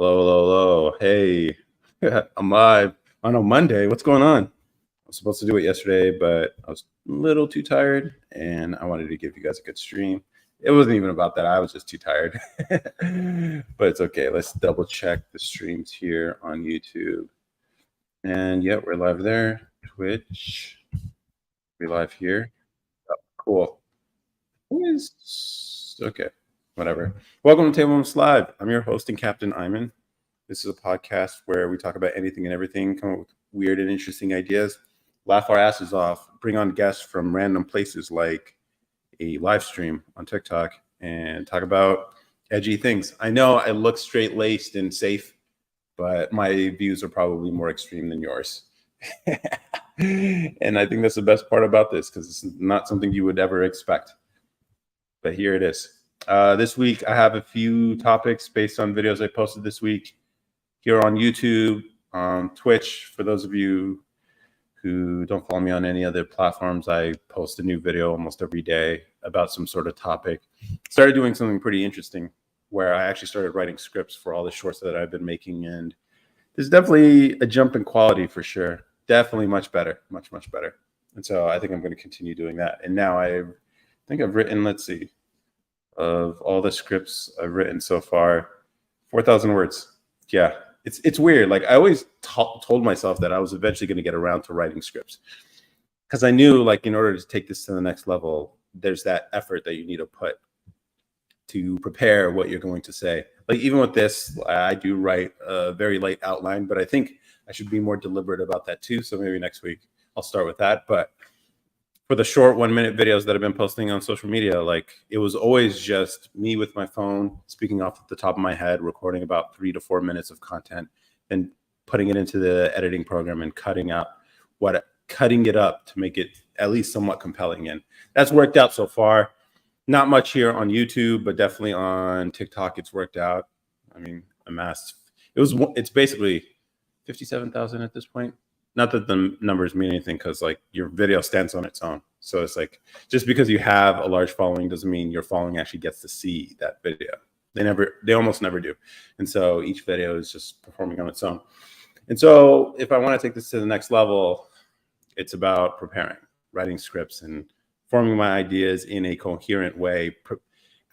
Hello, hello, hello. Hey, I'm live on a Monday. What's going on? I was supposed to do it yesterday, but I was a little too tired and I wanted to give you guys a good stream. It wasn't even about that. I was just too tired. But it's okay. Let's double check the streams here on YouTube. And yeah, we're live there. Twitch. We're live here. Oh, cool. Who is okay? Whatever. Welcome to Table Moments Live. I'm your host and Captain Ayman. This is a podcast where we talk about anything and everything, come up with weird and interesting ideas, laugh our asses off, bring on guests from random places like a live stream on TikTok, and talk about edgy things. I know I look straight laced and safe, but my views are probably more extreme than yours. And I think that's the best part about this because it's not something you would ever expect. But here it is. This week, I have a few topics based on videos I posted this week here on YouTube, on Twitch. For those of you who don't follow me on any other platforms, I post a new video almost every day about some sort of topic. Started doing something pretty interesting where I actually started writing scripts for all the shorts that I've been making. And there's definitely a jump in quality for sure. Definitely much better, much, much better. And so I think I'm going to continue doing that. And now I think I've written, let's see, of all the scripts I've written so far, 4,000 words. Yeah, it's weird. Like I always told myself that I was eventually going to get around to writing scripts because I knew like in order to take this to the next level, there's that effort that you need to put to prepare what you're going to say. Like even with this, I do write a very light outline, but I think I should be more deliberate about that too. So maybe next week I'll start with that. But for the short 1-minute videos that I've been posting on social media, like it was always just me with my phone speaking off the top of my head, recording about 3 to 4 minutes of content and putting it into the editing program and cutting it up to make it at least somewhat compelling. And that's worked out so far. Not much here on YouTube, but definitely on TikTok, it's worked out. I mean, it's basically 57,000 at this point. Not that the numbers mean anything because like your video stands on its own. So it's like just because you have a large following doesn't mean your following actually gets to see that video. They almost never do. And so each video is just performing on its own. And so if I want to take this to the next level, it's about preparing, writing scripts and forming my ideas in a coherent way,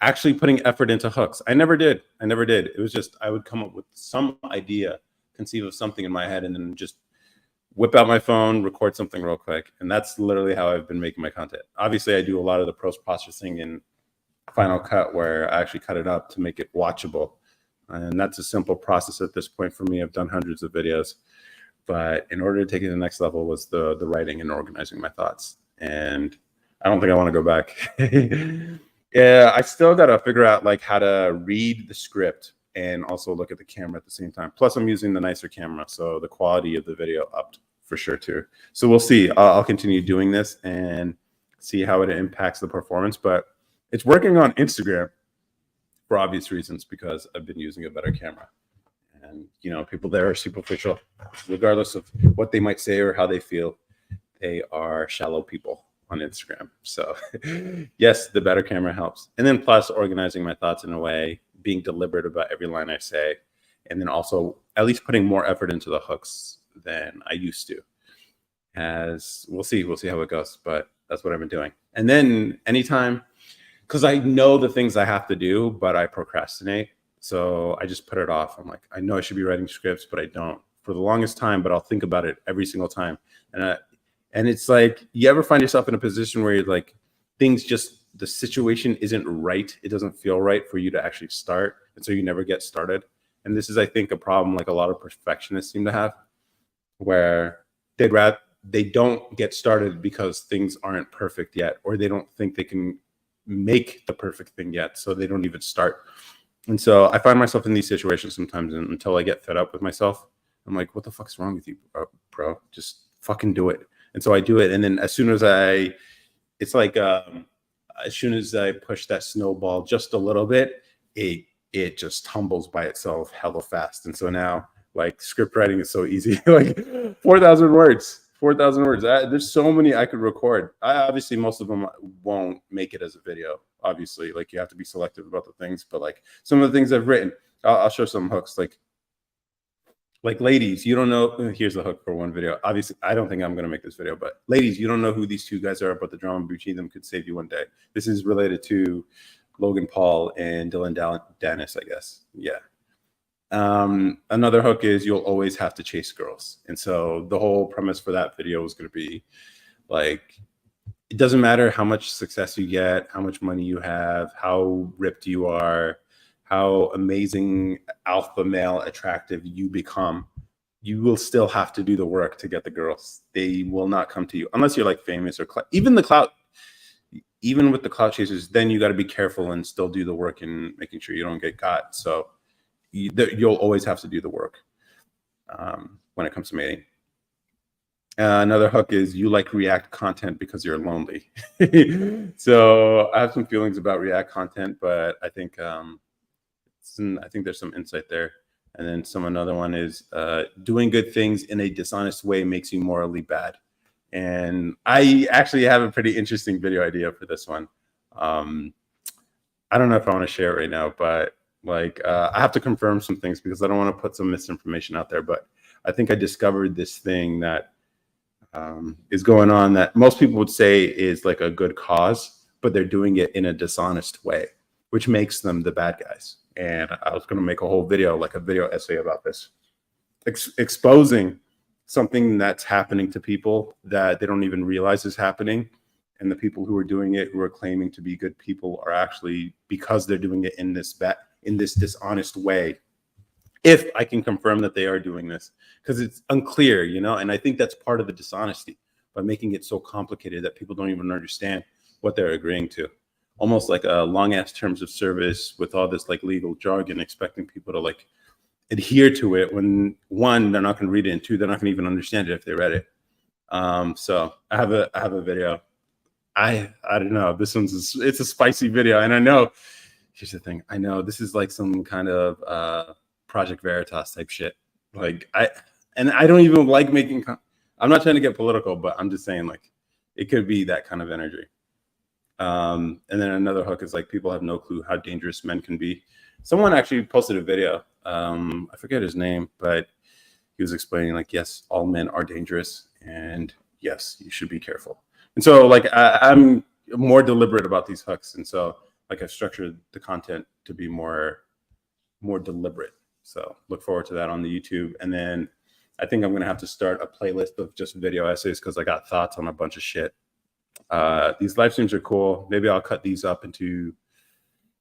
actually putting effort into hooks. I never did. It was just I would come up with some idea, conceive of something in my head, and then just whip out my phone, record something real quick. And that's literally how I've been making my content. Obviously, I do a lot of the post-processing in Final Cut where I actually cut it up to make it watchable. And that's a simple process at this point for me. I've done hundreds of videos. But in order to take it to the next level was the writing and organizing my thoughts. And I don't think I want to go back. Yeah, I still got to figure out like how to read the script and also look at the camera at the same time. Plus, I'm using the nicer camera, so the quality of the video upped for sure too. So we'll see. I'll continue doing this and see how it impacts the performance. But it's working on Instagram for obvious reasons because I've been using a better camera. And, you know, people there are superficial. Regardless of what they might say or how they feel, they are shallow people on Instagram. So yes, the better camera helps. And then plus organizing my thoughts in a way, being deliberate about every line I say, and then also at least putting more effort into the hooks than I used to. As we'll see how it goes, but that's what I've been doing. And then anytime, because I know the things I have to do, but I procrastinate. So I just put it off. I'm like, I know I should be writing scripts, but I don't for the longest time, but I'll think about it every single time. And it's like, you ever find yourself in a position where you're like, the situation isn't right. It doesn't feel right for you to actually start. And so you never get started. And this is, I think, a problem like a lot of perfectionists seem to have, where they don't get started because things aren't perfect yet, or they don't think they can make the perfect thing yet. So they don't even start. And so I find myself in these situations sometimes until I get fed up with myself. I'm like, what the fuck's wrong with you, bro? Just fucking do it. And so I do it. And then as soon as I push that snowball just a little bit, it just tumbles by itself hella fast. And so now like script writing is so easy, like 4,000 words. There's so many I could record. Obviously, most of them won't make it as a video. Obviously, like you have to be selective about the things. But like some of the things I've written, I'll show some hooks. Like like, ladies, you don't know. Here's the hook for one video. Obviously, I don't think I'm going to make this video, but ladies, you don't know who these two guys are, but the drama between them could save you one day. This is related to Logan Paul and Dylan Dennis, I guess. Yeah. Another hook is you'll always have to chase girls. And so the whole premise for that video was going to be like, it doesn't matter how much success you get, how much money you have, how ripped you are, how amazing alpha male attractive you become, you will still have to do the work to get the girls. They will not come to you unless you're like famous or even with the clout chasers. Then you got to be careful and still do the work in making sure you don't get caught. So you'll always have to do the work when it comes to mating. Another hook is you like React content because you're lonely. So I have some feelings about React content, but I think there's some insight there. And then another one is doing good things in a dishonest way makes you morally bad. And I actually have a pretty interesting video idea for this one. I don't know if I want to share it right now, but like I have to confirm some things because I don't want to put some misinformation out there. But I think I discovered this thing that is going on that most people would say is like a good cause, but they're doing it in a dishonest way, which makes them the bad guys. And I was going to make a whole video, like a video essay about this, exposing something that's happening to people that they don't even realize is happening. And the people who are doing it, who are claiming to be good people, are actually, because they're doing it in this dishonest way, if I can confirm that they are doing this, because it's unclear, you know. And I think that's part of the dishonesty, by making it so complicated that people don't even understand what they're agreeing to. Almost like a long ass terms of service with all this like legal jargon, expecting people to like adhere to it when one, they're not going to read it, and two, they're not going to even understand it if they read it. So I have a video. I don't know. It's a spicy video, and I know. Here's the thing. I know this is like some kind of Project Veritas type shit. Like I don't even like making. I'm not trying to get political, but I'm just saying like it could be that kind of energy. And then another hook is like people have no clue how dangerous men can be. Someone actually posted a video. I forget his name, but he was explaining like, yes, all men are dangerous, and yes, you should be careful. And so like I'm more deliberate about these hooks, and so like I've structured the content to be more deliberate. So look forward to that on the YouTube. And then I think I'm gonna have to start a playlist of just video essays because I got thoughts on a bunch of shit. These live streams are cool. Maybe I'll cut these up into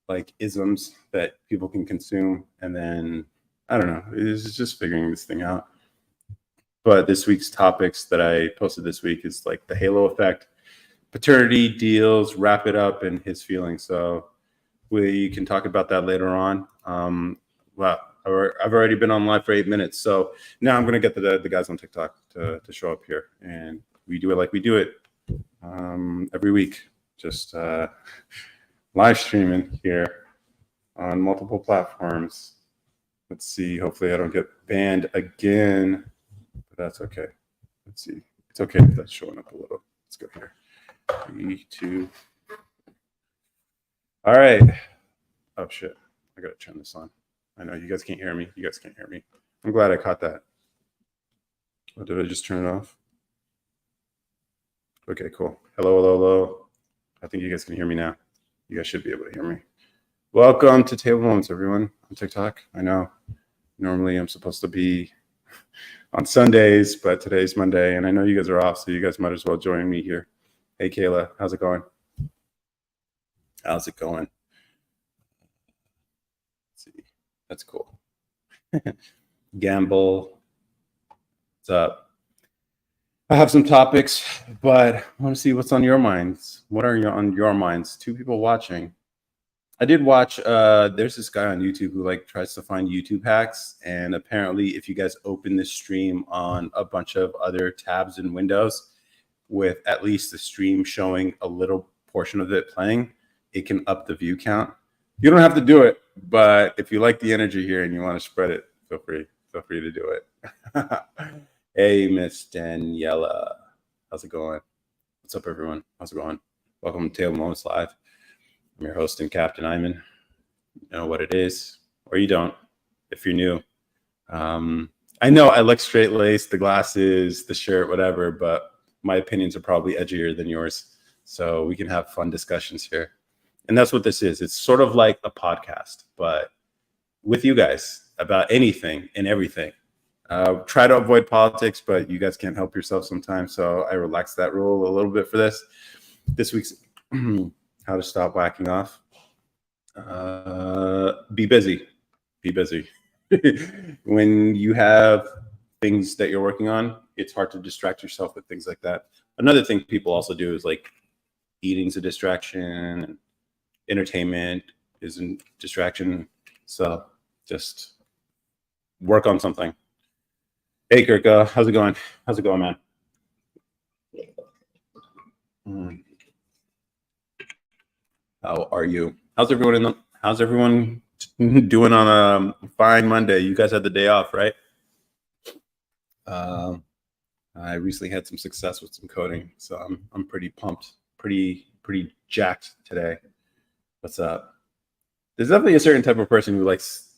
like isms that people can consume, and then I don't know. It's just figuring this thing out. But this week's topics that I posted this week is like the halo effect, paternity deals, wrap it up, and his feelings. So we can talk about that later on. Well, I've already been on live for 8 minutes, so now I'm gonna get the guys on TikTok to show up here, and we do it like we do it every week, just live streaming here on multiple platforms. Let's see. Hopefully, I don't get banned again, but that's okay. Let's see. It's okay if that's showing up a little. Let's go here. 3, 2. All right. Oh shit! I gotta turn this on. I know you guys can't hear me. You guys can't hear me. I'm glad I caught that. Oh, did I just turn it off? Okay, cool. Hello, hello, hello. I think you guys can hear me now. You guys should be able to hear me. Welcome to Table Moments, everyone, on TikTok. I know normally I'm supposed to be on Sundays, but today's Monday, and I know you guys are off, so you guys might as well join me here. Hey, Kayla, how's it going? How's it going? Let's see. That's cool. Gamble. What's up? I have some topics, but I want to see what's on your minds. What are on your minds? 2 people watching. I did watch, there's this guy on YouTube who like tries to find YouTube hacks. And apparently if you guys open this stream on a bunch of other tabs and windows with at least the stream showing a little portion of it playing, it can up the view count. You don't have to do it, but if you like the energy here and you want to spread it, feel free to do it. Hey, Miss Daniela, how's it going? What's up, everyone? How's it going? Welcome to Table Moments Live. I'm your host and Captain Ayman. You know what it is, or you don't, if you're new. I know I look straight laced, the glasses, the shirt, whatever, but my opinions are probably edgier than yours. So we can have fun discussions here. And that's what this is. It's sort of like a podcast, but with you guys about anything and everything. Try to avoid politics, but you guys can't help yourself sometimes. So I relaxed that rule a little bit for this. This week's how to stop whacking off. Be busy. Be busy. When you have things that you're working on, it's hard to distract yourself with things like that. Another thing people also do is like eating's a distraction, and entertainment is a distraction. So just work on something. Hey, Kirk, how's it going? How's it going, man? How are you? How's everyone how's everyone doing on a fine Monday? You guys had the day off, right? Um, I recently had some success with some coding, so I'm pretty pumped, pretty jacked today. What's up? There's definitely a certain type of person who likes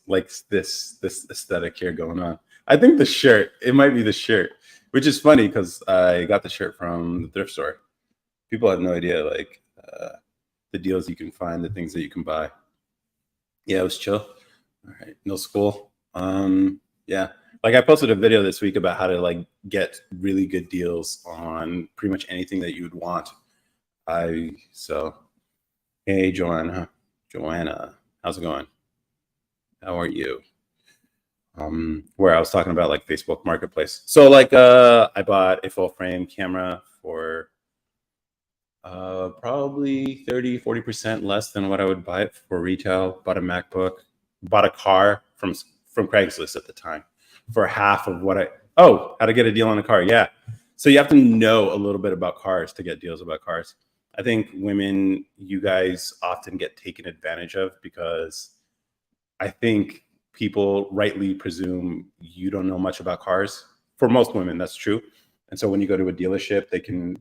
this aesthetic here going on. I think the shirt, it might be the shirt, which is funny because I got the shirt from the thrift store. People have no idea like the deals you can find, the things that you can buy. Yeah, it was chill. All right, no school. Yeah, like I posted a video this week about how to like get really good deals on pretty much anything that you would want. Hey Joanna, how's it going? How are you? Where I was talking about like Facebook Marketplace. So like I bought a full frame camera for probably 30-40% less than what I would buy it for retail. Bought a MacBook, bought a car from Craigslist at the time for half of what how to get a deal on a car. Yeah. So you have to know a little bit about cars to get deals about cars. I think women, you guys often get taken advantage of because I think people rightly presume you don't know much about cars. For most women, that's true. And so when you go to a dealership, they can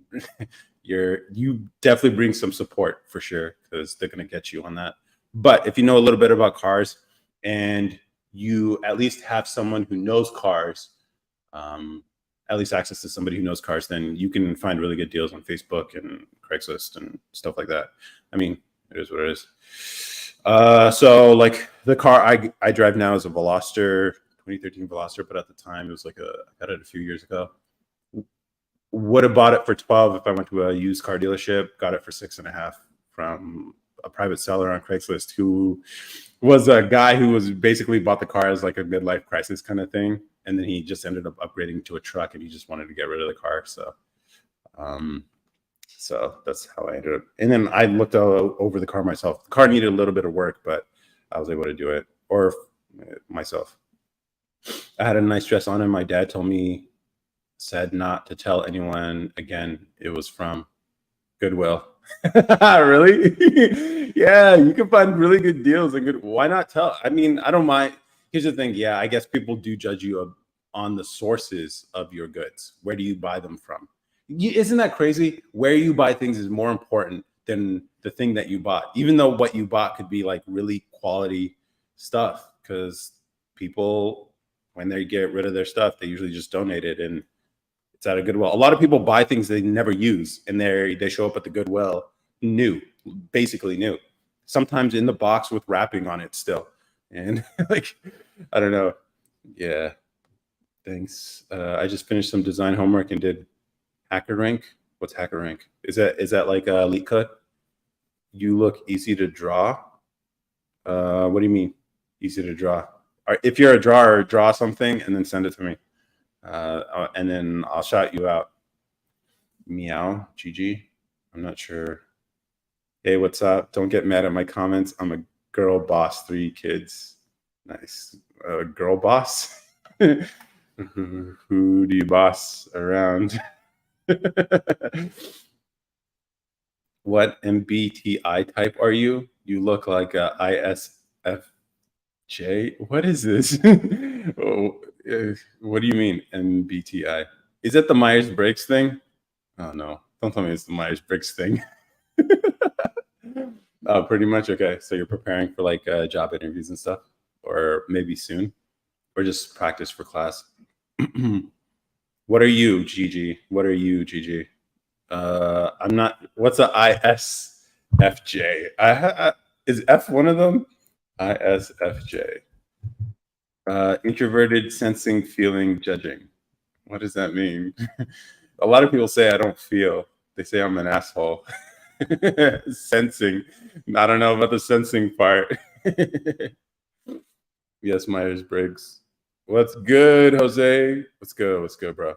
you definitely bring some support for sure because they're going to get you on that. But if you know a little bit about cars and you at least have someone who knows cars, at least access to somebody who knows cars, then you can find really good deals on Facebook and Craigslist and stuff like that. I mean, it is what it is. So like the car I drive now is a Veloster, 2013 Veloster, but at the time it was like I got it a few years ago. Would have bought it for 12 if I went to a used car dealership. Got it for 6.5 from a private seller on Craigslist who was a guy who was basically bought the car as like a midlife crisis kind of thing, and then he just ended up upgrading to a truck, and he just wanted to get rid of the car. So that's how I ended up. And then I looked over the car myself. The car needed a little bit of work, but I was able to do it or myself. I had a nice dress on, and my dad said not to tell anyone again. It was from Goodwill. Really? Yeah, you can find really good deals and good. Why not tell? I mean, I don't mind. Here's the thing. Yeah, I guess people do judge you on the sources of your goods. Where do you buy them from? Isn't that crazy? Where you buy things is more important than the thing that you bought, even though what you bought could be like really quality stuff. Because people, when they get rid of their stuff, they usually just donate it, and it's at a Goodwill. A lot of people buy things they never use, and they show up at the Goodwill new, basically new. Sometimes in the box with wrapping on it still, and like I don't know. Yeah, thanks. I just finished some design homework and did Hacker Rank. What's Hacker Rank? Is that like a Elite Cut? You look easy to draw. What do you mean easy to draw? If you're a drawer, draw something and then send it to me. And then I'll shout you out. Meow, GG. I'm not sure. Hey, what's up? Don't get mad at my comments. I'm a girl boss, 3 kids. Nice. Girl boss? Who do you boss around? What MBTI type are you? You look like a ISFJ. What is this? Oh, what do you mean MBTI? Is that the Myers-Briggs thing? Oh no, don't tell me it's the Myers-Briggs thing. Oh, pretty much. Okay, so you're preparing for like job interviews and stuff, or maybe soon, or just practice for class. What are you, Gigi? What are you, Gigi? I'm not. What's a ISFJ? Is F one of them? ISFJ. Introverted, sensing, feeling, judging. What does that mean? A lot of people say I don't feel. They say I'm an asshole. Sensing. I don't know about the sensing part. Yes, Myers Briggs. What's good, Jose? What's good? What's good, bro?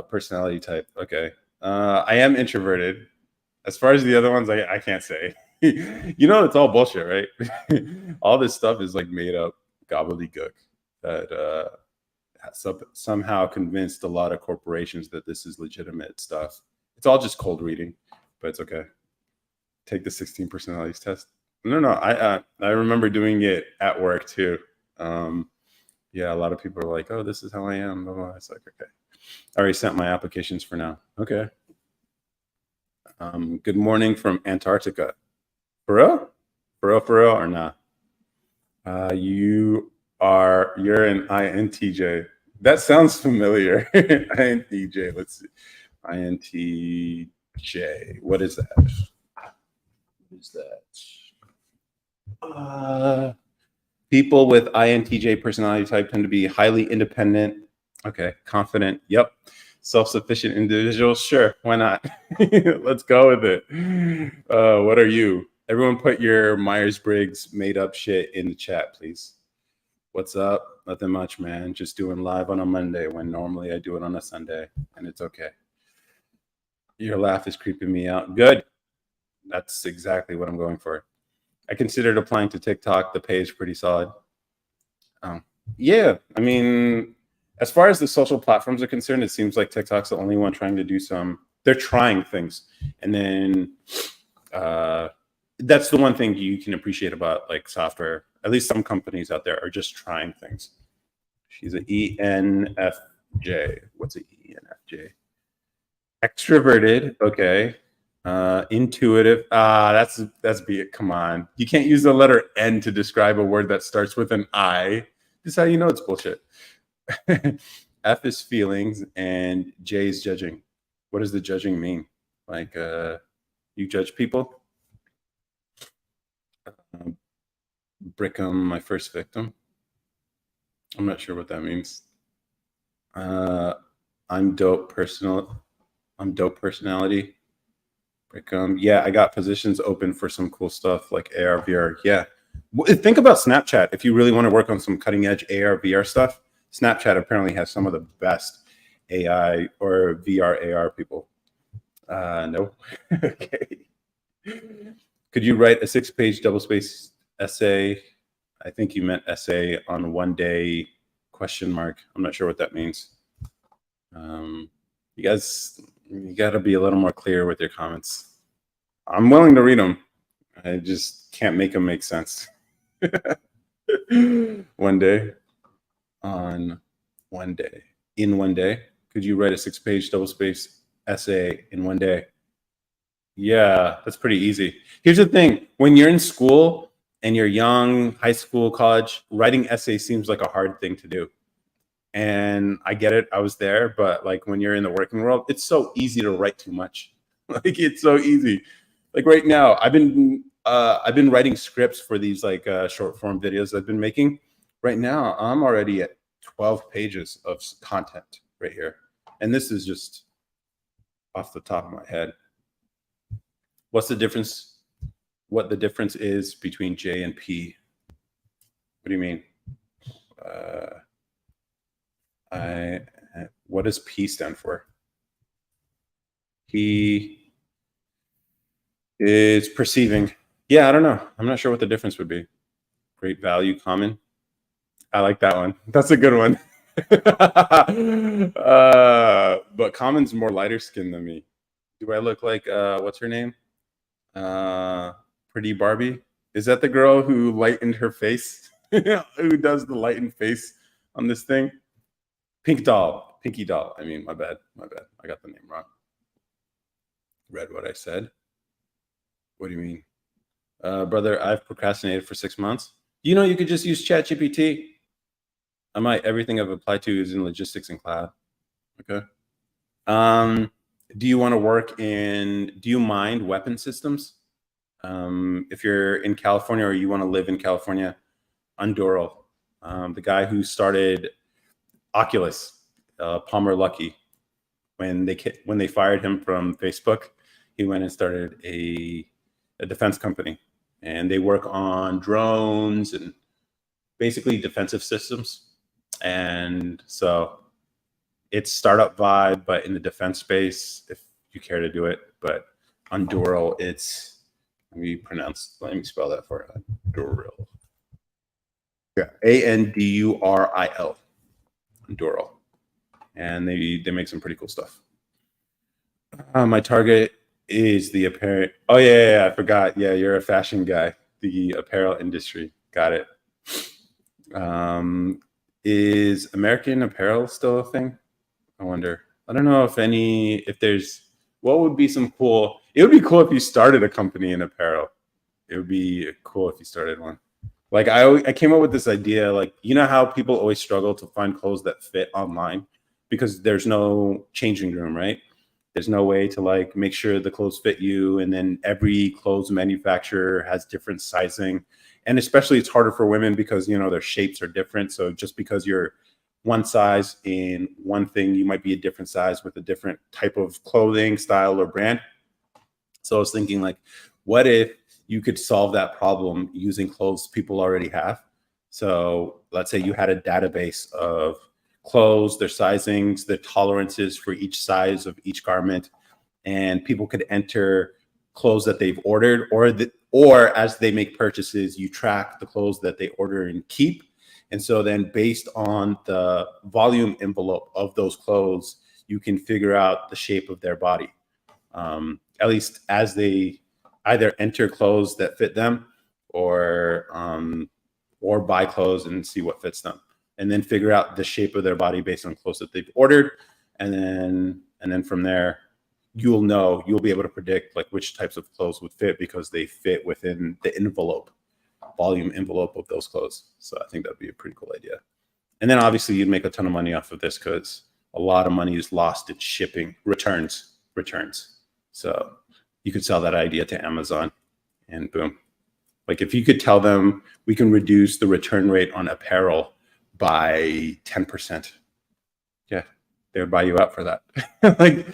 Personality type. Okay. I am introverted. As far as the other ones, I can't say. It's all bullshit, right? All this stuff is like made up gobbledygook that somehow convinced a lot of corporations that this is legitimate stuff. It's all just cold reading, but it's okay. Take the 16 personalities test. No. I remember doing it at work too. Yeah, a lot of people are like, "Oh, this is how I am." Blah, blah. It's like, okay, I already sent my applications for now. Okay. Good morning from Antarctica. For real? For real or not? You're an INTJ. That sounds familiar. INTJ. Let's see. INTJ. What is that? What is that? People with INTJ personality type tend to be highly independent. Okay, confident. Yep. Self-sufficient individuals. Sure, why not? Let's go with it. What are you? Everyone put your Myers-Briggs made up shit in the chat, please. What's up? Nothing much, man. Just doing live on a Monday when normally I do it on a Sunday, and it's okay. Your laugh is creeping me out. Good. That's exactly what I'm going for. I considered applying to TikTok. The pay is pretty solid. Yeah, I mean, as far as the social platforms are concerned, it seems like TikTok's the only one trying to do some. They're trying things, and then that's the one thing you can appreciate about like software. At least some companies out there are just trying things. She's an ENFJ. What's an ENFJ? Extroverted. Okay. Intuitive. That's be it. Come on. You can't use the letter N to describe a word that starts with an I. This is how you know it's bullshit. F is feelings and J is judging. What does the judging mean? Like you judge people? Brickham, my first victim. I'm not sure what that means. I'm dope personality. Yeah, I got positions open for some cool stuff like AR, VR. Yeah. Think about Snapchat. If you really want to work on some cutting edge AR, VR stuff, Snapchat apparently has some of the best AI or VR, AR people. No. Okay. Could you write a 6-page double-space essay? I think you meant essay on one day ? I'm not sure what that means. You guys, you got to be a little more clear with your comments. I'm willing to read them. I just can't make them make sense. One day, on one day, in one day, could you write a 6-page double-space essay in one day? Yeah, that's pretty easy. Here's the thing. When you're in school and you're young, high school, college, writing essays seems like a hard thing to do. And I get it. I was there, but like when you're in the working world, it's so easy to write too much. Like it's so easy. Like right now, I've been writing scripts for these like short form videos I've been making. Right now, I'm already at 12 pages of content right here. And this is just off the top of my head. What's the difference? What the difference is between J and P? What do you mean? What does P stand for? P is perceiving. Yeah, I don't know. I'm not sure what the difference would be. Great value, common. I like that one. That's a good one. But common's more lighter skin than me. Do I look like what's her name? Pretty Barbie. Is that the girl who lightened her face? Who does the lightened face on this thing? Pinky doll. I mean, my bad. I got the name wrong. Read what I said. What do you mean? Brother, I've procrastinated for 6 months. You know, you could just use ChatGPT. I might. Everything I've applied to is in logistics and cloud. Okay. Do you want to work in? Do you mind weapon systems? If you're in California or you want to live in California, Undural, the guy who started Oculus, Palmer Luckey, when they fired him from Facebook, he went and started a defense company, and they work on drones and basically defensive systems. And so it's startup vibe, but in the defense space, if you care to do it. But Undural, it's let me spell that for you. Undural. Yeah, Anduril. Undural. And they make some pretty cool stuff. My target is the apparel. Oh yeah, I forgot. Yeah, you're a fashion guy. The apparel industry. Got it. Is American Apparel still a thing? I wonder. I don't know if there's, what would be some cool, it would be cool if you started a company in apparel. It would be cool if you started one. Like I came up with this idea, like, you know how people always struggle to find clothes that fit online because there's no changing room, right? There's no way to like make sure the clothes fit you. And then every clothes manufacturer has different sizing. And especially it's harder for women because, you know, their shapes are different. So just because you're one size in one thing, you might be a different size with a different type of clothing style or brand. So I was thinking, like, what if you could solve that problem using clothes people already have? So let's say you had a database of clothes, their sizings, their tolerances for each size of each garment, and people could enter clothes that they've ordered, or as they make purchases, you track the clothes that they order and keep. And so then based on the volume envelope of those clothes, you can figure out the shape of their body. At least as they either enter clothes that fit them or buy clothes and see what fits them, and then figure out the shape of their body based on clothes that they've ordered. And then from there, you'll be able to predict like which types of clothes would fit because they fit within the volume envelope of those clothes. So I think that'd be a pretty cool idea. And then obviously you'd make a ton of money off of this because a lot of money is lost in shipping, returns. So you could sell that idea to Amazon and boom. Like if you could tell them we can reduce the return rate on apparel by 10%. Yeah, they would buy you out for that. Like,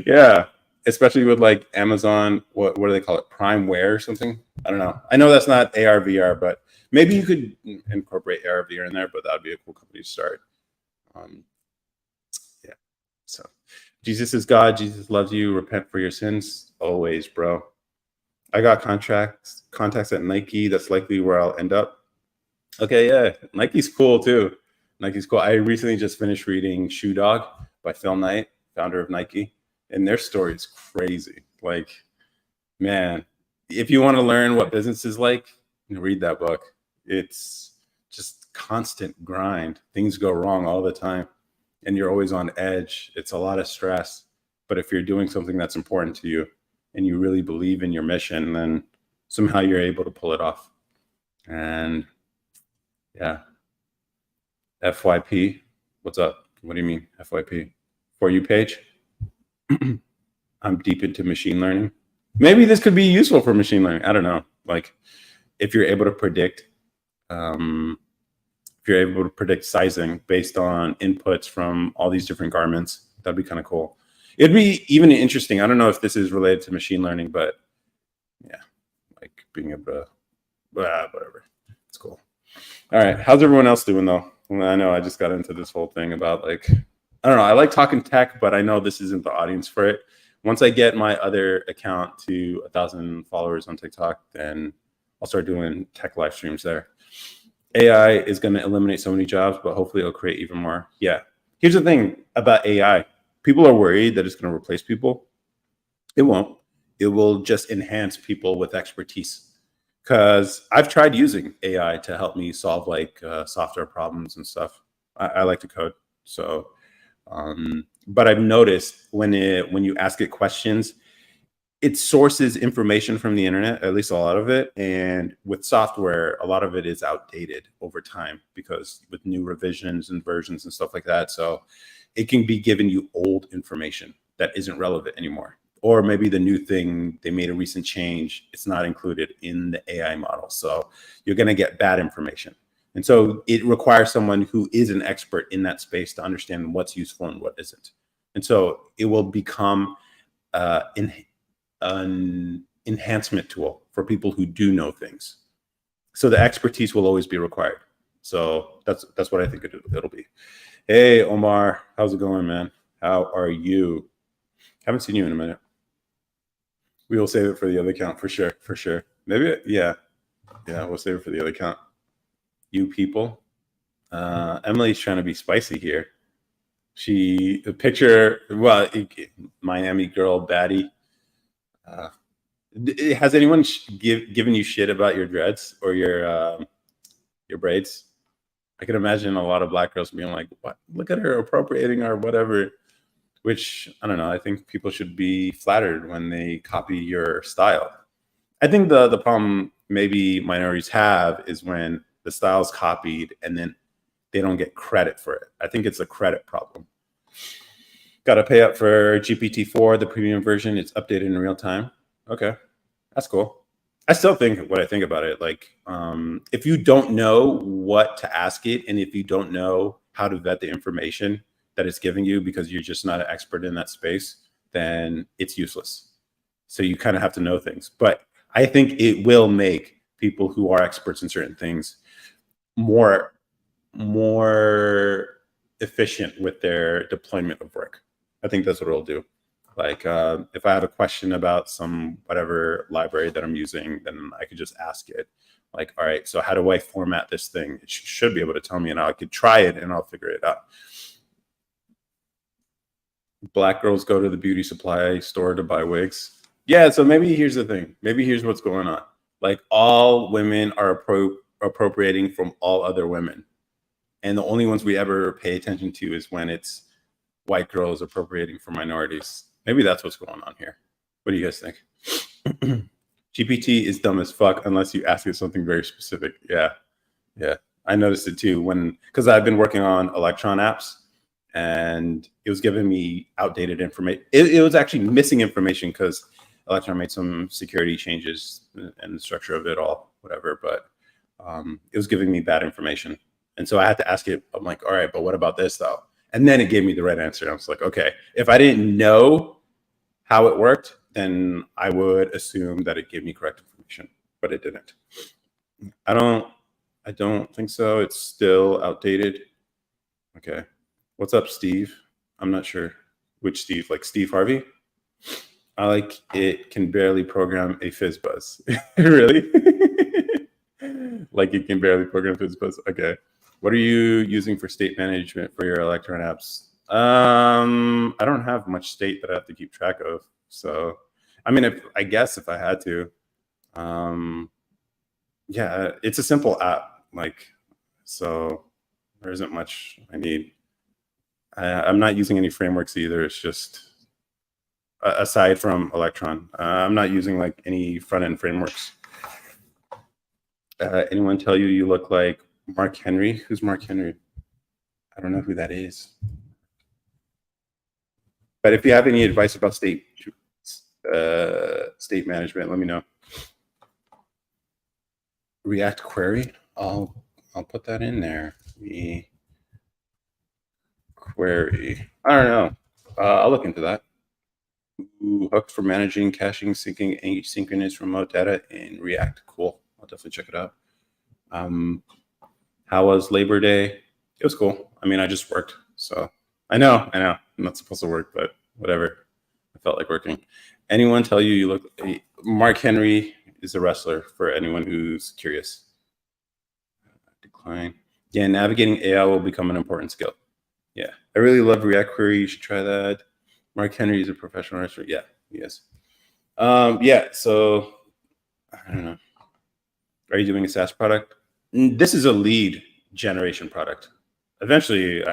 yeah, especially with like Amazon, what do they call it? Prime Wear or something? I don't know. I know that's not AR, VR, but maybe you could incorporate AR, VR in there, but that'd be a cool company to start. Yeah. So Jesus is God. Jesus loves you. Repent for your sins. Always, bro. I got contacts at Nike. That's likely where I'll end up. Okay, yeah. Nike's cool too. Nike's cool. I recently just finished reading Shoe Dog by Phil Knight, founder of Nike, and their story is crazy. Like, man, if you want to learn what business is like, read that book. It's just constant grind. Things go wrong all the time, and you're always on edge. It's a lot of stress. But if you're doing something that's important to you and you really believe in your mission, then somehow you're able to pull it off. And yeah. FYP, what's up? What do you mean FYP? For you page? I'm deep into machine learning. Maybe this could be useful for machine learning. I don't know. Like if you're able to predict, sizing based on inputs from all these different garments, that'd be kind of cool. It'd be even interesting. I don't know if this is related to machine learning, but yeah, like being able to, whatever. It's cool. All right. How's everyone else doing though? I know I just got into this whole thing about like, I don't know. I like talking tech, but I know this isn't the audience for it. Once I get my other account to 1,000 followers on TikTok, then I'll start doing tech live streams there. AI is going to eliminate so many jobs, but hopefully it'll create even more. Yeah. Here's the thing about AI. People are worried that it's going to replace people. It won't. It will just enhance people with expertise. Because I've tried using AI to help me solve like software problems and stuff. I like to code. So, but I've noticed when you ask it questions, it sources information from the internet, at least a lot of it. And with software, a lot of it is outdated over time because with new revisions and versions and stuff like that. So it can be giving you old information that isn't relevant anymore. Or maybe the new thing, they made a recent change, it's not included in the AI model. So you're going to get bad information. And so it requires someone who is an expert in that space to understand what's useful and what isn't. And so it will become an enhancement tool for people who do know things. So the expertise will always be required. So that's what I think it'll be. Hey, Omar, how's it going, man? How are you? Haven't seen you in a minute. We will save it for the other account for sure, for sure. Maybe, yeah, we'll save it for the other account. You people. Emily's trying to be spicy here. The picture, well, Miami girl baddie. Has anyone given you shit about your dreads or your braids? I can imagine a lot of black girls being like, "What? Look at her appropriating or whatever." Which I don't know. I think people should be flattered when they copy your style. I think the problem maybe minorities have is when the style's copied and then they don't get credit for it. I think it's a credit problem. Got to pay up for GPT-4, the premium version. It's updated in real time. Okay, that's cool. I still think what I think about it, like if you don't know what to ask it and if you don't know how to vet the information that it's giving you because you're just not an expert in that space, then it's useless. So you kind of have to know things. But I think it will make people who are experts in certain things more efficient with their deployment of work. I think that's what it'll do. Like if I have a question about some whatever library that I'm using, then I could just ask it like, all right, so how do I format this thing? It should be able to tell me and I could try it and I'll figure it out. Black girls go to the beauty supply store to buy wigs. Yeah, so maybe here's the thing. Maybe here's what's going on. Like all women are appropriating from all other women. And the only ones we ever pay attention to is when it's white girls appropriating from minorities. Maybe that's what's going on here. What do you guys think? GPT is dumb as fuck unless you ask it something very specific. Yeah. I noticed it too because I've been working on Electron apps and it was giving me outdated information. It was actually missing information because Electron made some security changes and the structure of it all, whatever. But it was giving me bad information. And so I had to ask it, I'm like, all right, but what about this though? And then it gave me the right answer. I was like, okay, if I didn't know how it worked, then I would assume that it gave me correct information, but it didn't. I don't think so. It's still outdated. Okay. What's up, Steve? I'm not sure which Steve, like Steve Harvey. I like it can barely program a fizz buzz. Really? Like it can barely program fizz buzz. Okay. What are you using for state management for your Electron apps? I don't have much state that I have to keep track of. So, I mean, I guess if I had to, yeah, it's a simple app. Like, so there isn't much I need. I'm not using any frameworks either. It's just aside from Electron, I'm not using like any front end frameworks. Anyone tell you look like Mark Henry? Who's Mark Henry? I don't know who that is. But if you have any advice about state management, let me know. React query. I'll put that in there. The query. I don't know. I'll look into that. Ooh, hooks for managing, caching, syncing, asynchronous remote data in React. Cool. I'll definitely check it out. How was Labor Day? It was cool. I mean, I just worked. So I know. I'm not supposed to work, but whatever. I felt like working. Anyone tell you look? Mark Henry is a wrestler for anyone who's curious. Decline. Yeah, navigating AI will become an important skill. Yeah, I really love React Query. You should try that. Mark Henry is a professional wrestler. Yeah, he is. Yeah, so I don't know. Are you doing a SaaS product? This is a lead generation product. Eventually,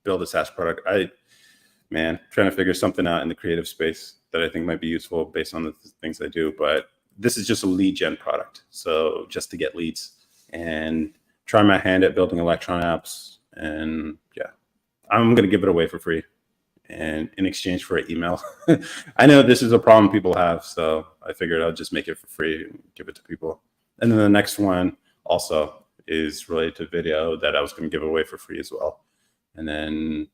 build a SaaS product. Trying to figure something out in the creative space. that I think might be useful based on the things I do. But this is just a lead gen product. So just to get leads and try my hand at building Electron apps. And yeah, I'm going to give it away for free and in exchange for an email. I know this is a problem people have, so I figured I'll just make it for free and give it to people. And then the next one also is related to video that I was going to give away for free as well. And then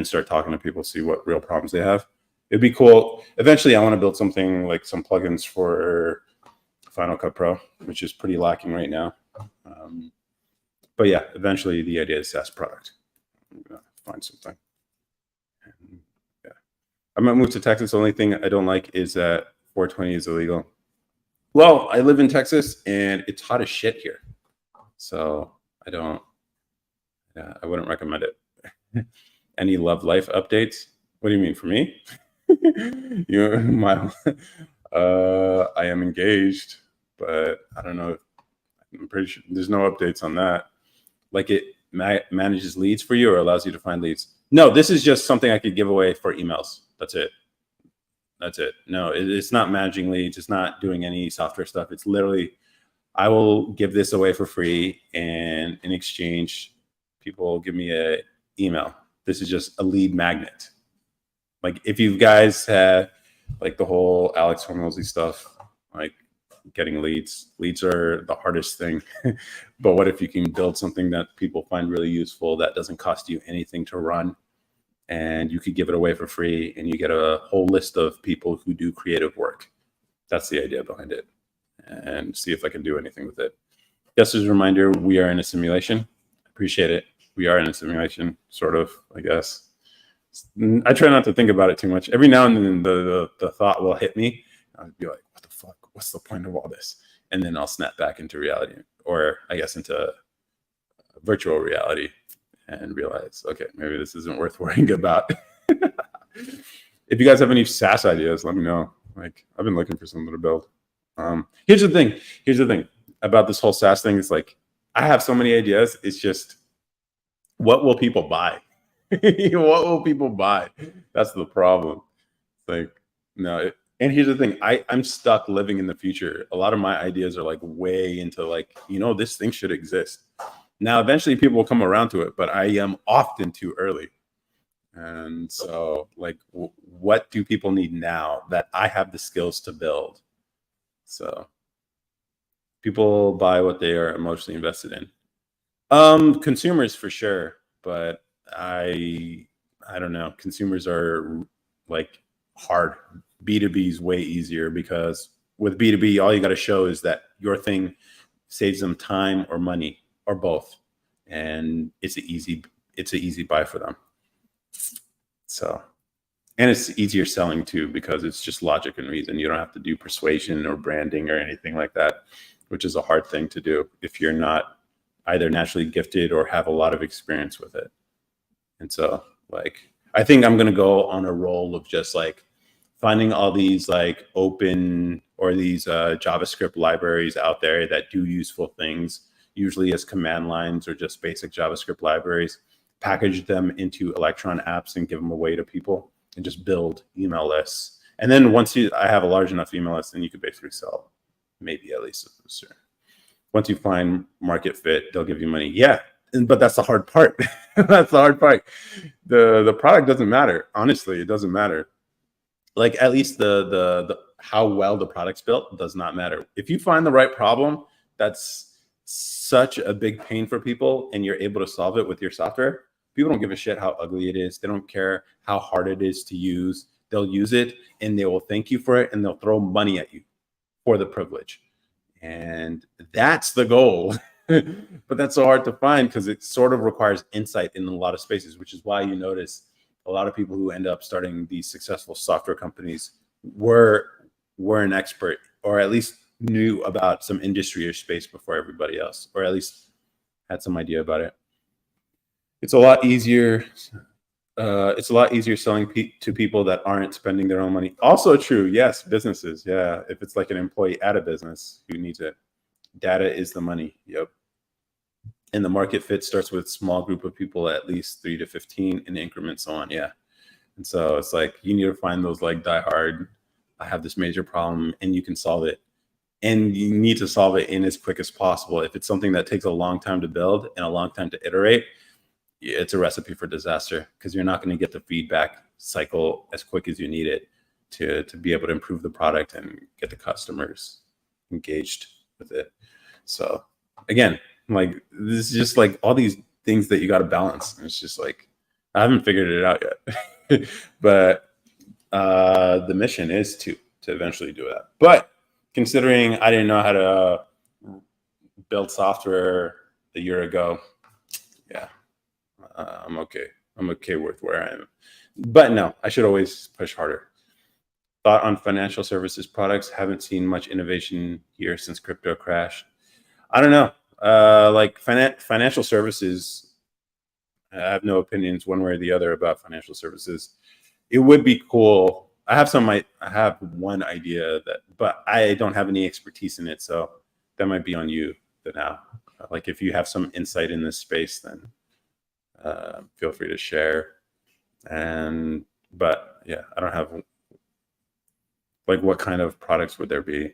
start talking to people, see what real problems they have. It'd be cool. Eventually, I want to build something like some plugins for Final Cut Pro, which is pretty lacking right now. But yeah, eventually the idea is SaaS product. I'm gonna find something. And yeah, I might move to Texas. The only thing I don't like is that 420 is illegal. Well, I live in Texas and it's hot as shit here, so I wouldn't recommend it. Any love life updates? What do you mean for me? I am engaged, but I don't know. I'm pretty sure there's no updates on that. Like it manages leads for you or allows you to find leads. No, this is just something I could give away for emails. That's it. No, it's not managing leads. It's not doing any software stuff. It's literally, I will give this away for free, and in exchange, people give me an email. This is just a lead magnet. Like if you guys had like the whole Alex Hormozy stuff, like getting leads are the hardest thing. But what if you can build something that people find really useful that doesn't cost you anything to run, and you could give it away for free and you get a whole list of people who do creative work. That's the idea behind it, and see if I can do anything with it. Just as a reminder, we are in a simulation. Appreciate it. We are in a simulation, sort of, I guess. I try not to think about it too much. Every now and then the thought will hit me. I'll be like, what the fuck? What's the point of all this? And then I'll snap back into reality, or I guess into virtual reality, and realize, okay, maybe this isn't worth worrying about. If you guys have any SaaS ideas, let me know. Like, I've been looking for something to build. Here's the thing about this whole SaaS thing. It's like, I have so many ideas. It's just, what will people buy? What will people buy? That's the problem. Like, no. And here's the thing. I'm stuck living in the future. A lot of my ideas are like way into like, this thing should exist. Now, eventually people will come around to it, but I am often too early. And so like, what do people need now that I have the skills to build? So people buy what they are emotionally invested in. Consumers for sure, but I don't know. Consumers are like hard. B2B is way easier, because with B2B, all you got to show is that your thing saves them time or money or both, and it's an easy buy for them. So, and it's easier selling too, because it's just logic and reason. You don't have to do persuasion or branding or anything like that, which is a hard thing to do if you're not either naturally gifted or have a lot of experience with it. And so like, I think I'm going to go on a roll of just like finding all these like open or these JavaScript libraries out there that do useful things, usually as command lines or just basic JavaScript libraries, package them into Electron apps and give them away to people, and just build email lists. And then once I have a large enough email list, then you could basically sell maybe at least a booster. Once you find market fit, they'll give you money. Yeah, but that's the hard part. That's the hard part. The product doesn't matter. Honestly, it doesn't matter. Like, at least the how well the product's built does not matter. If you find the right problem that's such a big pain for people and you're able to solve it with your software, people don't give a shit how ugly it is. They don't care how hard it is to use. They'll use it and they will thank you for it, and they'll throw money at you for the privilege. And that's the goal. But that's so hard to find because it sort of requires insight in a lot of spaces, which is why you notice a lot of people who end up starting these successful software companies were an expert, or at least knew about some industry or space before everybody else, or at least had some idea about it. It's a lot easier. It's a lot easier selling to people that aren't spending their own money. Also true, yes, businesses. Yeah, if it's like an employee at a business who needs it, data is the money. Yep. And the market fit starts with small group of people, at least 3 to 15 in increments, so on. Yeah. And so it's like you need to find those like die hard, I have this major problem and you can solve it. And you need to solve it in as quick as possible. If it's something that takes a long time to build and a long time to iterate, it's a recipe for disaster because you're not going to get the feedback cycle as quick as you need it to be able to improve the product and get the customers engaged with it. So again, like this is just like all these things that you got to balance. It's just like I haven't figured it out yet, but the mission is to eventually do that. But considering I didn't know how to build software a year ago, yeah, I'm okay. I'm okay with where I am. But no, I should always push harder. Thought on financial services products. Haven't seen much innovation here since crypto crashed. I don't know. Like financial services, I have no opinions one way or the other about financial services. It would be cool. I have one idea that, but I don't have any expertise in it. So that might be on you for now. Like if you have some insight in this space, then feel free to share. But yeah, I don't have like what kind of products would there be?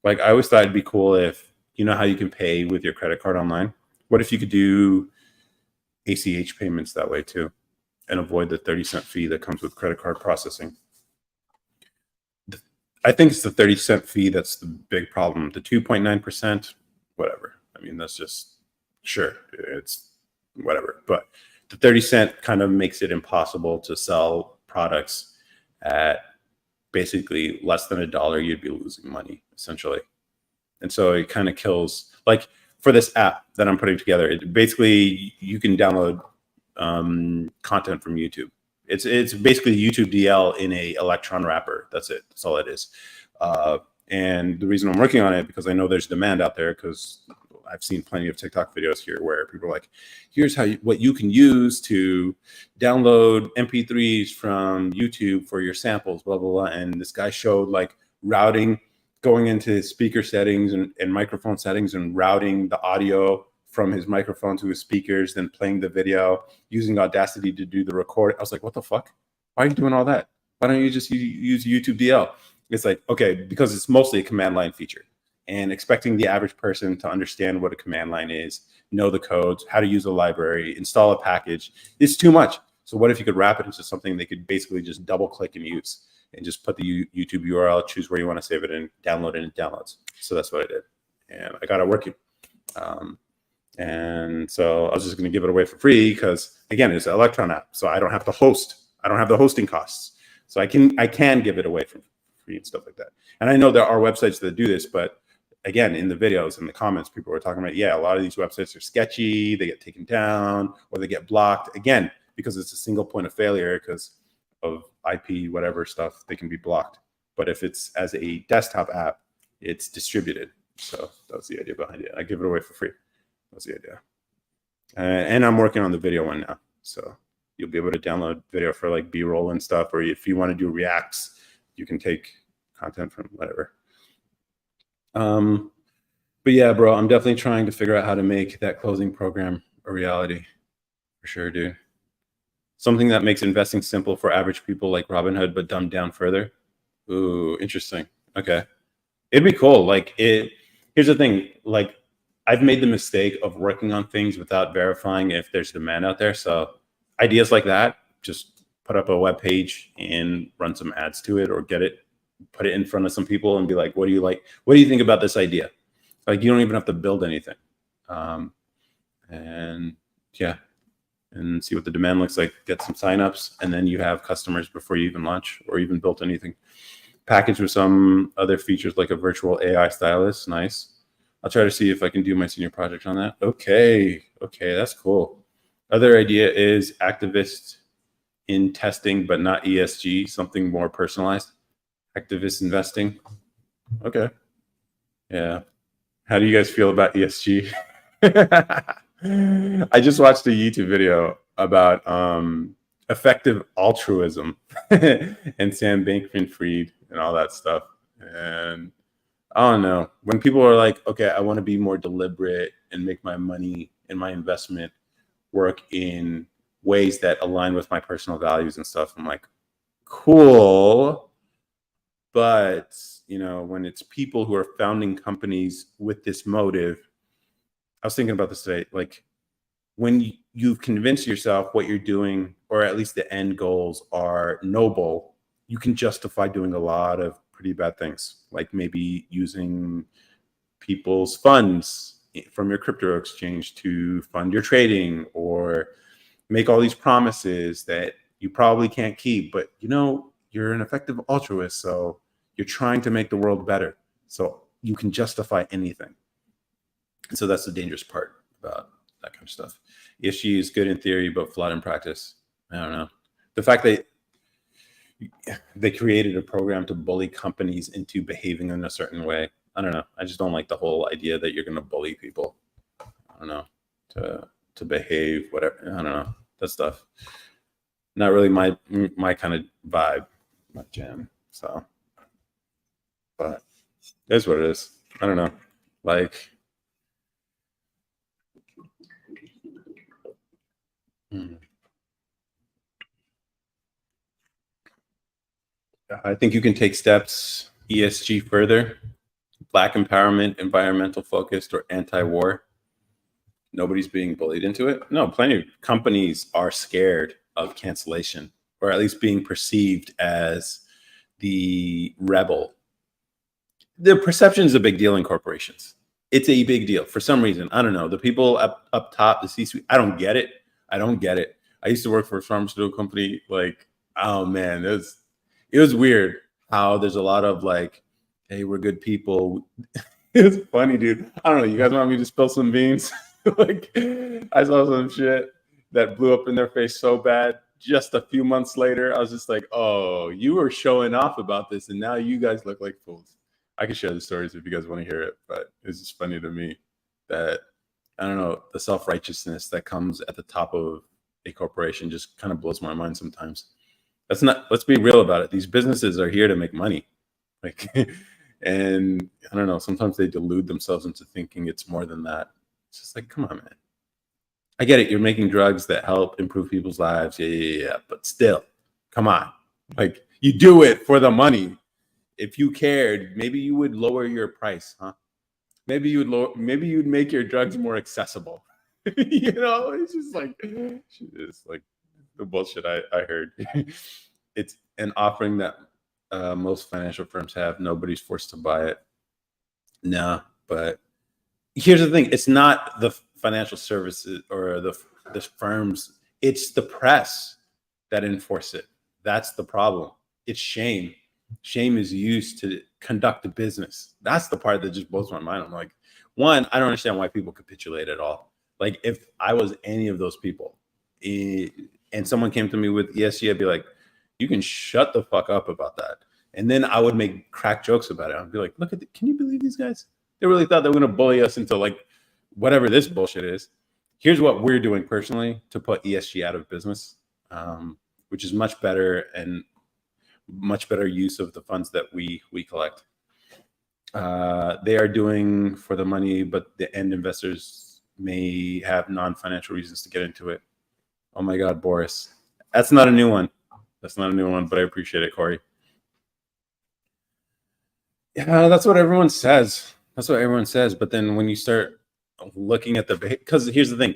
Like I always thought it'd be cool if you know how you can pay with your credit card online. What if you could do ACH payments that way too, and avoid the 30-cent fee that comes with credit card processing? I think it's the 30-cent fee that's the big problem. The 2.9%, whatever. I mean, that's just sure it's whatever. But the 30-cent kind of makes it impossible to sell products at basically less than $1. You'd be losing money essentially. And so it kind of kills, like for this app that I'm putting together, it basically you can download content from YouTube. It's basically YouTube DL in a Electron wrapper. That's it. That's all it is. And the reason I'm working on it because I know there's demand out there because I've seen plenty of TikTok videos here where people are like, here's what you can use to download MP3s from YouTube for your samples, blah, blah, blah. And this guy showed like routing, going into speaker settings and microphone settings and routing the audio from his microphone to his speakers, then playing the video, using Audacity to do the record. I was like, what the fuck? Why are you doing all that? Why don't you just use YouTube DL? It's like, okay, because it's mostly a command line feature. And expecting the average person to understand what a command line is, know the codes, how to use a library, install a package, it's too much. So what if you could wrap it into something they could basically just double click and use and just put the YouTube URL, choose where you want to save it and download it and it downloads. So that's what I did. And I got it working. And so I was just going to give it away for free because again, it's an Electron app. So I don't have to host. I don't have the hosting costs. So I can give it away for free and stuff like that. And I know there are websites that do this, but again, in the videos, in the comments, people were talking about, yeah, a lot of these websites are sketchy. They get taken down or they get blocked. Again, because it's a single point of failure because of IP, whatever stuff, they can be blocked. But if it's as a desktop app, it's distributed. So that was the idea behind it. I give it away for free. That's the idea. And I'm working on the video one now. So you'll be able to download video for like B-roll and stuff. Or if you want to do reacts, you can take content from whatever. But yeah, bro, I'm definitely trying to figure out how to make that closing program a reality. For sure, dude. Something that makes investing simple for average people like Robinhood, but dumbed down further. Ooh, interesting. Okay. It'd be cool. Like here's the thing, like I've made the mistake of working on things without verifying if there's demand out there. So ideas like that, just put up a web page and run some ads to it or put it in front of some people and be like, what do you like? What do you think about this idea? Like you don't even have to build anything. And yeah, and see what the demand looks like, get some signups, and then you have customers before you even launch or even built anything. Package with some other features like a virtual AI stylist. Nice. I'll try to see if I can do my senior project on that. Okay, that's cool. Other idea is activist in testing, but not ESG, something more personalized. Activist investing. Okay. Yeah. How do you guys feel about ESG? I just watched a YouTube video about effective altruism and Sam Bankman-Fried and all that stuff. And I don't know. When people are like, okay, I want to be more deliberate and make my money and my investment work in ways that align with my personal values and stuff. I'm like, cool. But, you know, when it's people who are founding companies with this motive, I was thinking about this today, like when you've convinced yourself what you're doing, or at least the end goals are noble, you can justify doing a lot of pretty bad things, like maybe using people's funds from your crypto exchange to fund your trading, or make all these promises that you probably can't keep, but you know, you're an effective altruist, so you're trying to make the world better. So you can justify anything. And so that's the dangerous part about that kind of stuff. ESG is good in theory, but flawed in practice. I don't know. The fact that they created a program to bully companies into behaving in a certain way, I don't know. I just don't like the whole idea that you're going to bully people. I don't know, to behave, whatever. I don't know. That stuff. Not really my kind of vibe, my jam. So, but that's what it is. I don't know. Like, I think you can take steps ESG further. Black empowerment, environmental focused, or anti-war. Nobody's being bullied into it. No, plenty of companies are scared of cancellation, or at least being perceived as the rebel. The perception is a big deal in corporations. It's a big deal for some reason. I don't know. The people up top, the C-suite, I don't get it. I don't get it. I used to work for a pharmaceutical company. Like, oh man, it was weird how there's a lot of like, hey, we're good people. It's funny, dude. I don't know. You guys want me to spill some beans? Like, I saw some shit that blew up in their face so bad. Just a few months later, I was just like, oh, you were showing off about this, and now you guys look like fools. I can share the stories if you guys want to hear it, but it's just funny to me that, I don't know, the self-righteousness that comes at the top of a corporation just kind of blows my mind sometimes. Let's be real about it. These businesses are here to make money. Like, and I don't know, sometimes they delude themselves into thinking it's more than that. It's just like, come on, man. I get it. You're making drugs that help improve people's lives. Yeah. But still, come on. Like, you do it for the money. If you cared, maybe you would lower your price, huh? Maybe you'd make your drugs more accessible. You know, it's like the bullshit I heard. It's an offering that most financial firms have. Nobody's forced to buy it. No, but here's the thing: it's not the financial services or the firms; it's the press that enforce it. That's the problem. It's shame. Shame is used to conduct a business. That's the part that just blows my mind. I'm like, one, I don't understand why people capitulate at all. Like, if I was any of those people, and someone came to me with ESG, I'd be like, you can shut the fuck up about that. And then I would make crack jokes about it. I'd be like, look at can you believe these guys? They really thought they were going to bully us into like whatever this bullshit is. Here's what we're doing personally to put ESG out of business, which is much better and much better use of the funds that we collect. They are doing for the money, but the end investors may have non-financial reasons to get into it. Oh my God, Boris. That's not a new one. That's not a new one, but I appreciate it, Corey. Yeah, that's what everyone says. That's what everyone says. But then when you start looking at because here's the thing,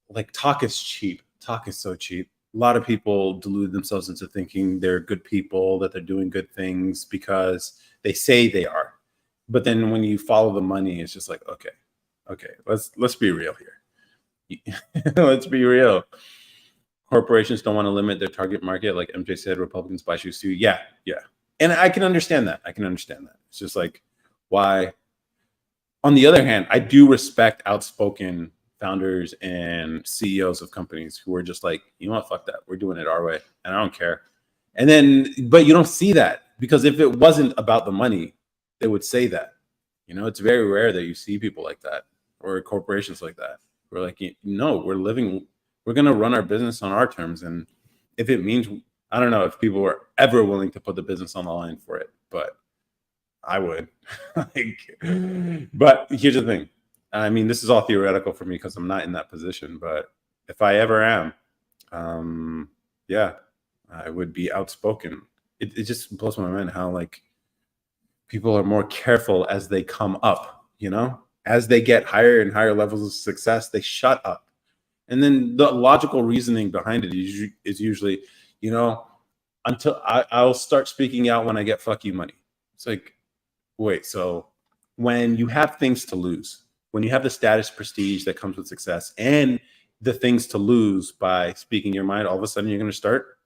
like, talk is cheap. Talk is so cheap. A lot of people delude themselves into thinking they're good people, that they're doing good things because they say they are. But then when you follow the money, it's just like, okay, let's be real here. Let's be real. Corporations don't want to limit their target market, like MJ said. Republicans buy shoes too. Yeah, and I can understand that. It's just like, why? On the other hand, I do respect outspoken founders and CEOs of companies who are just like, you know what, fuck that. We're doing it our way, and I don't care. And then, but you don't see that, because if it wasn't about the money, they would say that. You know, it's very rare that you see people like that, or corporations like that. We're like, no, we're going to run our business on our terms. And if it means, I don't know if people were ever willing to put the business on the line for it, but I would. But here's the thing. I mean, this is all theoretical for me because I'm not in that position. But if I ever am, Yeah, I would be outspoken. It just blows my mind how like people are more careful as they come up, you know? As they get higher and higher levels of success, they shut up. And then the logical reasoning behind it is usually, you know, I'll start speaking out when I get fuck you money. It's like, wait, so when you have things to lose, when you have the status prestige that comes with success and the things to lose by speaking your mind, all of a sudden you're going to start.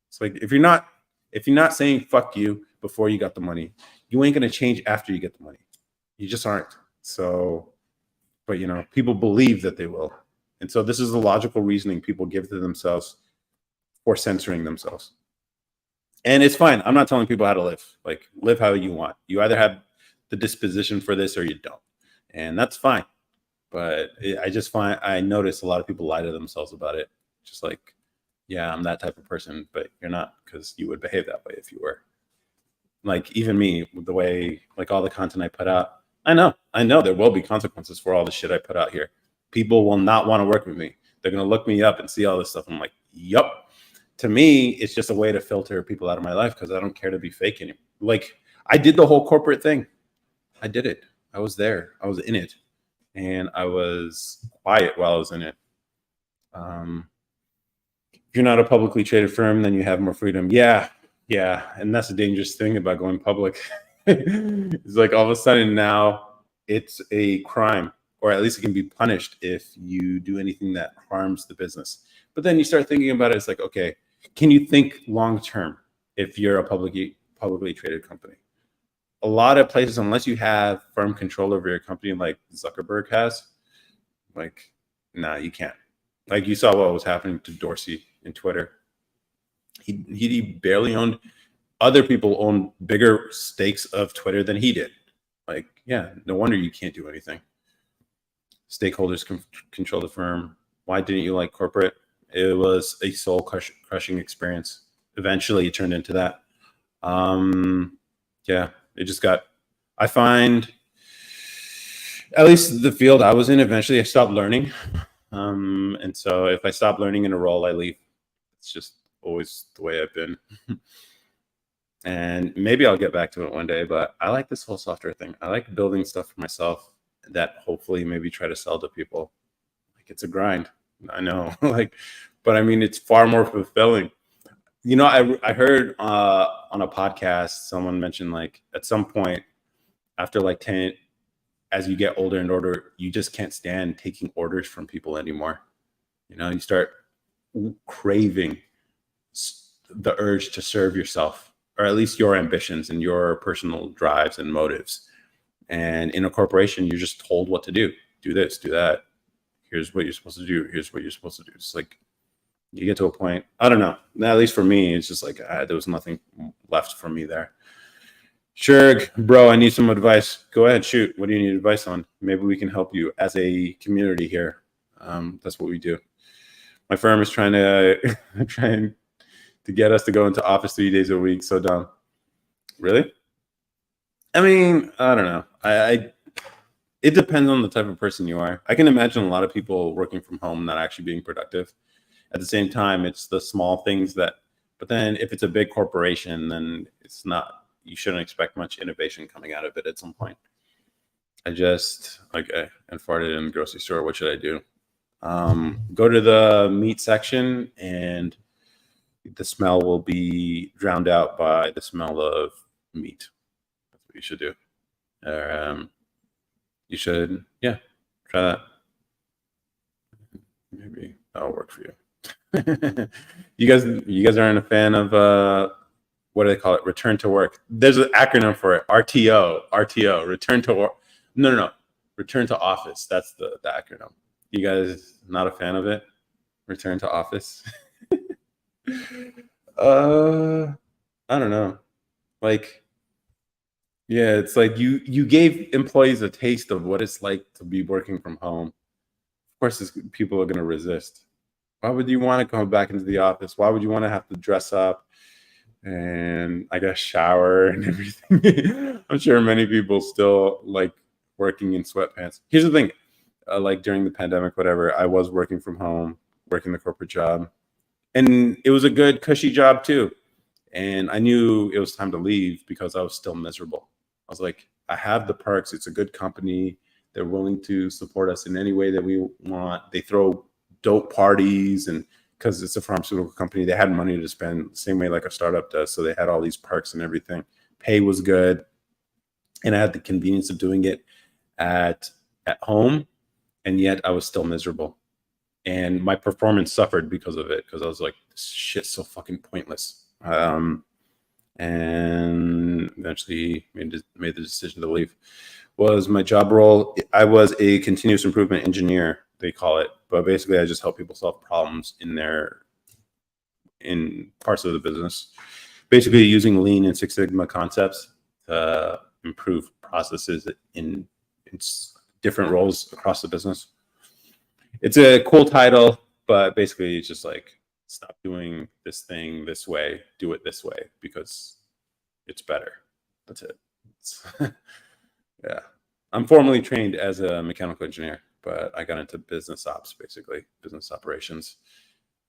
It's like if you're not saying fuck you before you got the money, you ain't going to change after you get the money. You just aren't. So, but people believe that they will. And so this is the logical reasoning people give to themselves for censoring themselves. And it's fine. I'm not telling people how to live. Like, live how you want. You either have the disposition for this or you don't. And that's fine. But I notice a lot of people lie to themselves about it. Just like, yeah, I'm that type of person, but you're not, because you would behave that way if you were. Like, even me, with the way, like, all the content I put out, I know there will be consequences for all the shit I put out here. People will not want to work with me. They're going to look me up and see all this stuff. I'm like, yup. To me, it's just a way to filter people out of my life because I don't care to be fake anymore. Like, I did the whole corporate thing. I did it. I was there. I was in it. And I was quiet while I was in it. If you're not a publicly traded firm, then you have more freedom. Yeah. And that's the dangerous thing about going public. It's like all of a sudden now it's a crime, or at least it can be punished if you do anything that harms the business. But then you start thinking about it. It's like, okay, can you think long term if you're a publicly traded company? A lot of places, unless you have firm control over your company like Zuckerberg has, like, nah, you can't. Like, you saw what was happening to Dorsey in Twitter. He barely owned. Other people own bigger stakes of Twitter than he did. Like, yeah, no wonder you can't do anything. Stakeholders control the firm. Why didn't you like corporate? It was a soul crushing experience. Eventually, it turned into that. Yeah, it just got. I find, at least the field I was in, eventually I stopped learning. And so if I stop learning in a role, I leave. It's just always the way I've been. And maybe I'll get back to it one day, but I like this whole software thing. I like building stuff for myself that hopefully maybe try to sell to people. Like, it's a grind. I know, like, but I mean, it's far more fulfilling. I heard on a podcast, someone mentioned, like, at some point after like 10, as you get older and older, you just can't stand taking orders from people anymore. You start craving the urge to serve yourself, or at least your ambitions and your personal drives and motives. And in a corporation, you're just told what to do. Do this, do that. Here's what you're supposed to do. Here's what you're supposed to do. It's like, you get to a point, I don't know. At least for me, it's just like there was nothing left for me there. Sure, bro, I need some advice. Go ahead, shoot. What do you need advice on? Maybe we can help you as a community here. That's what we do. My firm is trying to get us to go into office 3 days a week. So dumb. Really? I mean, I don't know. It depends on the type of person you are. I can imagine a lot of people working from home not actually being productive. At the same time, it's the small things but then if it's a big corporation, then it's not, you shouldn't expect much innovation coming out of it at some point. I just, and farted in the grocery store. What should I do? Go to the meat section and the smell will be drowned out by the smell of meat. That's what you should do. You should, yeah, try that. Maybe that'll work for you. You guys aren't a fan of what do they call it? Return to work. There's an acronym for it. RTO. Return to work. No. Return to office. That's the acronym. You guys not a fan of it? Return to office. I don't know. Like, yeah, it's like you gave employees a taste of what it's like to be working from home. Of course, people are going to resist. Why would you want to come back into the office? Why would you want to have to dress up and, I guess, shower and everything? I'm sure many people still like working in sweatpants. Here's the thing. Like, during the pandemic, whatever, I was working from home, working the corporate job. And it was a good cushy job too. And I knew it was time to leave because I was still miserable. I was like, I have the perks. It's a good company. They're willing to support us in any way that we want. They throw dope parties, and because it's a pharmaceutical company, they had money to spend the same way like a startup does. So they had all these perks and everything. Pay was good. And I had the convenience of doing it at home. And yet I was still miserable. And my performance suffered because of it, because I was like, this shit's so fucking pointless. And eventually made the decision to leave. Was my job role? I was a continuous improvement engineer, they call it, but basically I just help people solve problems in parts of the business. Basically, using Lean and Six Sigma concepts to improve processes in different roles across the business. It's a cool title, but basically it's just like, stop doing this thing this way, do it this way because it's better. That's it. Yeah. I'm formally trained as a mechanical engineer, but I got into business ops, basically business operations.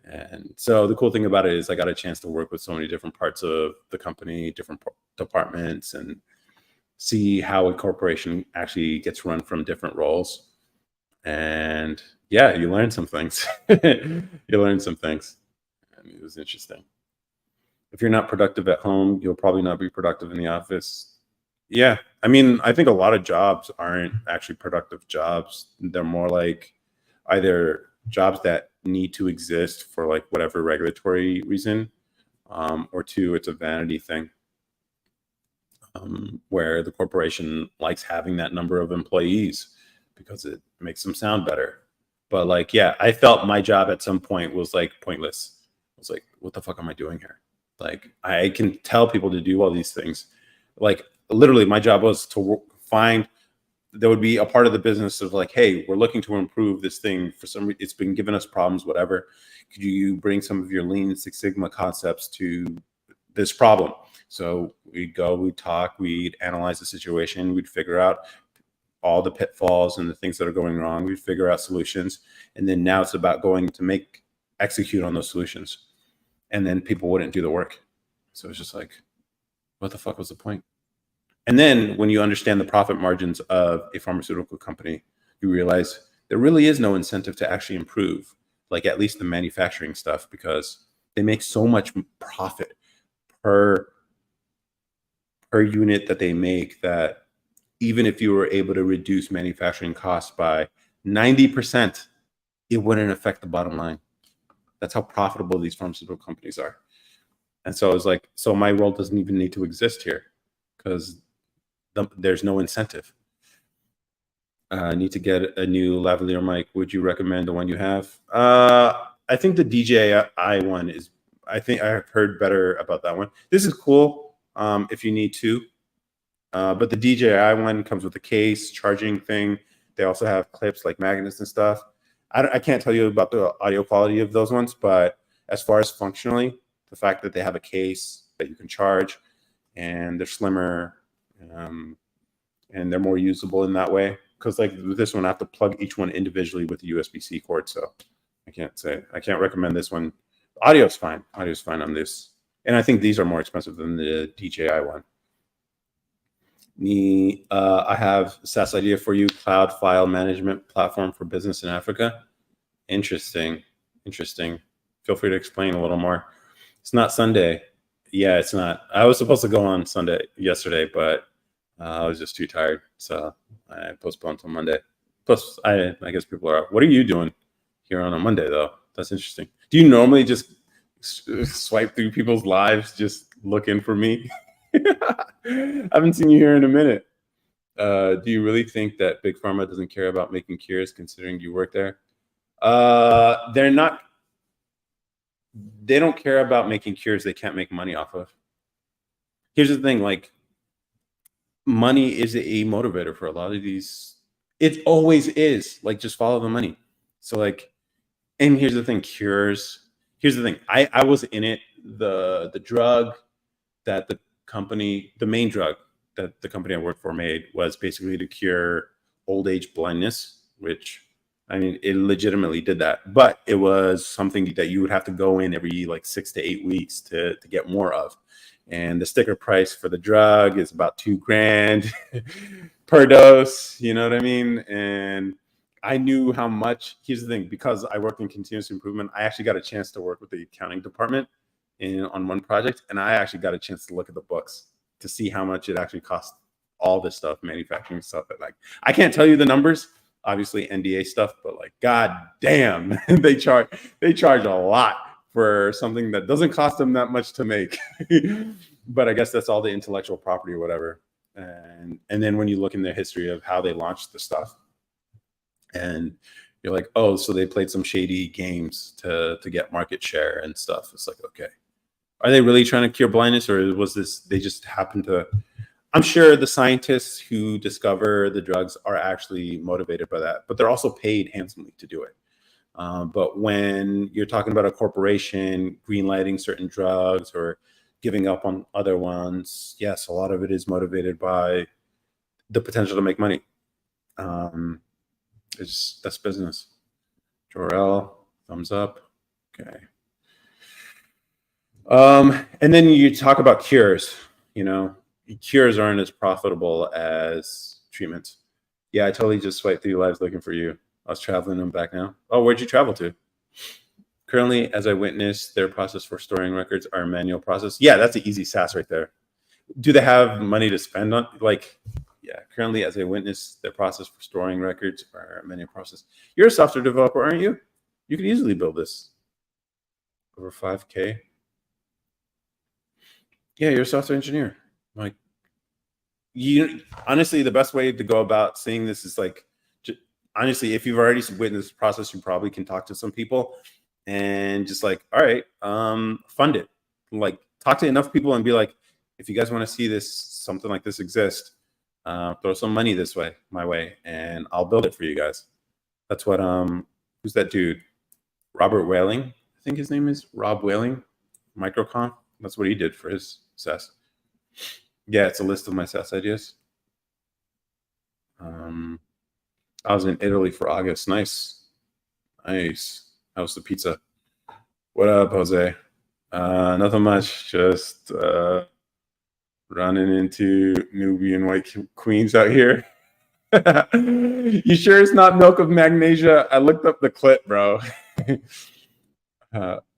And so the cool thing about it is I got a chance to work with so many different parts of the company, different departments, and see how a corporation actually gets run from different roles. And yeah, you learn some things. You learn some things. And it was interesting. If you're not productive at home, you'll probably not be productive in the office. Yeah. I mean, I think a lot of jobs aren't actually productive jobs. They're more like either jobs that need to exist for like whatever regulatory reason, or two, it's a vanity thing, where the corporation likes having that number of employees because it makes them sound better. But like, yeah, I felt my job at some point was like pointless. I was like, what the fuck am I doing here? Like, I can tell people to do all these things. Like, literally, my job was to find, there would be a part of the business of like, hey, we're looking to improve this thing for some reason. It's been giving us problems, whatever. Could you bring some of your Lean Six Sigma concepts to this problem? So we'd go, we'd talk, we'd analyze the situation, we'd figure out all the pitfalls and the things that are going wrong. We'd figure out solutions. And then now it's about going to execute on those solutions. And then people wouldn't do the work. So it's just like, what the fuck was the point? And then when you understand the profit margins of a pharmaceutical company, you realize there really is no incentive to actually improve, like at least the manufacturing stuff, because they make so much profit per unit that they make that even if you were able to reduce manufacturing costs by 90%, it wouldn't affect the bottom line. That's how profitable these pharmaceutical companies are. And so I was like, so my role doesn't even need to exist here because there's no incentive. I need to get a new lavalier mic. Would you recommend the one you have? I think the DJI one is, I think I have heard better about that one. This is cool if you need to. But the DJI one comes with a case, charging thing. They also have clips like magnets and stuff. I can't tell you about the audio quality of those ones, but as far as functionally, the fact that they have a case that you can charge and they're slimmer, and they're more usable in that way. Because like with this one, I have to plug each one individually with the USB-C cord. So I can't recommend this one. Audio's fine. Audio's fine on this. And I think these are more expensive than the DJI one. I have a SaaS idea for you, cloud file management platform for business in Africa. Interesting. Feel free to explain a little more. It's not Sunday. Yeah, it's not. I was supposed to go on yesterday, but I was just too tired. So I postponed till Monday. Plus, I guess people are out. What are you doing here on a Monday, though? That's interesting. Do you normally just swipe through people's lives, just looking for me? I haven't seen you here in a minute. Do you really think that Big Pharma doesn't care about making cures, considering you work there? They're not. They don't care about making cures they can't make money off of. Here's the thing, like, money is a motivator for a lot of these. It always is. Like, just follow the money. So like, and here's the thing, cures. Here's the thing. I was in it. The drug that the main drug that the company I worked for made was basically to cure old age blindness, which I mean, it legitimately did that, but it was something that you would have to go in every like 6 to 8 weeks to get more of. And the sticker price for the drug is about $2,000 per dose. You know what I mean? And I knew how much. Here's the thing: because I worked in continuous improvement, I actually got a chance to work with the accounting department on one project, and I actually got a chance to look at the books to see how much it actually cost. All this stuff, manufacturing stuff. That like I can't tell you the numbers, obviously NDA stuff, but like god damn, they charge a lot for something that doesn't cost them that much to make. But I guess that's all the intellectual property or whatever. And then when you look in the history of how they launched the stuff, and you're like, oh, so they played some shady games to get market share and stuff. It's like, okay, are they really trying to cure blindness, or was this they just happened to? I'm sure the scientists who discover the drugs are actually motivated by that, but they're also paid handsomely to do it. But when you're talking about a corporation greenlighting certain drugs or giving up on other ones, yes, a lot of it is motivated by the potential to make money. That's business. Jorel, thumbs up. Okay. And then you talk about cures. You know, cures aren't as profitable as treatments. Yeah, I totally just swiped through lives looking for you. I was traveling and back now. Oh, where'd you travel to? Currently, as I witness, their process for storing records are a manual process. Yeah, that's an easy SaaS right there. Do they have money to spend on? Like, yeah, currently, as I witness, their process for storing records are a manual process. You're a software developer, aren't you? You can easily build this. Over 5K. Yeah, you're a software engineer. Like, you honestly, the best way to go about seeing this is like, honestly, if you've already witnessed the process, you probably can talk to some people and just like, all right, fund it. Like, talk to enough people and be like, if you guys want to see this, something like this exist, throw some money my way, and I'll build it for you guys. That's what who's that dude? Robert Whaling, I think his name is Rob Whaling, Microconf. That's what he did for his SaaS. Yeah, it's a list of my SaaS ideas. I was in Italy for August. Nice. How was the pizza? What up, Jose? Nothing much. Just running into Nubian white queens out here. You sure it's not milk of magnesia? I looked up the clip, bro.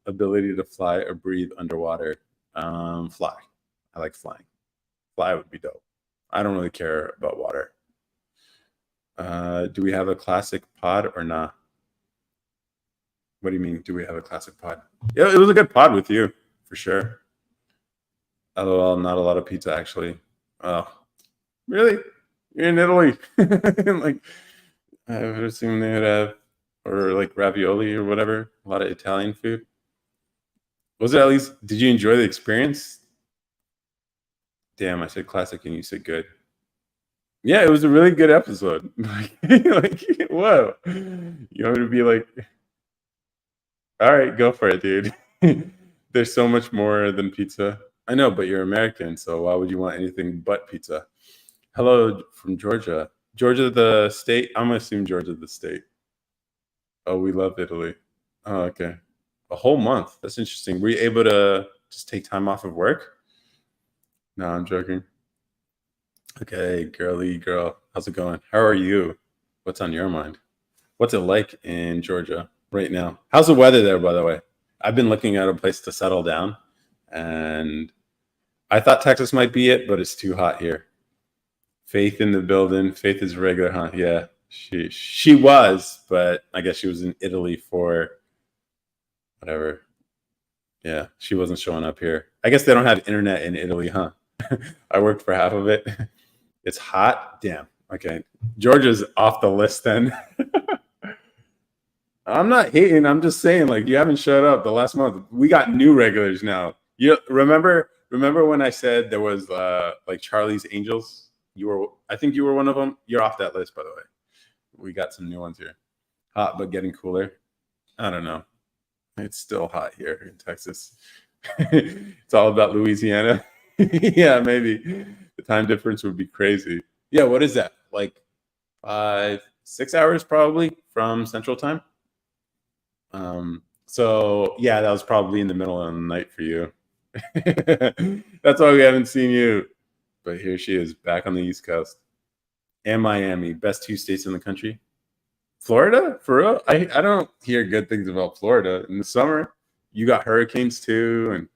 Ability to fly or breathe underwater. Fly. I like flying. Fly would be dope. I don't really care about water. Do we have a classic pod or not? What do you mean? Do we have a classic pod? Yeah, it was a good pod with you, for sure. LOL, not a lot of pizza actually. Oh, really? You're in Italy. Like, I would assume they would have, or like ravioli or whatever. A lot of Italian food. Was it at least? Did you enjoy the experience? Damn, I said classic and you said good. Yeah, it was a really good episode. Like, whoa. You want me to be like, all right, go for it, dude. There's so much more than pizza. I know, but you're American, so why would you want anything but pizza? Hello from Georgia. Georgia, the state? I'm gonna assume Georgia, the state. Oh, we love Italy. Oh, okay. A whole month. That's interesting. Were you able to just take time off of work? No, I'm joking. Okay, girly girl. How's it going? How are you? What's on your mind? What's it like in Georgia right now? How's the weather there, by the way? I've been looking at a place to settle down, and I thought Texas might be it, but it's too hot here. Faith in the building. Faith is regular, huh? Yeah, she was, but I guess she was in Italy for whatever. Yeah, she wasn't showing up here. I guess they don't have internet in Italy, huh? I worked for half of it. It's hot. Damn. Okay, Georgia's off the list then. I'm not hating. I'm just saying, like, you haven't showed up the last month. We got new regulars now. You remember when I said there was like Charlie's Angels? I think you were one of them. You're off that list, by the way. We got some new ones here. Hot but getting cooler. I don't know. It's still hot here in Texas. It's all about Louisiana. Yeah, maybe the time difference would be crazy. Yeah, what is that? Like 5, 6 hours probably from Central Time. So yeah, that was probably in the middle of the night for you. That's why we haven't seen you. But here she is back on the East Coast. And Miami, best 2 states in the country. Florida? For real? I don't hear good things about Florida in the summer. You got hurricanes too, and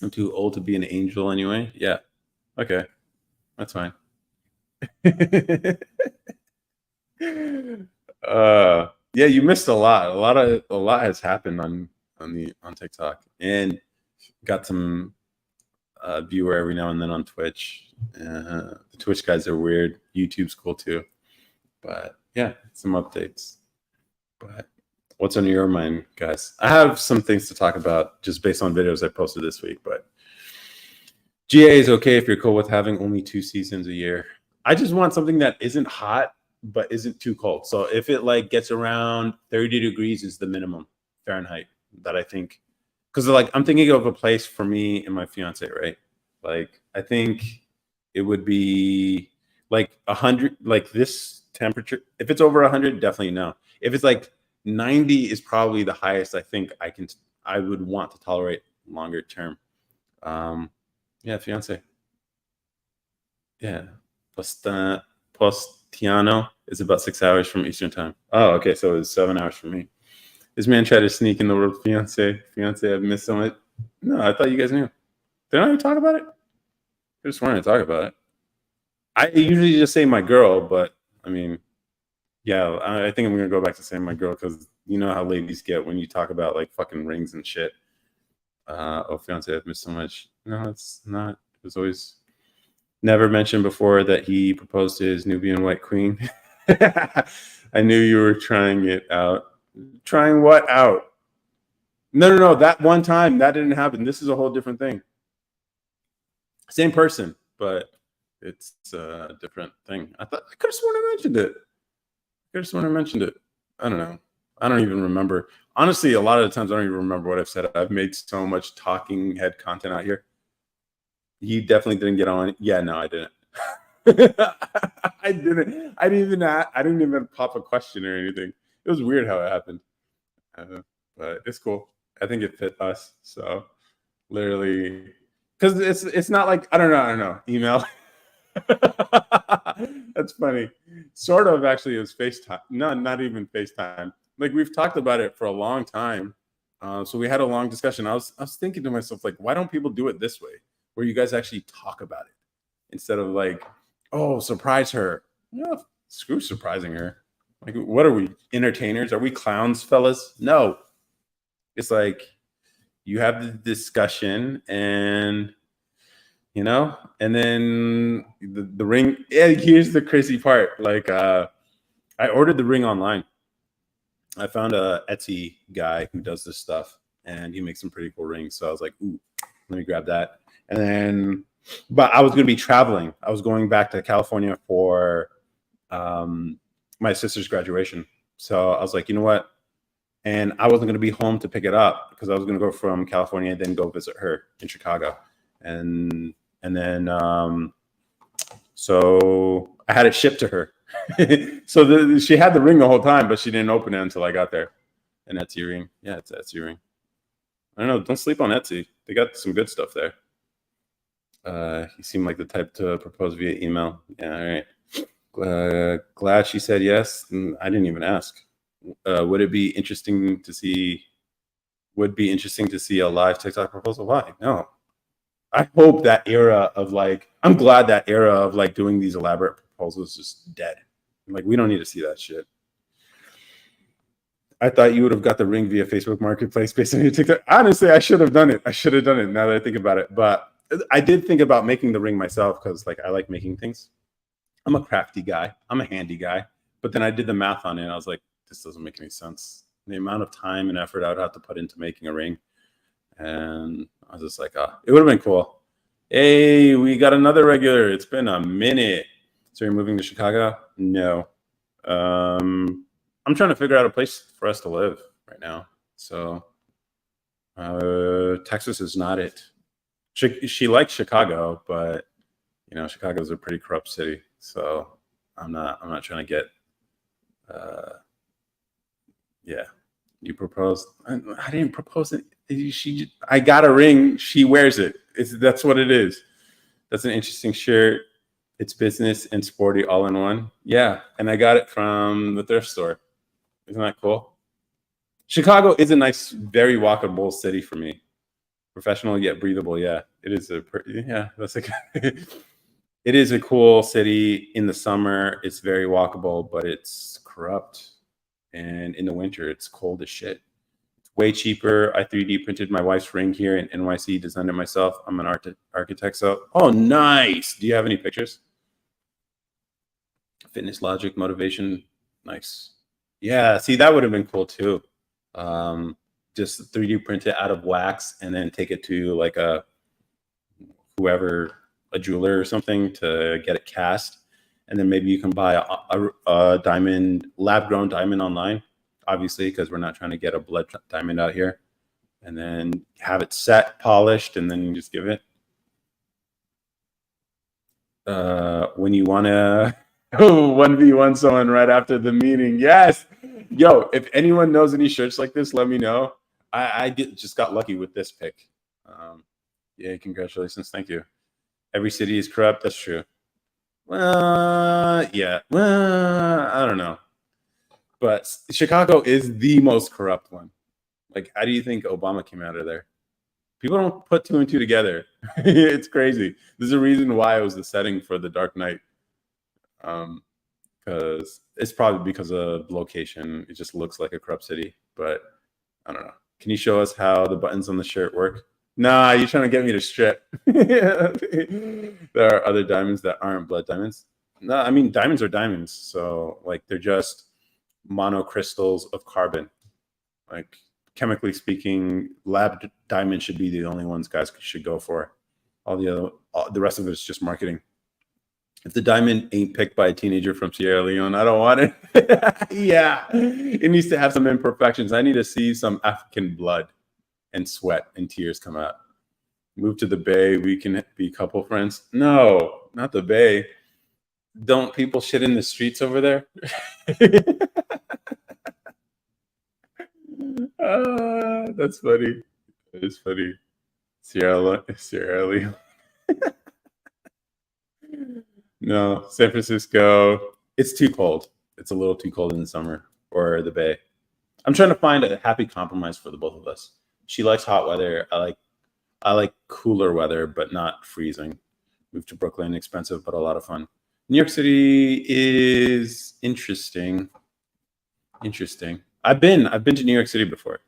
I'm too old to be an angel anyway. Yeah. Okay. That's fine. Yeah, you missed a lot. A lot has happened on TikTok, and got some viewer every now and then on Twitch. The Twitch guys are weird. YouTube's cool too, but yeah, some updates. But what's on your mind, guys? I have some things to talk about just based on videos I posted this week, but GA is okay if you're cool with having only 2 seasons a year. I just want something that isn't hot but isn't too cold. So if it like gets around 30 degrees is the minimum Fahrenheit that I think, because like I'm thinking of a place for me and my fiance, right? Like I think it would be like 100, like this temperature. If it's over 100, definitely no. If it's like 90 is probably the highest I would want to tolerate longer term. Yeah, fiance. Yeah. Postiano is about 6 hours from Eastern time. Oh, okay. So it's 7 hours for me. This man tried to sneak in the word fiance. Fiance, I've missed so much. No, I thought you guys knew. Did I talk about it? I just wanted to talk about it. I usually just say my girl, but I mean, yeah, I think I'm going to go back to saying my girl because you know how ladies get when you talk about like fucking rings and shit. Oh, fiance, I've missed so much. No, it's not. It was always never mentioned before that he proposed to his Nubian white queen. I knew you were trying it out. Trying what out? No. That one time that didn't happen. This is a whole different thing. Same person, but it's a different thing. I could have sworn I mentioned it. I don't know. I don't even remember. Honestly, a lot of the times I don't even remember what I've said. I've made so much talking head content out here. You definitely didn't get on. Yeah, no, I didn't. I didn't. I didn't even pop a question or anything. It was weird how it happened. But it's cool. I think it fit us. So literally, because it's not like I don't know. Email. That's funny. Sort of actually, it was FaceTime. No, not even FaceTime. Like we've talked about it for a long time. So we had a long discussion. I was thinking to myself, like, why don't people do it this way, where you guys actually talk about it instead of like, oh, surprise her. No, screw surprising her. Like, what are we, entertainers? Are we clowns, fellas? No. It's like you have the discussion and and then the ring. Yeah, here's the crazy part. Like, I ordered the ring online. I found a Etsy guy who does this stuff, and he makes some pretty cool rings. So I was like, ooh, let me grab that. And then, but I was going to be traveling. I was going back to California for my sister's graduation. So I was like, you know what? And I wasn't going to be home to pick it up because I was going to go from California and then go visit her in Chicago. And then, so I had it shipped to her. So she had the ring the whole time, but she didn't open it until I got there. An Etsy ring. Yeah, it's an Etsy ring. I don't know. Don't sleep on Etsy. They got some good stuff there. He seemed like the type to propose via email. Yeah, all right. Glad she said yes. I didn't even ask. Would it be interesting to see? Would be interesting to see a live TikTok proposal? Why? No. I hope that era of like, I'm glad that era of like doing these elaborate proposals is just dead. Like, we don't need to see that shit. I thought you would have got the ring via Facebook Marketplace based on your TikTok. Honestly, I should have done it. Now that I think about it. But I did think about making the ring myself because like I like making things. I'm a crafty guy. I'm a handy guy. But then I did the math on it and I was like, this doesn't make any sense. The amount of time and effort I would have to put into making a ring. And I was just like, it would have been cool. Hey, we got another regular. It's been a minute. So you're moving to Chicago? No. I'm trying to figure out a place for us to live right now. So Texas is not it. She likes Chicago, but Chicago is a pretty corrupt city. So I'm not trying to get Yeah, you proposed. I didn't propose it. I got a ring. She wears it. That's what it is. That's an interesting shirt. It's business and sporty all in one. Yeah, and I got it from the thrift store. Isn't that cool? Chicago is a nice, very walkable city for me. Professional yet breathable. Yeah, it is yeah. That's like it is a cool city in the summer. It's very walkable, but it's corrupt, and in the winter, it's cold as shit. It's way cheaper. I 3D printed my wife's ring here in NYC. Designed it myself. I'm an architect. So, oh, nice. Do you have any pictures? Fitness logic, motivation. Nice. Yeah. See, that would have been cool too. Just 3D print it out of wax and then take it to like whoever, a jeweler or something, to get it cast. And then maybe you can buy a diamond, lab grown diamond online, obviously, because we're not trying to get a blood diamond out here. And then have it set, polished, and then you just give it. When you want to 1v1 someone right after the meeting. Yes. Yo, if anyone knows any shirts like this, let me know. I just got lucky with this pick. Yeah, congratulations. Thank you. Every city is corrupt. That's true. Well, yeah. Well, I don't know. But Chicago is the most corrupt one. Like, how do you think Obama came out of there? People don't put two and two together. It's crazy. There's a reason why it was the setting for The Dark Knight. Because it's probably because of location. It just looks like a corrupt city. But I don't know. Can you show us how the buttons on the shirt work? Nah, you're trying to get me to strip. There are other diamonds that aren't blood diamonds. No, I mean, diamonds are diamonds. So, like, they're just monocrystals of carbon. Like, chemically speaking, lab diamond should be the only ones guys should go for. The rest of it is just marketing. If the diamond ain't picked by a teenager from Sierra Leone, I don't want it. Yeah, it needs to have some imperfections. I need to see some African blood and sweat and tears come out. Move to the Bay. We can be couple friends. No, not the Bay. Don't people shit in the streets over there? That's funny. That is funny. Sierra Leone. No, San Francisco. It's too cold. It's a little too cold in the summer, or the Bay. I'm trying to find a happy compromise for the both of us. She likes hot weather. I like cooler weather, but not freezing. Moved to Brooklyn, expensive, but a lot of fun. New York City is interesting. Interesting. I've been to New York City before.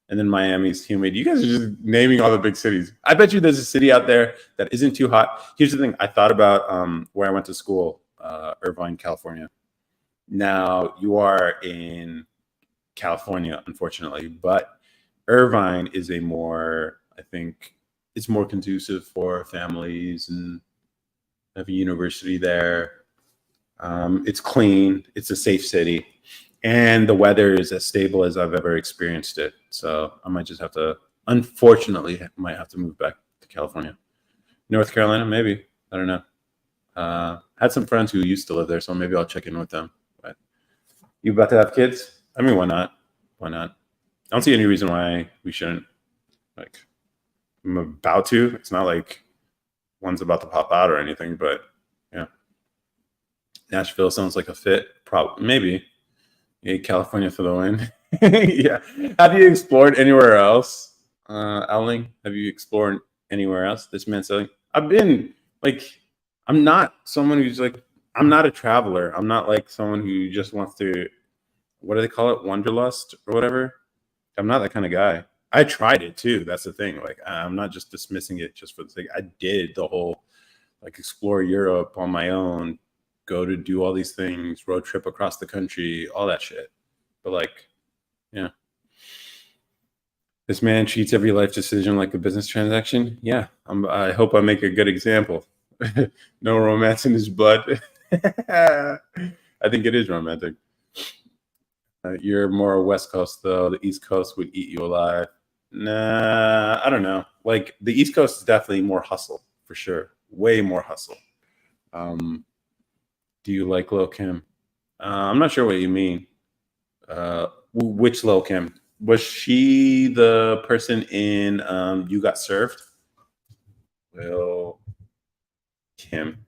And then Miami's humid. You guys are just naming all the big cities. I bet you there's a city out there that isn't too hot. Here's the thing. I thought about where I went to school, Irvine, California. Now, you are in California, unfortunately, but Irvine is I think it's more conducive for families and have a university there. It's clean. It's a safe city. And the weather is as stable as I've ever experienced it. So I might just have to, unfortunately, might have to move back to California. North Carolina, maybe. I don't know. Had some friends who used to live there, so maybe I'll check in with them. But you about to have kids? I mean, why not? Why not? I don't see any reason why we shouldn't. Like, I'm about to. It's not like one's about to pop out or anything, but yeah. Nashville sounds like a fit. Probably, maybe. Yeah, California for the win. Yeah. Have you explored anywhere else, Owling? Have you explored anywhere else? This man saying, I've been like, I'm not someone who's like, I'm not a traveler. I'm not like someone who just wants to, what do they call it? Wanderlust or whatever. I'm not that kind of guy. I tried it too. That's the thing. Like, I'm not just dismissing it just for the sake. I did the whole, like, explore Europe on my own, go to do all these things, road trip across the country, all that shit. But like, yeah. This man treats every life decision like a business transaction. Yeah, I hope I make a good example. No romance in his blood. I think it is romantic. You're more West Coast, though. The East Coast would eat you alive. Nah, I don't know. Like, the East Coast is definitely more hustle, for sure. Way more hustle. Do you like Lil Kim? I'm not sure what you mean. Which Lil Kim? Was she the person in You Got Served? Lil Kim.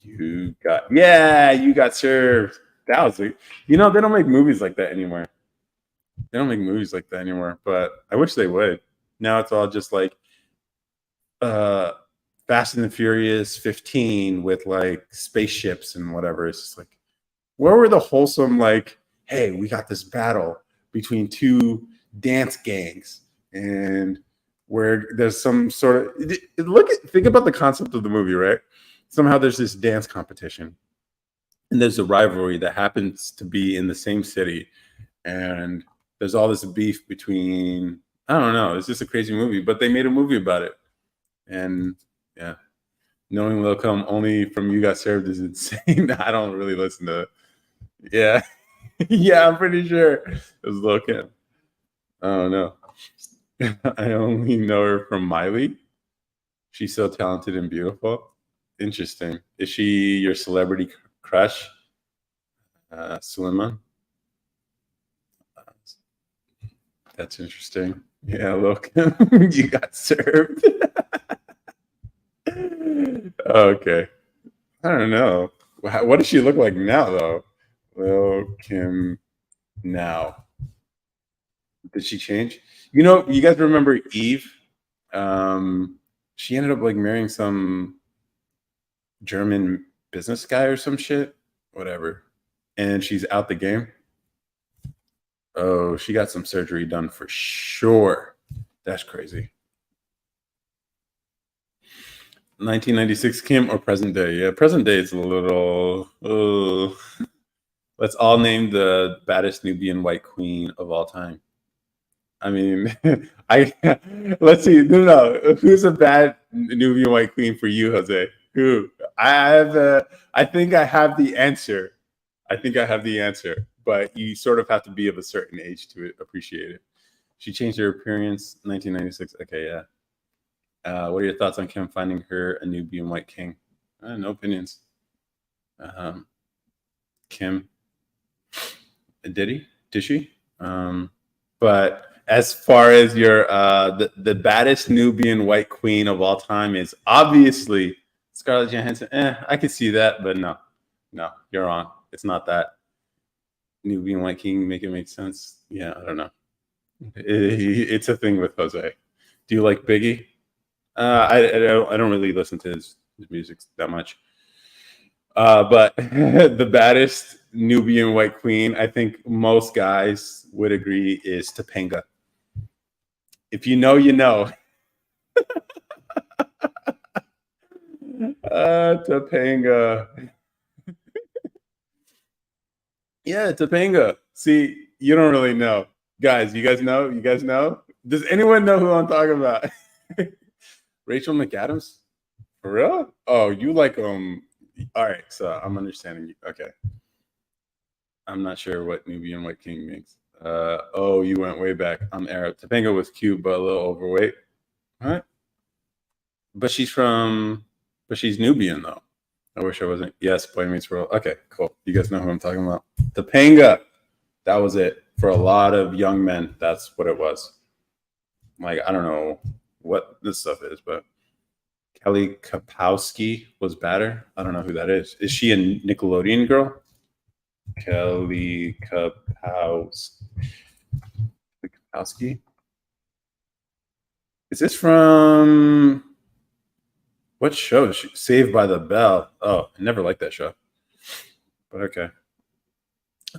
You got served. That was it. You know, they don't make movies like that anymore. They don't make movies like that anymore, but I wish they would. Now it's all just like uh Fast and the Furious 15 with like spaceships and whatever. It's just like, where were the wholesome, like, hey, we got this battle between two dance gangs, and where there's some sort of think about the concept of the movie, right? Somehow there's this dance competition, and there's a rivalry that happens to be in the same city, and there's all this beef between, I don't know, it's just a crazy movie, but they made a movie about it. And yeah, knowing Lil Cum only from You Got Served is insane. I don't really listen to it. Yeah. Yeah, I'm pretty sure it was Lil Kim. I don't know. I only know her from Miley. She's so talented and beautiful. Interesting. Is she your celebrity crush, Suleiman? That's interesting. Yeah, look, you got served. Okay. I don't know. What does she look like now, though? Lil Kim now. Did she change? You know, you guys remember Eve? She ended up like marrying some German business guy or some shit. Whatever. And she's out the game. Oh, she got some surgery done for sure. That's crazy. 1996 Kim or present day? Yeah, present day is a little. Oh. Let's all name the baddest Nubian white queen of all time. I mean, I let's see. No. Who's a bad Nubian white queen for you, Jose? Who? I have. I think I have the answer. I think I have the answer, but you sort of have to be of a certain age to appreciate it. She changed her appearance 1996. Okay, yeah. What are your thoughts on Kim finding her a Nubian white king? No opinions. Kim, did he? Did she? But as far as your the baddest Nubian white queen of all time is obviously Scarlett Johansson. I could see that, but no, you're wrong. It's not that. Nubian white king make it make sense. Yeah, I don't know. It's a thing with Jose. Do you like Biggie? I don't really listen to his music that much. But the baddest Nubian white queen, I think most guys would agree, is Topanga. If you know, you know. Topanga. Yeah, Topanga. See, you don't really know. Guys, you guys know? You guys know? Does anyone know who I'm talking about? Rachel McAdams? For real? Oh, you like all right, so I'm understanding you. Okay. I'm not sure what Nubian White King means. Oh, you went way back. I'm Arab. Topanga was cute, but a little overweight. All right. But she's Nubian though. I wish I wasn't. Yes, Boy Meets World. Okay, cool. You guys know who I'm talking about. Topanga. That was it. For a lot of young men, that's what it was. Like, I don't know what this stuff is, but Kelly Kapowski was better. I don't know who that is. Is she a Nickelodeon girl? Kelly Kapowski. Is this from what show? Saved by the Bell. Oh, I never liked that show. But okay.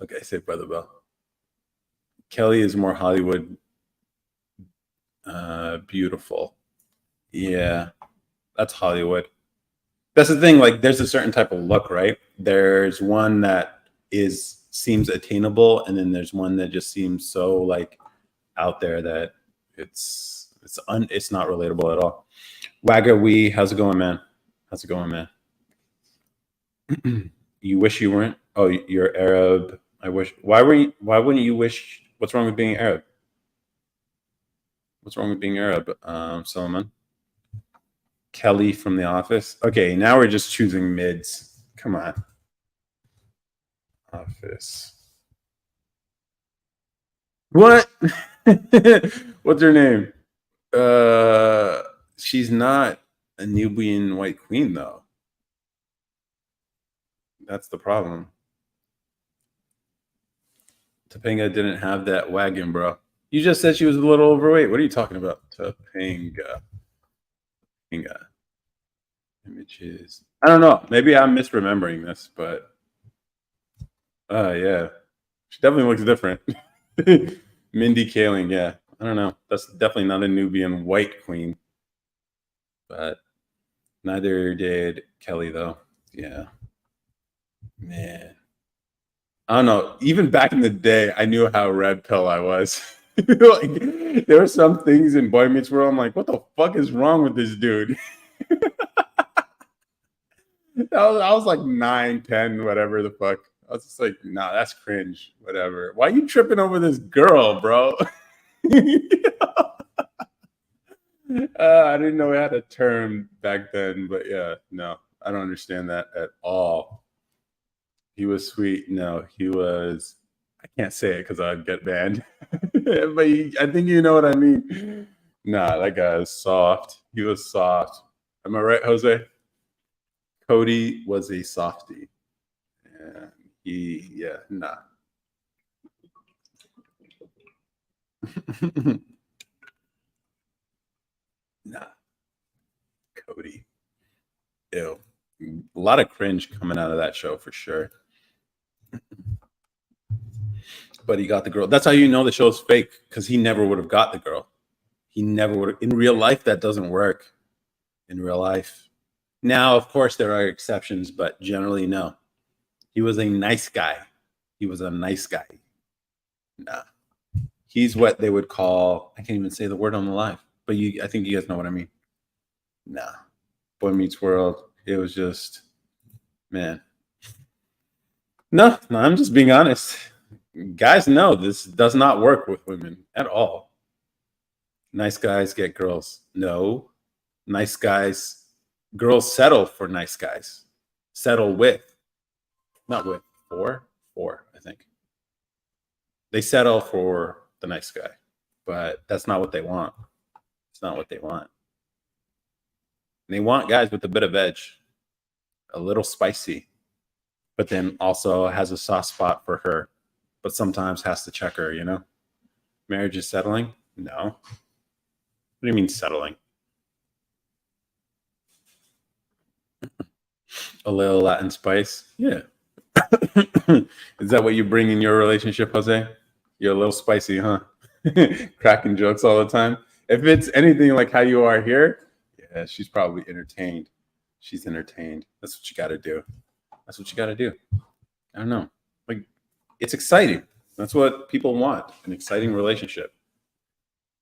Okay, Saved by the Bell. Kelly is more Hollywood beautiful. Yeah, that's Hollywood. That's the thing. Like, there's a certain type of look, right? There's one that seems attainable, and then there's one that just seems so like out there that it's not relatable at all. Wagga Wee, how's it going, man? How's it going, man? You wish you weren't. Oh, you're Arab. I wish. Why were you? Why wouldn't you wish? What's wrong with being Arab? What's wrong with being Arab, Solomon? Kelly from The Office. Okay, now we're just choosing mids. Come on. Office. What? What's her name? Uh, she's not a Nubian white queen though. That's the problem. Topanga didn't have that wagon, bro. You just said she was a little overweight. What are you talking about? Topanga. Topanga. Images. I don't know. Maybe I'm misremembering this, but yeah. She definitely looks different. Mindy Kaling, yeah. I don't know. That's definitely not a Nubian white queen. But neither did Kelly though. Yeah. Man. I don't know. Even back in the day, I knew how red pill I was. Like, there were some things in Boy Meets World. I'm like, what the fuck is wrong with this dude? I was like 9, 10, whatever the fuck. I was just like, nah, that's cringe. Whatever. Why you tripping over this girl, bro? I didn't know we had a term back then, but yeah, no, I don't understand that at all. He was sweet. No, he was. I can't say it because I'd get banned. But I think you know what I mean. Nah, that guy is soft. He was soft. Am I right, Jose? Cody was a softie. And yeah, nah. Nah, Cody. Ew. A lot of cringe coming out of that show for sure. But he got the girl. That's how you know the show's fake, because he never would have got the girl. He never would have. In real life, that doesn't work. In real life. Now, of course, there are exceptions, but generally, no. He was a nice guy. He was a nice guy. Nah. He's what they would call, I can't even say the word on the live, but I think you guys know what I mean. Nah. Boy Meets World. It was just, man. No, I'm just being honest. Guys know this does not work with women at all. Nice guys get girls. No. Nice guys, girls settle for nice guys. Settle with, not with, for, I think. They settle for the nice guy, but that's not what they want. It's not what they want. They want guys with a bit of edge, a little spicy, but then also has a soft spot for her, but sometimes has to check her, you know? Marriage is settling? No. What do you mean settling? A little Latin spice? Yeah. Is that what you bring in your relationship, Jose? You're a little spicy, huh? Cracking jokes all the time. If it's anything like how you are here, yeah, she's probably entertained. She's entertained. That's what you got to do. That's what you got to do. I don't know. Like, it's exciting. That's what people want, an exciting relationship.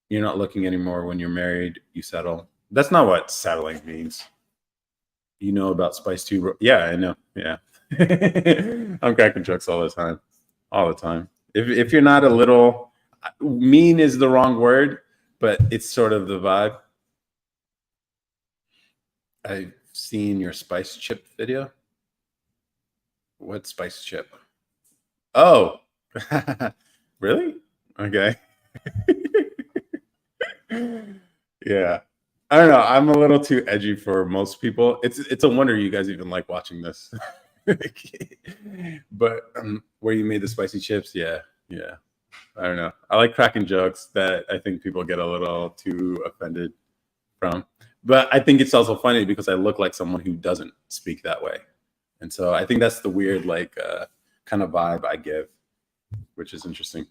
You're not looking anymore when you're married, you settle. That's not what settling means. You know about Spice too? Yeah, I know. Yeah. I'm cracking jokes all the time. All the time. If you're not a little mean is the wrong word, but it's sort of the vibe. I've seen your spice chip video. What spice chip? Oh, really? Okay. Yeah. I don't know. I'm a little too edgy for most people. It's a wonder you guys even like watching this. But where you made the spicy chips, yeah. I don't know. I like cracking jokes that I think people get a little too offended from. But I think it's also funny because I look like someone who doesn't speak that way. And so I think that's the weird, like, kind of vibe I give, which is interesting.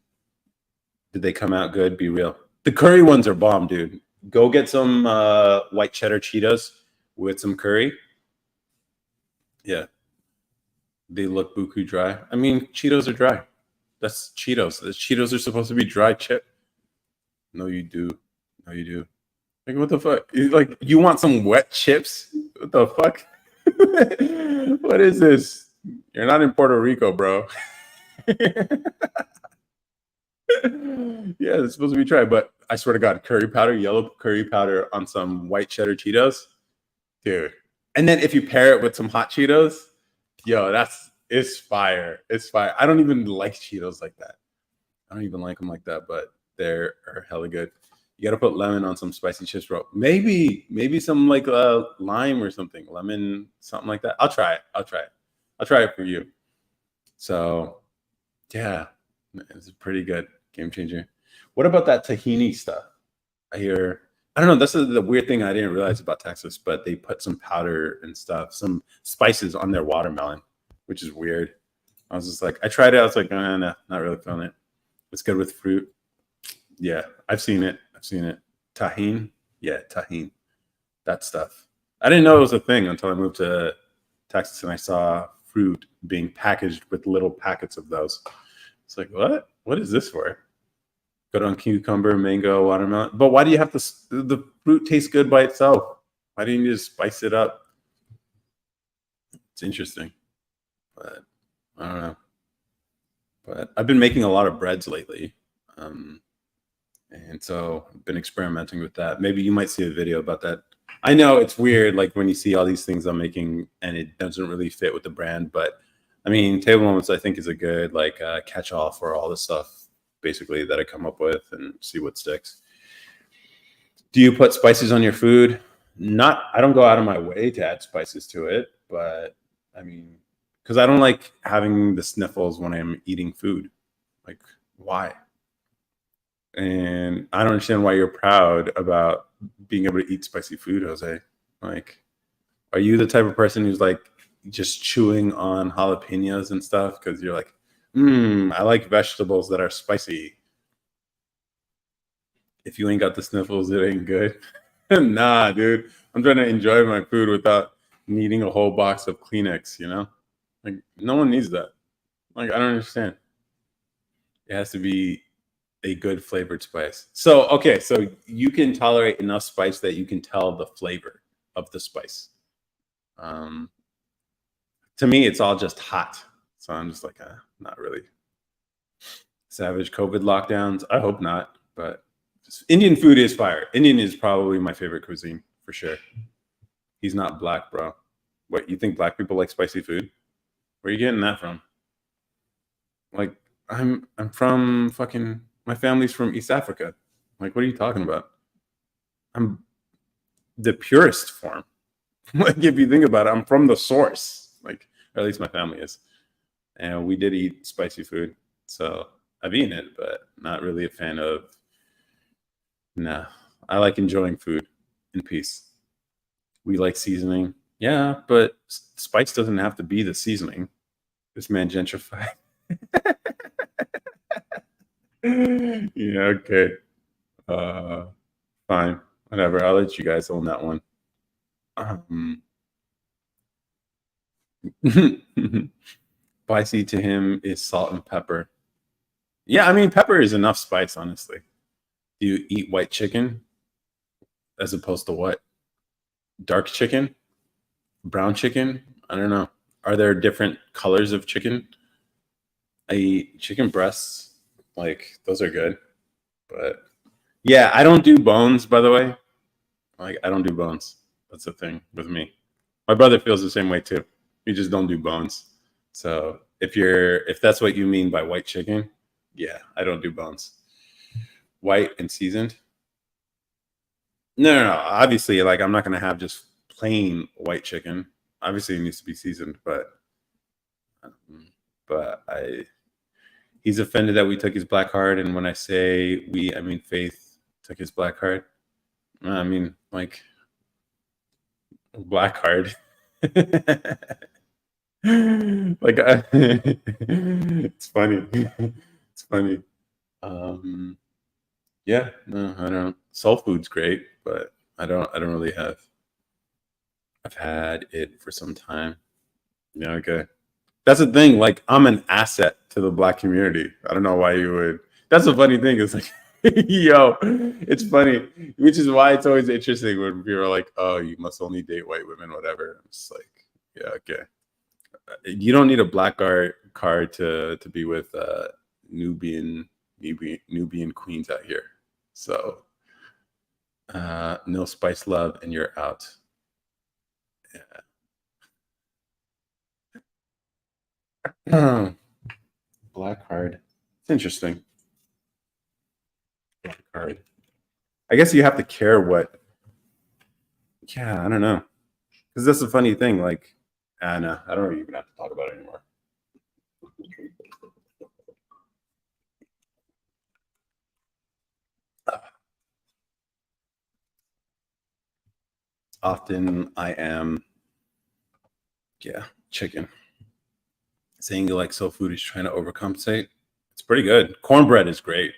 Did they come out good? Be real. The curry ones are bomb, dude. Go get some white cheddar Cheetos with some curry. Yeah. They look buku dry. I mean, Cheetos are dry. That's Cheetos. The Cheetos are supposed to be dry chip. No, you do. No, you do. Like, what the fuck? Like, you want some wet chips? What the fuck? What is this? You're not in Puerto Rico, bro. Yeah, it's supposed to be dry, but I swear to God, curry powder, yellow curry powder on some white cheddar Cheetos, dude. And then if you pair it with some hot Cheetos, yo, it's fire. It's fire. I don't even like Cheetos like that. I don't even like them like that, but they're are hella good. You got to put lemon on some spicy chips, bro. Maybe some like lime or something, lemon, something like that. I'll try it. I'll try it. I'll try it for you. So yeah, it's a pretty good game changer. What about that tahini stuff? I hear. I don't know. That's the weird thing I didn't realize about Texas, but they put some powder and stuff, some spices on their watermelon, which is weird. I was just like, I tried it. I was like, nah, not really feeling it. It's good with fruit. Yeah, I've seen it. I've seen it. Tahine. Yeah, tahine. That stuff. I didn't know it was a thing until I moved to Texas and I saw fruit being packaged with little packets of those. It's like, what? What is this for? Good on cucumber, mango, watermelon. But why do you have to? The fruit tastes good by itself. Why didn't you just spice it up? It's interesting, but I don't know. But I've been making a lot of breads lately. Um, And so I've been experimenting with that. Maybe you might see a video about that. I know it's weird, like when you see all these things I'm making and it doesn't really fit with the brand, but I mean, Table Moments I think is a good like catch-all for all the stuff basically that I come up with and see what sticks. Do you put spices on your food? Not, I don't go out of my way to add spices to it, but I mean, because I don't like having the sniffles when I'm eating food. Like, why? And I don't understand why you're proud about being able to eat spicy food, Jose. Like, are you the type of person who's like just chewing on jalapenos and stuff because you're like, I like vegetables that are spicy. If you ain't got the sniffles, it ain't good. Nah, dude. I'm trying to enjoy my food without needing a whole box of Kleenex, you know? Like, no one needs that. Like, I don't understand. It has to be a good flavored spice. So, okay, so you can tolerate enough spice that you can tell the flavor of the spice. Um, to me, it's all just hot. So I'm just like, not really. Savage COVID lockdowns. I hope not, but Indian food is fire. Indian is probably my favorite cuisine for sure. He's not black, bro. What, you think black people like spicy food? Where are you getting that from? Like, I'm from fucking my family's from East Africa. Like, what are you talking about? I'm the purest form. Like, if you think about it, I'm from the source. Like, or at least my family is. And we did eat spicy food. So I've eaten it, but not really a fan of. Nah, I like enjoying food in peace. We like seasoning. Yeah, but spice doesn't have to be the seasoning. This man gentrified. Yeah, okay. Uh, fine. Whatever. I'll let you guys own that one. Um, spicy to him is salt and pepper. Yeah, I mean, pepper is enough spice, honestly. Do you eat white chicken as opposed to what? Dark chicken? Brown chicken? I don't know. Are there different colors of chicken? I eat chicken breasts. Like, those are good. But yeah, I don't do bones, by the way. Like, I don't do bones. That's the thing with me. My brother feels the same way too. You just don't do bones. So if that's what you mean by white chicken, yeah, I don't do bones. White and seasoned. No. Obviously, like I'm not gonna have just plain white chicken. Obviously, it needs to be seasoned, but I he's offended that we took his black card, and when I say we, I mean Faith took his black card. I mean like black card. Like it's funny. It's funny. Um, yeah, no, I don't. Soul food's great, but I don't really have. I've had it for some time. Yeah, okay. That's the thing. Like, I'm an asset to the black community. I don't know why you would. That's the funny thing. It's like, yo, it's funny, which is why it's always interesting when people are like, "Oh, you must only date white women, whatever." It's like, yeah, okay. You don't need a black card to be with Nubian Nubian queens out here. So no spice love, and you're out. Yeah. Black card. It's interesting. card. I guess you have to care what. Yeah, I don't know. Because that's the funny thing. Like, no, I don't even have to talk about it anymore. Often I am, yeah, chicken. Saying you like soul food is trying to overcompensate. It's pretty good. Cornbread is great.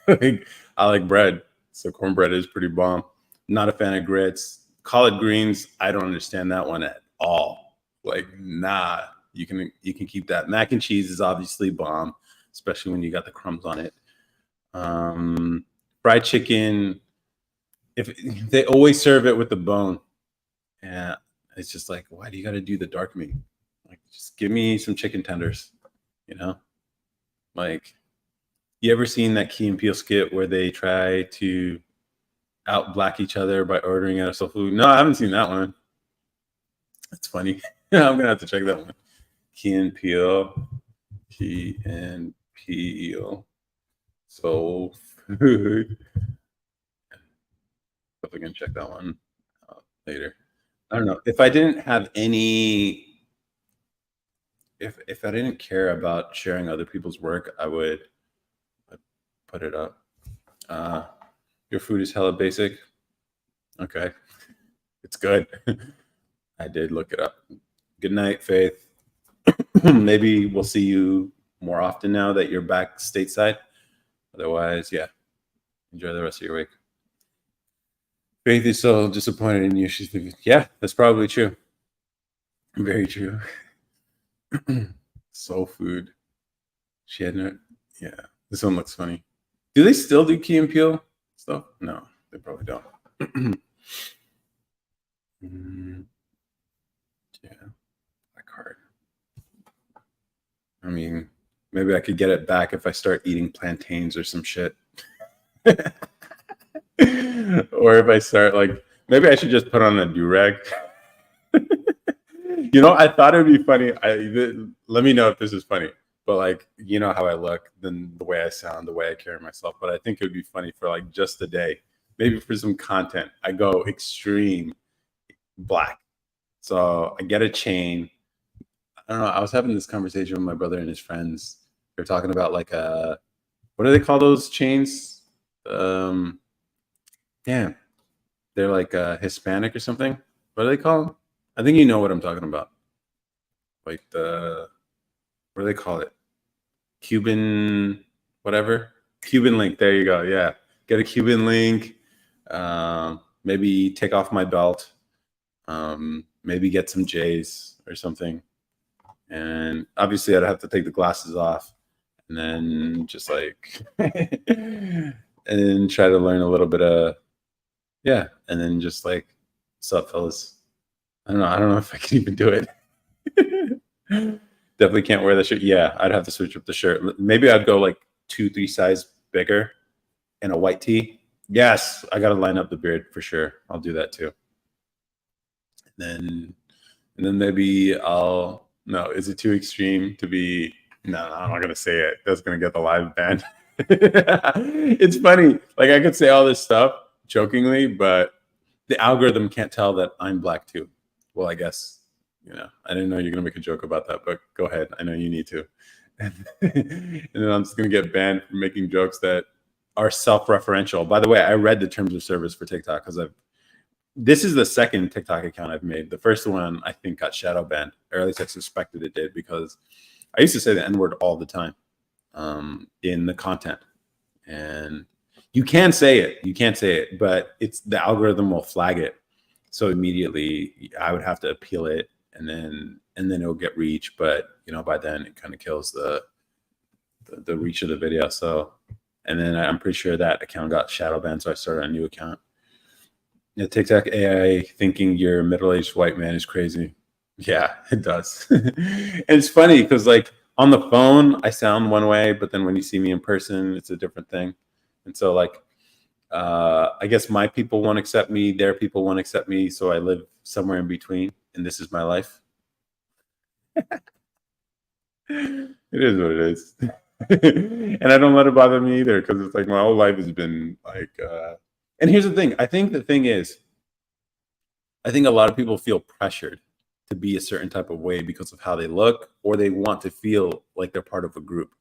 Like, I like bread, so cornbread is pretty bomb. Not a fan of grits. Collard greens, I don't understand that one at all. Like, nah, you can keep that. Mac and cheese is obviously bomb, especially when you got the crumbs on it. Um, Fried chicken, if they always serve it with the bone, yeah, it's just like, why do you got to do the dark meat? Like, just give me some chicken tenders, you know? Like, you ever seen that Key and Peele skit where they try to out black each other by ordering out of soul food? No, I haven't seen that one. It's funny. I'm gonna have to check that one. Key and Peele, Key and Peele, soul food. Definitely gonna check that one out later. I don't know if I didn't have any. If I didn't care about sharing other people's work, I would put it up. Uh, your food is hella basic. Okay, it's good. I did look it up. Good night, Faith. Maybe we'll see you more often now that you're back stateside. Otherwise, yeah, enjoy the rest of your week. Faith is so disappointed in you. She's thinking, yeah, that's probably true. Very true. Soul food. She had no, yeah. This one looks funny. Do they still do Key and Peele stuff? No, they probably don't. Yeah, that card. I mean, maybe I could get it back if I start eating plantains or some shit. Or if I start like, maybe I should just put on a do-rag. I thought it would be funny. Let me know if this is funny. But like, you know how I look, then the way I sound, the way I carry myself. But I think it would be funny for like just a day, maybe for some content. I go extreme black. So I get a chain. I don't know. I was having this conversation with my brother and his friends. They're talking about like what do they call those chains? Um, Damn, they're like Hispanic or something. What do they call them? I think you know what I'm talking about. Like what do they call it? Cuban, whatever. Cuban link. There you go. Yeah, get a Cuban link. Maybe take off my belt. Maybe get some J's or something. And obviously, I'd have to take the glasses off, and then just like, and then try to learn a little bit of, yeah, and then just like, what's up, fellas? I don't know. I don't know if I can even do it. Definitely can't wear the shirt. Yeah, I'd have to switch up the shirt. Maybe I'd go like 2, 3 size bigger in a white tee. Yes, I got to line up the beard for sure. I'll do that too. Then, and then maybe I'll. No, is it too extreme to be? No, I'm not gonna say it. That's gonna get the live banned. It's funny. Like I could say all this stuff jokingly, but the algorithm can't tell that I'm black too. Well, I guess I didn't know you're gonna make a joke about that, but go ahead. I know you need to. And then I'm just gonna get banned for making jokes that are self-referential. By the way, I read the terms of service for TikTok because this is the second TikTok account I've made. The first one I think got shadow banned, or at least I suspected it did because I used to say the N word all the time in the content, and you can say it, but it's the algorithm will flag it. So immediately I would have to appeal it, and then it'll get reach. But by then it kind of kills the reach of the video. So, and then I'm pretty sure that account got shadow banned, so I started a new account. Yeah, TikTok AI thinking you're a middle-aged white man is crazy. Yeah, it does. And it's funny because like on the phone I sound one way, but then when you see me in person, it's a different thing. And so like I guess my people won't accept me, their people won't accept me, so I live somewhere in between, and this is my life. It is what it is. And I don't let it bother me either, because it's like my whole life has been like. And here's the thing. I think the thing is, I think a lot of people feel pressured to be a certain type of way because of how they look, or they want to feel like they're part of a group.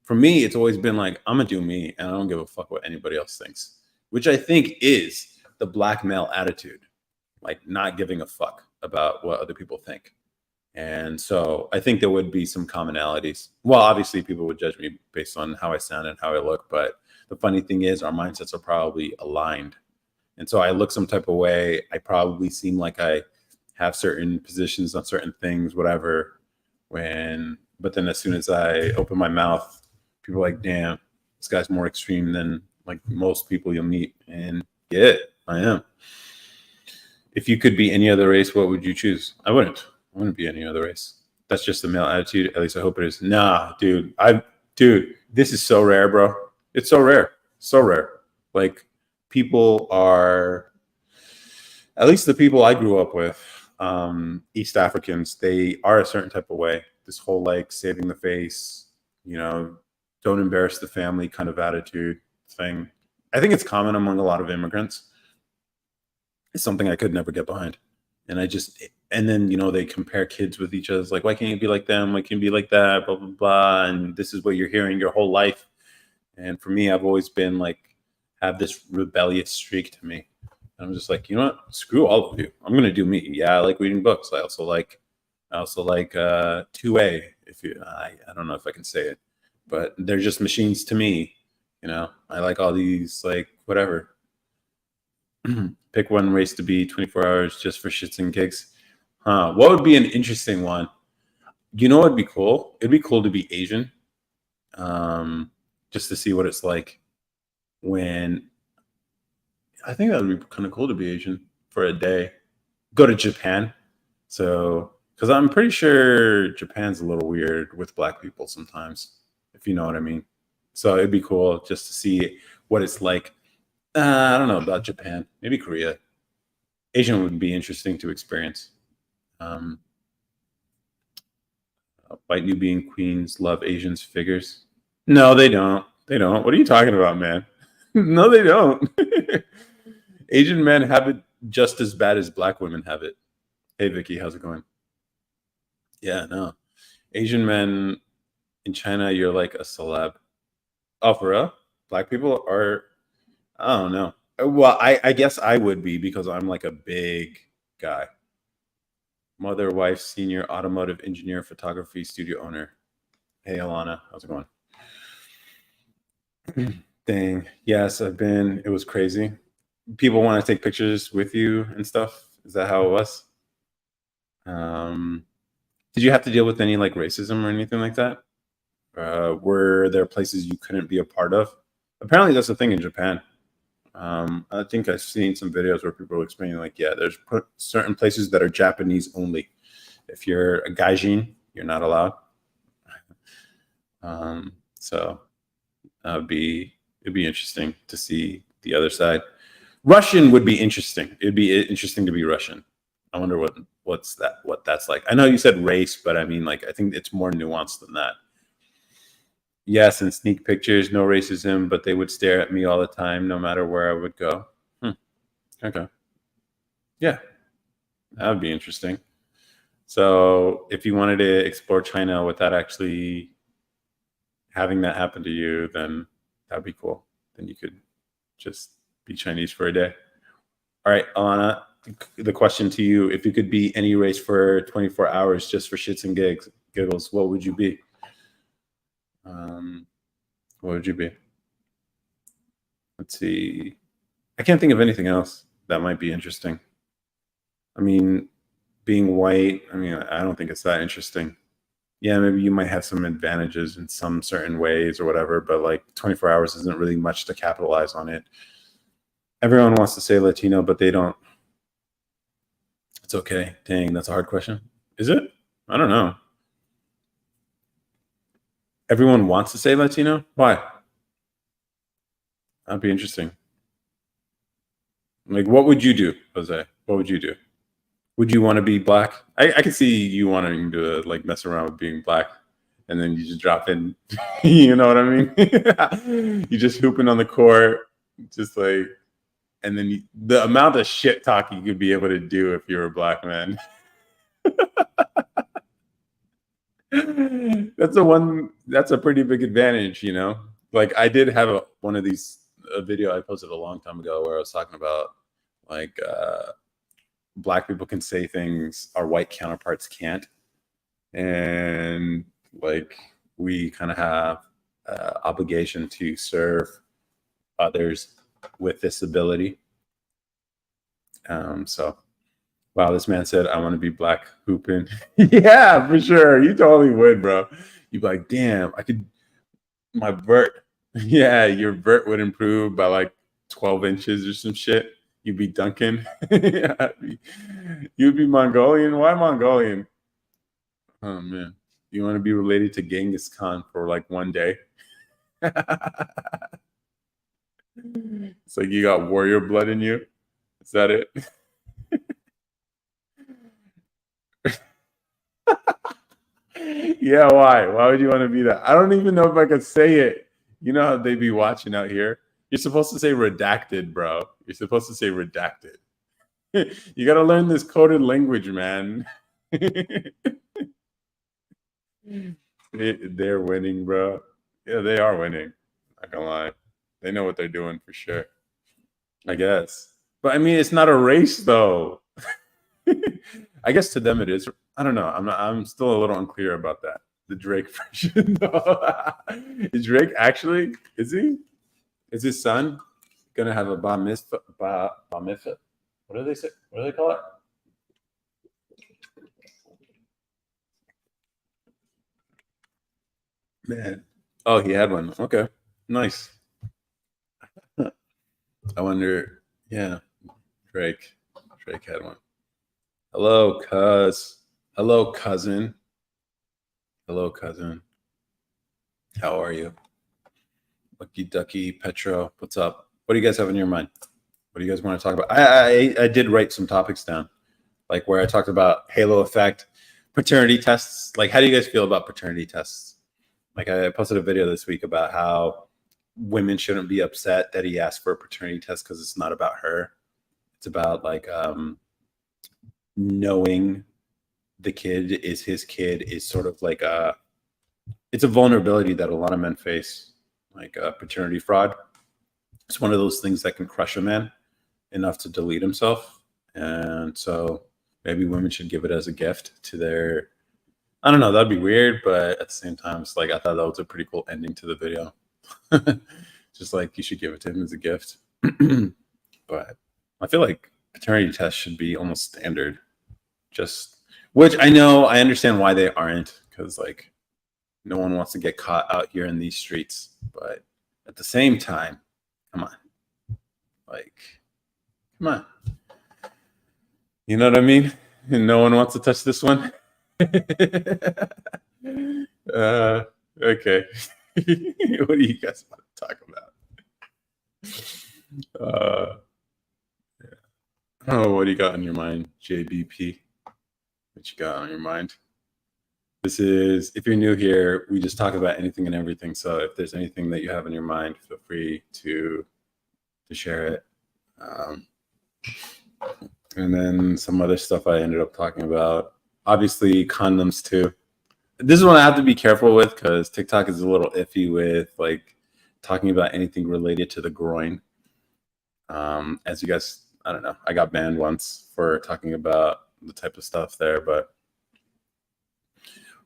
For me, it's always been like, I'm gonna do me and I don't give a fuck what anybody else thinks, which I think is the black male attitude, like not giving a fuck about what other people think. And so I think there would be some commonalities. Well, obviously, people would judge me based on how I sound and how I look. But the funny thing is, our mindsets are probably aligned. And so I look some type of way. I probably seem like I have certain positions on certain things, whatever. But then as soon as I open my mouth, people are like, damn, this guy's more extreme than like most people you'll meet. And yeah, I am. If you could be any other race, what would you choose? I wouldn't. I wouldn't be any other race. That's just the male attitude. At least I hope it is. Nah, dude, this is so rare, bro. It's so rare. So rare. Like, people are, at least the people I grew up with, East Africans, they are a certain type of way. This whole like saving the face, don't embarrass the family kind of attitude thing. I think it's common among a lot of immigrants. It's something I could never get behind. And then, they compare kids with each other. It's like, why can't you be like them? Why can't you be like that? Blah, blah, blah. And this is what you're hearing your whole life. And for me, I've always been like, have this rebellious streak to me. And I'm just like, you know what? Screw all of you. I'm going to do me. Yeah. I like reading books. I also like 2A. I don't know if I can say it, but they're just machines to me. I like all these, like, whatever. Pick one race to be 24 hours just for shits and gigs. What would be an interesting one? What'd be cool? It'd be cool to be Asian. Just to see what it's like I think that would be kind of cool to be Asian for a day. Go to Japan. So, because I'm pretty sure Japan's a little weird with black people sometimes, if you know what I mean. So it'd be cool just to see what it's like. I don't know about Japan. Maybe Korea. Asian would be interesting to experience. White Nubian queens love Asians figures. No, they don't. They don't. What are you talking about, man? No, they don't. Asian men have it just as bad as black women have it. Hey, Vicky, how's it going? Yeah, no. Asian men in China, you're like a celeb. Oh, for real? Black people are, I don't know. Well, I guess I would be, because I'm like a big guy. Mother, wife, senior, automotive engineer, photography studio owner. Hey, Alana, how's it going? Dang. Yes, it was crazy. People want to take pictures with you and stuff. Is that how it was? Did you have to deal with any like racism or anything like that? Were there places you couldn't be a part of? Apparently, that's a thing in Japan. I think I've seen some videos where people are explaining, like, yeah, there's certain places that are Japanese only. If you're a gaijin, you're not allowed. So it'd be interesting to see the other side. Russian would be interesting. It'd be interesting to be Russian. I wonder what that's like. I know you said race, but I mean, like, I think it's more nuanced than that. Yes, and sneak pictures, no racism, but they would stare at me all the time, no matter where I would go. Okay. Yeah, that would be interesting. So if you wanted to explore China without actually having that happen to you, then that'd be cool. Then you could just be Chinese for a day. All right, Alana, the question to you: if you could be any race for 24 hours just for shits and giggles, what would you be? What would you be? Let's see. I can't think of anything else that might be interesting. I mean, being white, I don't think it's that interesting. Yeah, maybe you might have some advantages in some certain ways or whatever, but like 24 hours isn't really much to capitalize on it. Everyone wants to say Latino, but they don't. It's okay. Dang, that's a hard question. Is it? I don't know. Everyone wants to say Latino? Why? That'd be interesting. Like, what would you do, Jose? What would you do? Would you want to be black? I can see you wanting to like mess around with being black and then you just drop in. You know what I mean? You just hooping on the court, just like, and then the amount of shit talk you could be able to do if you're a black man. That's a pretty big advantage, you know. Like I did have one of these a video I posted a long time ago where I was talking about like black people can say things our white counterparts can't, and like we kind of have obligation to serve others with disability. So wow, this man said, I want to be black hooping. Yeah, for sure. You totally would, bro. You'd be like, damn, I could, my vert. Yeah, your vert would improve by like 12 inches or some shit. You'd be dunking. You'd be Mongolian. Why Mongolian? Oh, man. You want to be related to Genghis Khan for like one day? It's like you got warrior blood in you. Is that it? Yeah, why? Why would you want to be that? I don't even know if I could say it. You know how they be watching out here? You're supposed to say redacted, bro. You're supposed to say redacted. You got to learn this coded language, man. They're winning, bro. Yeah, they are winning. Not gonna lie. They know what they're doing for sure. I guess. But I mean, it's not a race, though. I guess to them it is. I don't know. I'm still a little unclear about that. The Drake version. Is Drake actually? Is he? Is his son gonna have a bar mitzvah? Bar mitzvah? What do they say? What do they call it? Man. Oh, he had one. Okay. Nice. I wonder. Yeah. Drake had one. Hello, cuz. Hello, cousin. Hello, cousin. How are you? Lucky Ducky, Petro, what's up? What do you guys have in your mind? What do you guys want to talk about? I did write some topics down, like where I talked about halo effect, paternity tests. Like, how do you guys feel about paternity tests? Like, I posted a video this week about how women shouldn't be upset that he asked for a paternity test because it's not about her. It's about like knowing the kid is his kid is sort of like it's a vulnerability that a lot of men face, like paternity fraud. It's one of those things that can crush a man enough to delete himself. And so maybe women should give it as a gift to their, I don't know, that'd be weird, but at the same time, it's like I thought that was a pretty cool ending to the video. Just like you should give it to him as a gift. But I feel like paternity tests should be almost standard. Just, which I know, I understand why they aren't, because like no one wants to get caught out here in these streets. But at the same time, come on. Like, come on. You know what I mean? And no one wants to touch this one. Okay. What do you guys want to talk about? Oh, what do you got on your mind, JBP? What you got on your mind? This is, if you're new here, we just talk about anything and everything. So if there's anything that you have in your mind, feel free to share it. And then some other stuff I ended up talking about. Obviously, condoms too. This is one I have to be careful with because TikTok is a little iffy with like talking about anything related to the groin. As you guys, I don't know, I got banned once for talking about the type of stuff there, but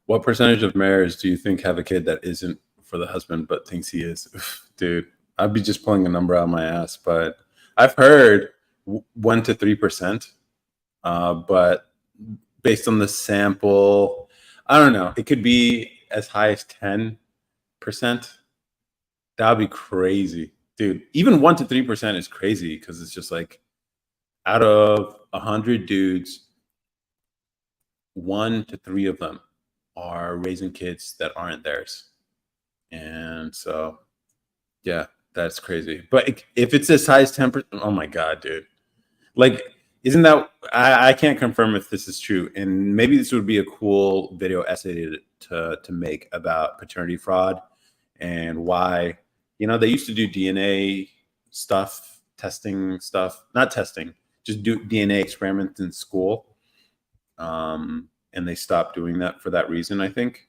what percentage of marriages do you think have a kid that isn't for the husband but thinks he is? Dude, I'd be just pulling a number out of my ass, but I've heard 1 to 3%, but based on the sample, I don't know, it could be as high as 10%. That would be crazy, dude. Even 1 to 3% is crazy because it's just like out of 100 dudes, 1 to 3 of them are raising kids that aren't theirs. And so, yeah, that's crazy. But if it's as high as 10%, oh my God, dude. Like, isn't that, I can't confirm if this is true. And maybe this would be a cool video essay to make about paternity fraud and why, they used to do DNA stuff, testing stuff, not testing, just do DNA experiments in school. And they stopped doing that for that reason, I think.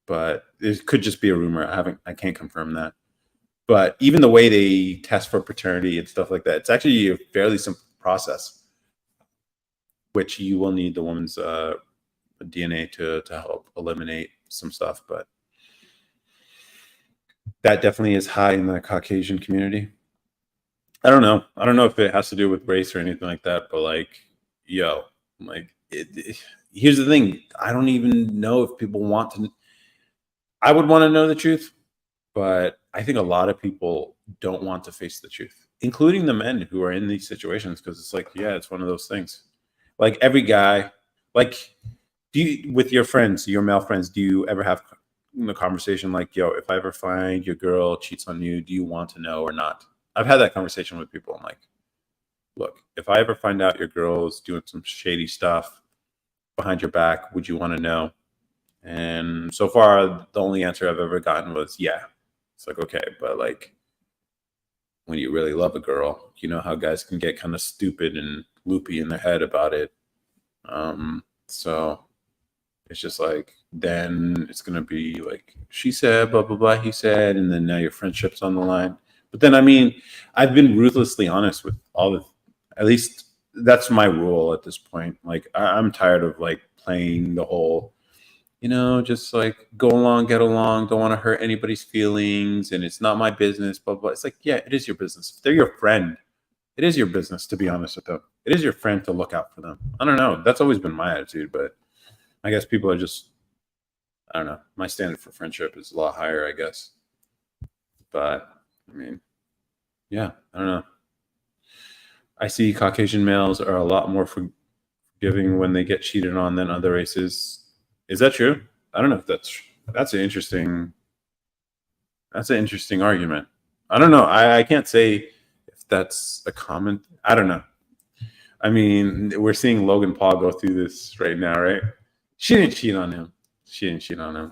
But it could just be a rumor. I can't confirm that. But even the way they test for paternity and stuff like that, it's actually a fairly simple process, which you will need the woman's DNA to help eliminate some stuff. But that definitely is high in the Caucasian community. I don't know. I don't know if it has to do with race or anything like that, but here's the thing. I don't even know if people want to. I would want to know the truth, but I think a lot of people don't want to face the truth, including the men who are in these situations, because it's like, yeah, it's one of those things. Like every guy, like, with your friends, your male friends, do you ever have the conversation like, yo, if I ever find your girl cheats on you, do you want to know or not? I've had that conversation with people. I'm like, look, if I ever find out your girl's doing some shady stuff behind your back, would you want to know? And so far, the only answer I've ever gotten was, yeah. It's like, okay, but like when you really love a girl, you know how guys can get kind of stupid and loopy in their head about it. So it's just like, then it's going to be like, she said, blah, blah, blah, he said, and then now your friendship's on the line. But then, I mean, I've been ruthlessly honest with at least that's my rule at this point. Like, I'm tired of like playing the whole, just like go along, get along, don't want to hurt anybody's feelings, and it's not my business, blah, blah. It's like, yeah, it is your business. If they're your friend, it is your business to be honest with them. It is your friend to look out for them. I don't know. That's always been my attitude, but I guess people are just, I don't know. My standard for friendship is a lot higher, I guess. But I mean, yeah, I don't know. I see Caucasian males are a lot more forgiving when they get cheated on than other races. Is that true? I don't know if that's an interesting argument. I don't know. I can't say if that's a common. I don't know. I mean, we're seeing Logan Paul go through this right now, right? She didn't cheat on him.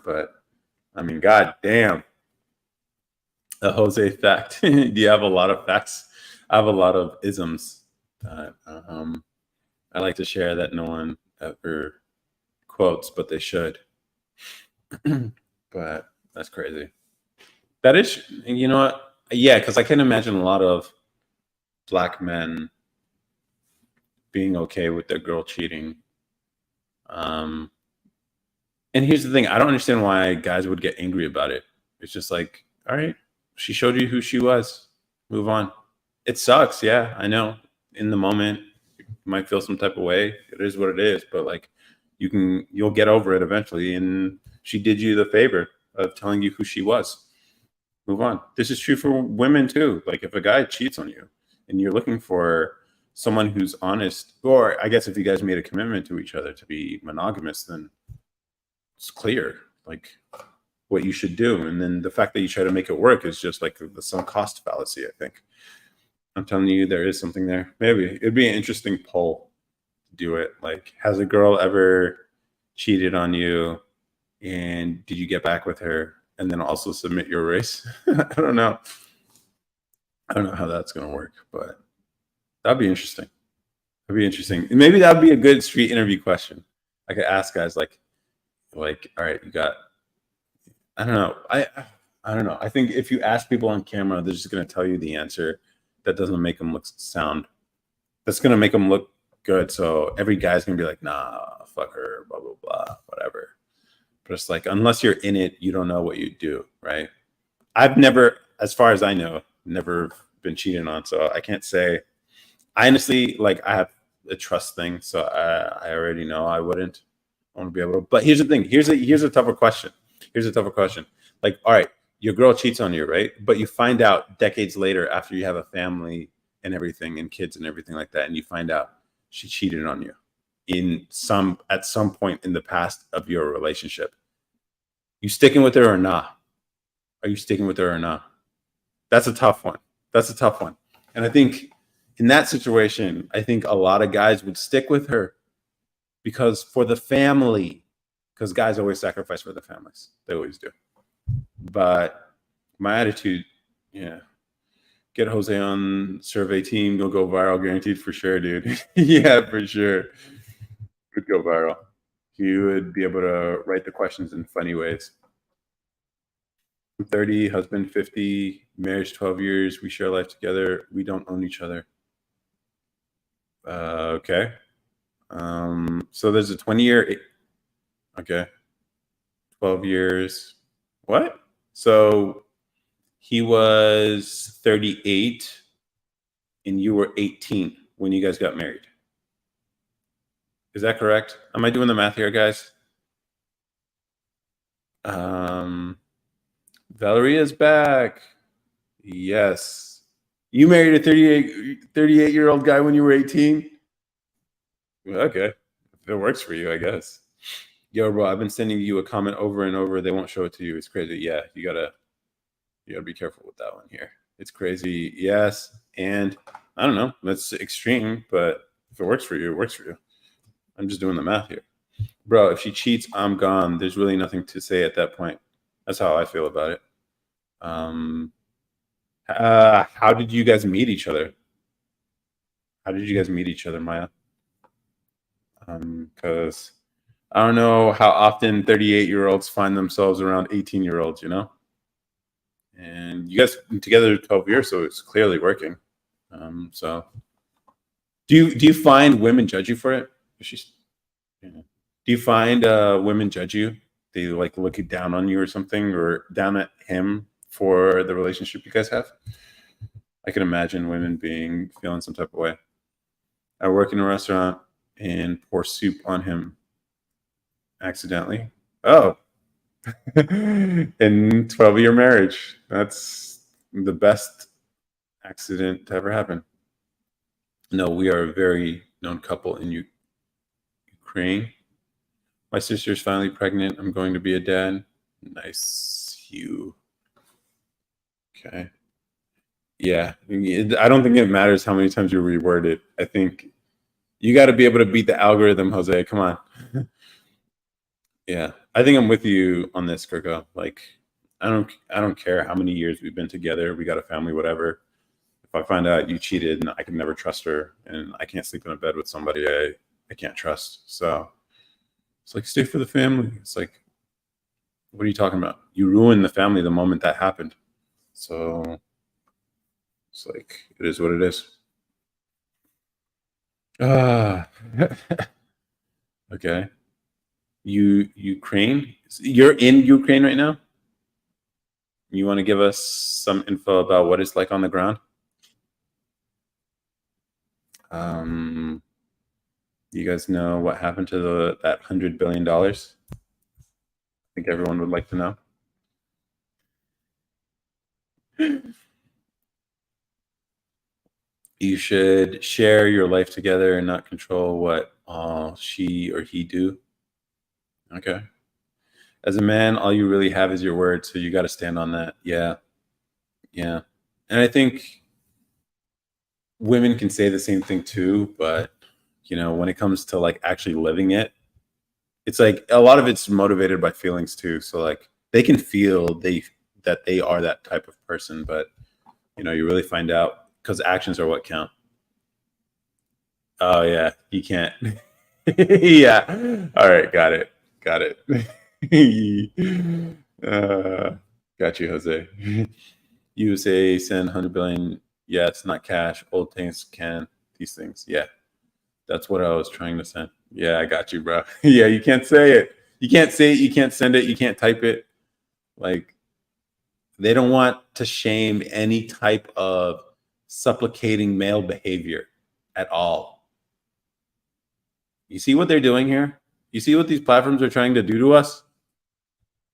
But I mean, god damn. A Jose fact. Do you have a lot of facts? I have a lot of isms that I like to share that no one ever quotes, but they should. But that's crazy. That is, you know what? Yeah, because I can imagine a lot of Black men being okay with their girl cheating. And here's the thing. I don't understand why guys would get angry about it. It's just like, all right, she showed you who she was. Move on. It sucks. Yeah, I know. In the moment, you might feel some type of way. It is what it is. But like, you'll get over it eventually. And she did you the favor of telling you who she was. Move on. This is true for women too. Like if a guy cheats on you and you're looking for someone who's honest, or I guess if you guys made a commitment to each other to be monogamous, then it's clear like what you should do. And then the fact that you try to make it work is just like the sunk cost fallacy, I think. I'm telling you, there is something there. Maybe it'd be an interesting poll to do it. Like, has a girl ever cheated on you and did you get back with her and then also submit your race? I don't know. I don't know how that's going to work, but that'd be interesting. That'd be interesting. Maybe that'd be a good street interview question. I could ask guys like, all right, you got, I don't know. I don't know. I think if you ask people on camera, they're just going to tell you the answer. That doesn't make them look sound. That's going to make them look good. So every guy's going to be like, nah, fuck her, blah, blah, blah, whatever. But it's like, unless you're in it, you don't know what you do, right? I've never, as far as I know, never been cheated on. So I can't say. I honestly, like, I have a trust thing. So I already know I wouldn't want to be able to. But here's the thing. Here's a tougher question. Like, all right, your girl cheats on you, right? But you find out decades later after you have a family and everything and kids and everything like that, and you find out she cheated on you at some point in the past of your relationship. You sticking with her or not? Are you sticking with her or not? That's a tough one. And I think in that situation, I think a lot of guys would stick with her because for the family, because guys always sacrifice for their families. They always do. But my attitude, yeah, get Jose on survey team. You'll go viral, guaranteed for sure, dude. Yeah, for sure. Would go viral. He would be able to write the questions in funny ways. I'm 30, husband 50, marriage 12 years. We share life together. We don't own each other. Okay. So there's a 20-year. Okay. 12 years. What? So he was 38 and you were 18 when you guys got married. Is that correct? Am I doing the math here, guys? Valerie is back. Yes. You married a 38-year-old guy when you were 18? Okay. If it works for you, I guess. Yo, bro, I've been sending you a comment over and over. They won't show it to you. It's crazy. Yeah, you gotta be careful with that one here. It's crazy. Yes. And I don't know. That's extreme, but if it works for you, it works for you. I'm just doing the math here. Bro, if she cheats, I'm gone. There's really nothing to say at that point. That's how I feel about it. How did you guys meet each other? How did you guys meet each other, Maya? Because I don't know how often 38-year-olds find themselves around 18-year-olds, you know? And you guys been together 12 years, so it's clearly working. So do you find women judge you for it? Yeah. Do you find women judge you? They like look down on you or something, or down at him for the relationship you guys have? I can imagine women feeling some type of way. I work in a restaurant and pour soup on him accidentally. Oh, in 12-year marriage, that's the best accident to ever happen. No, we are a very known couple in Ukraine. My sister's finally pregnant. I'm going to be a dad. Nice, Hugh. Okay. Yeah, I don't think it matters how many times you reword it. I think you got to be able to beat the algorithm, Jose. Come on. Yeah, I think I'm with you on this, Kirko. Like, I don't care how many years we've been together. We got a family, whatever. If I find out you cheated, and I can never trust her, and I can't sleep in a bed with somebody I can't trust. So it's like, stay for the family. It's like, what are you talking about? You ruined the family the moment that happened. So it's like, it is what it is. Okay. Ukraine? You're in Ukraine right now? You want to give us some info about what it's like on the ground? You guys know what happened to that $100 billion? I think everyone would like to know. You should share your life together and not control what she or he do. Okay. As a man, all you really have is your word, so you got to stand on that. Yeah. Yeah. And I think women can say the same thing too, but when it comes to like actually living it, it's like a lot of it's motivated by feelings too. So like they can feel that they are that type of person, but you really find out because actions are what count. Oh yeah, you can't. Yeah. All right, got it. Got you, Jose. USA send 100 billion. Yeah, it's not cash. Old things can. These things. Yeah, that's what I was trying to send. Yeah, I got you, bro. Yeah, you can't say it. You can't say it. You can't send it. You can't type it. Like, they don't want to shame any type of supplicating male behavior at all. You see what they're doing here? You see what these platforms are trying to do to us?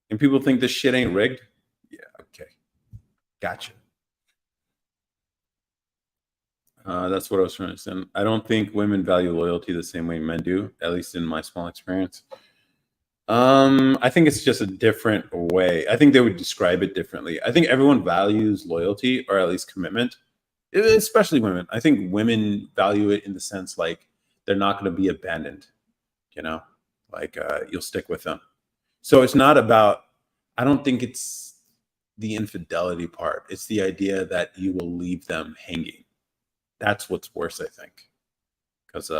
And people think this shit ain't rigged? Yeah, okay. Gotcha. That's what I was trying to say. I don't think women value loyalty the same way men do, at least in my small experience. I think it's just a different way. I think they would describe it differently. I think everyone values loyalty or at least commitment, especially women. I think women value it in the sense like they're not going to be abandoned, like you'll stick with them. So it's not about, I don't think it's the infidelity part. It's the idea that you will leave them hanging. That's what's worse, I think, because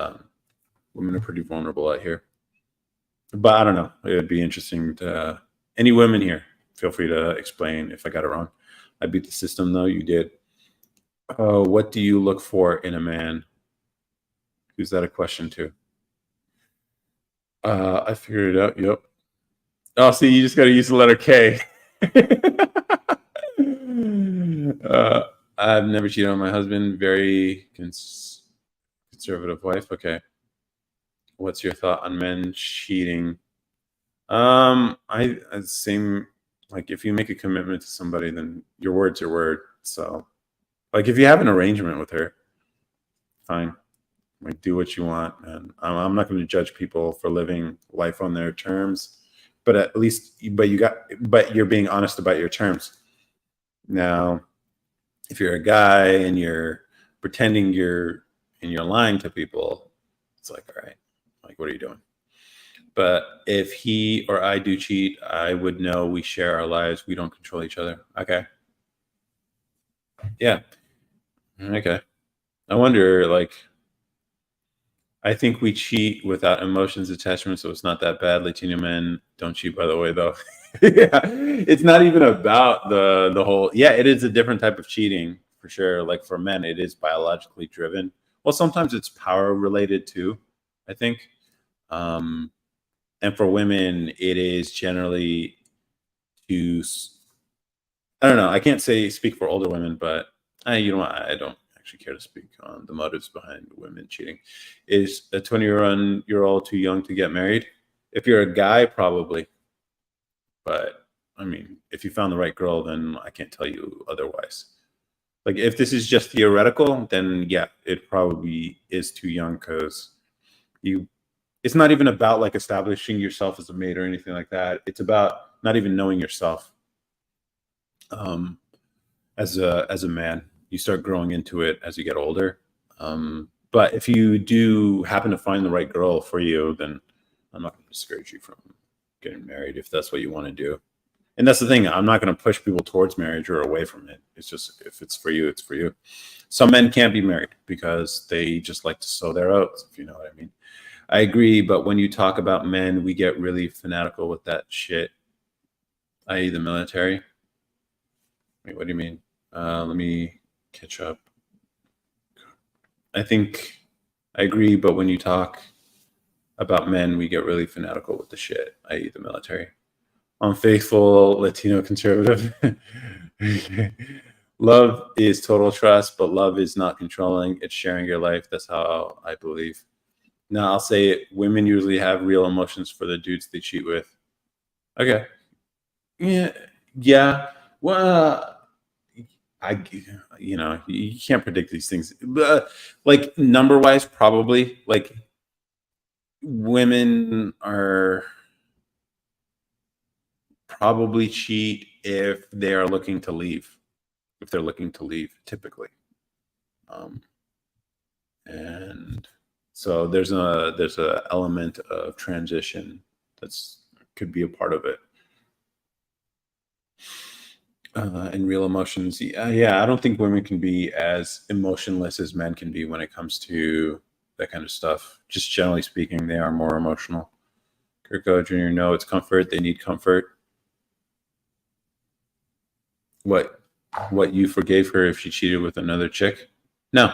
women are pretty vulnerable out here. But I don't know. It'd be interesting to any women here. Feel free to explain if I got it wrong. I beat the system, though. You did. What do you look for in a man? Who's that a question to? I figured it out. Yep. Oh, see, you just got to use the letter K. I've never cheated on my husband. Very conservative wife. Okay. What's your thought on men cheating? I same, like, if you make a commitment to somebody, then your word's your word. So, like, if you have an arrangement with her, fine. Like, do what you want, and I'm not going to judge people for living life on their terms. But at least, but you're being honest about your terms. Now, if you're a guy and you're pretending and you're lying to people, it's like, all right, like, what are you doing? But if he or I do cheat, I would know we share our lives. We don't control each other. Okay. Yeah. Okay. I wonder, like, I think we cheat without emotions attachment, so it's not that bad. Latino men don't cheat, by the way, though. Yeah, it's not even about the whole. Yeah, it is a different type of cheating for sure. Like, for men, it is biologically driven. Well, sometimes it's power related too, I think. And for women, it is generally to. I don't know. I can't speak for older women, but you know what? I don't actually care to speak on the motives behind women cheating. Is a 20-year-old too young to get married? If you're a guy, probably. But I mean, if you found the right girl, then I can't tell you otherwise. Like, if this is just theoretical, then yeah, it probably is too young, because you. It's not even about, like, establishing yourself as a mate or anything like that. It's about not even knowing yourself. Um, as a man, you start growing into it as you get older. But if you do happen to find the right girl for you, then I'm not going to discourage you from getting married if that's what you want to do. And that's the thing. I'm not going to push people towards marriage or away from it. It's just, if it's for you, it's for you. Some men can't be married because they just like to sow their oats, if you know what I mean. I agree, but when you talk about men, we get really fanatical with that shit, i.e. the military. Wait, what do you mean? Let me catch up. I think I agree, but when you talk about men, we get really fanatical with the shit, i.e. the military. Unfaithful Latino conservative. Love is total trust, but love is not controlling. It's sharing your life. That's how I believe. Now, I'll say it. Women usually have real emotions for the dudes they cheat with. Okay. Yeah. Yeah. Well, I, you can't predict these things. Like, number wise, probably, like, women are probably cheat if they are looking to leave. If they're looking to leave, typically. And so there's a element of transition that's could be a part of it. And real emotions, yeah, I don't think women can be as emotionless as men can be when it comes to that kind of stuff. Just generally speaking, they are more emotional. Kirko Jr., no, it's comfort. They need comfort. What you forgave her if she cheated with another chick? No,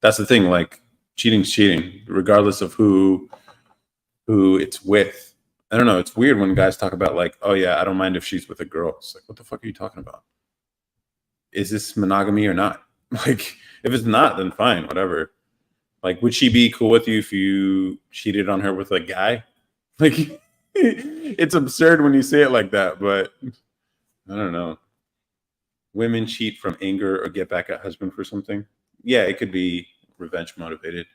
that's the thing. Like, cheating's cheating, regardless of who it's with. I don't know. It's weird when guys talk about, like, oh yeah, I don't mind if she's with a girl. It's like, what the fuck are you talking about? Is this monogamy or not? Like, if it's not, then fine, whatever. Like, would she be cool with you if you cheated on her with a guy? Like, it's absurd when you say it like that, but I don't know. Women cheat from anger or get back at husband for something. Yeah, it could be revenge motivated.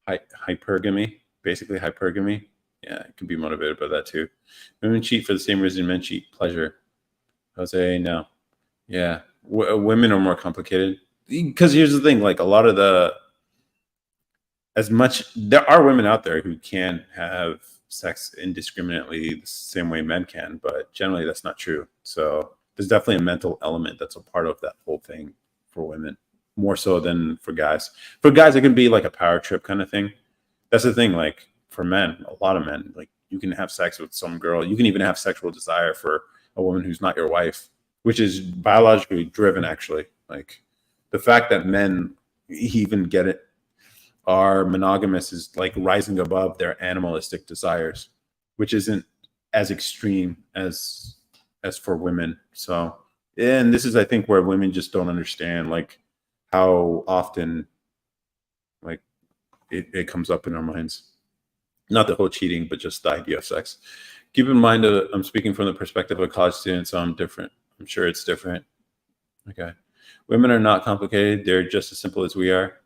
Hypergamy, basically hypergamy. Yeah, it can be motivated by that too. Women cheat for the same reason men cheat: pleasure. Jose, no. Yeah, women are more complicated, because here's the thing: like, a lot of there are women out there who can have sex indiscriminately the same way men can, but generally that's not true. So there's definitely a mental element that's a part of that whole thing for women, more so than for guys. For guys, it can be like a power trip kind of thing. That's the thing. Like for men, a lot of men, like you can have sex with some girl. You can even have sexual desire for a woman who's not your wife, which is biologically driven, actually. Like the fact that men even get it are monogamous is like rising above their animalistic desires, which isn't as extreme as for women. So, and this is, I think, where women just don't understand like how often like it comes up in our minds. Not the whole cheating, but just the idea of sex. Keep in mind, I'm speaking from the perspective of a college student, so I'm different. I'm sure it's different. Okay. Women are not complicated. They're just as simple as we are.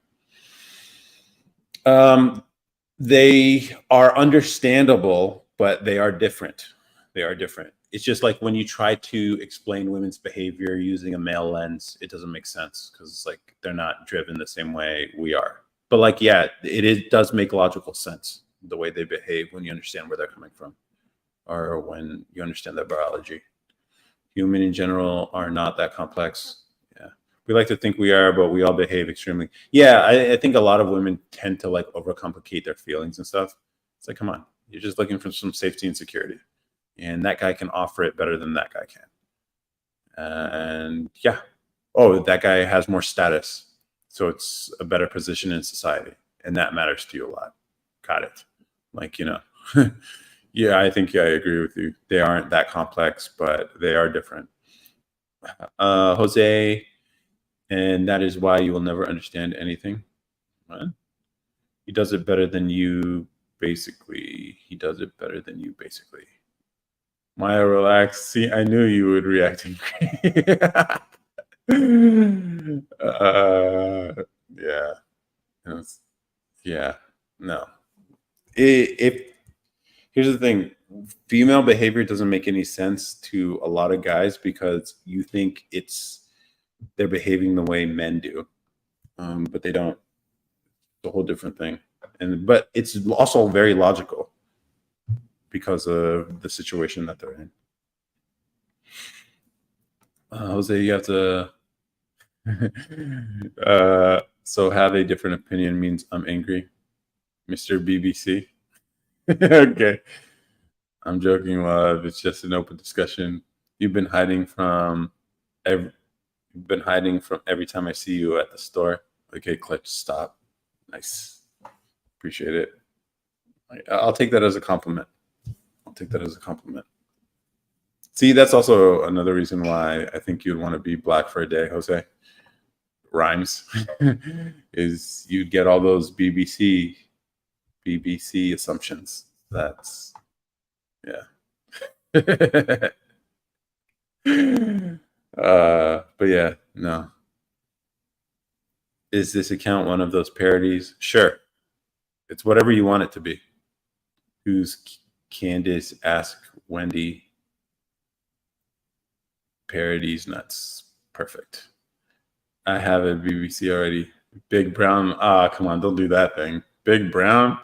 They are understandable, but they are different. They are different. It's just like when you try to explain women's behavior using a male lens, it doesn't make sense because it's like they're not driven the same way we are. But like, yeah, it does make logical sense the way they behave when you understand where they're coming from or when you understand their biology. Human in general are not that complex. Yeah. We like to think we are, but we all behave extremely. Yeah, I think a lot of women tend to like overcomplicate their feelings and stuff. It's like, come on, you're just looking for some safety and security. And that guy can offer it better than that guy can. And yeah. Oh, that guy has more status. So it's a better position in society. And that matters to you a lot. Got it. Like, yeah, I think, yeah, I agree with you. They aren't that complex, but they are different. Jose, and that is why you will never understand anything. What? He does it better than you, basically. He does it better than you, basically. Maya, relax. See, I knew you would react angry. Yeah. Yeah. No. If here's the thing, female behavior doesn't make any sense to a lot of guys because you think they're behaving the way men do, but they don't. It's a whole different thing, but it's also very logical because of the situation that they're in. Jose, you have to. So have a different opinion means I'm angry, Mr. BBC. Okay. I'm joking, love. It's just an open discussion. You've been hiding from every time I see you at the store. Okay, Clutch, stop. Nice. Appreciate it. I'll take that as a compliment. See, that's also another reason why I think you'd want to be black for a day, Jose. Rhymes. Is you'd get all those BBC assumptions. That's yeah. But yeah, no. Is this account one of those parodies? Sure. It's whatever you want it to be. Who's Candace? Ask Wendy. Parodies nuts. Perfect. I have a BBC already. Big Brown. Come on, don't do that thing. Big Brown?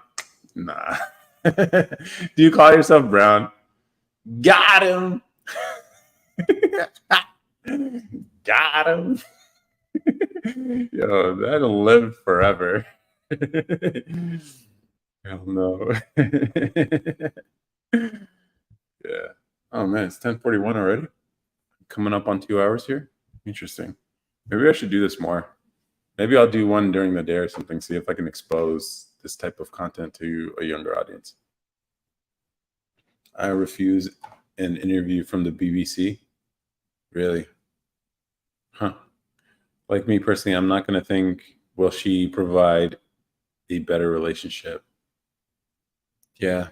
Nah. Do you call yourself Brown? Got him. Got him. Yo, that'll live forever. Hell no. Yeah. Oh man, it's 10:41 already. Coming up on 2 hours here. Interesting. Maybe I should do this more. Maybe I'll do one during the day or something. See if I can expose this type of content to a younger audience. I refuse an interview from the BBC. Really? Huh. Like me personally, I'm not going to think, will she provide a better relationship? Yeah.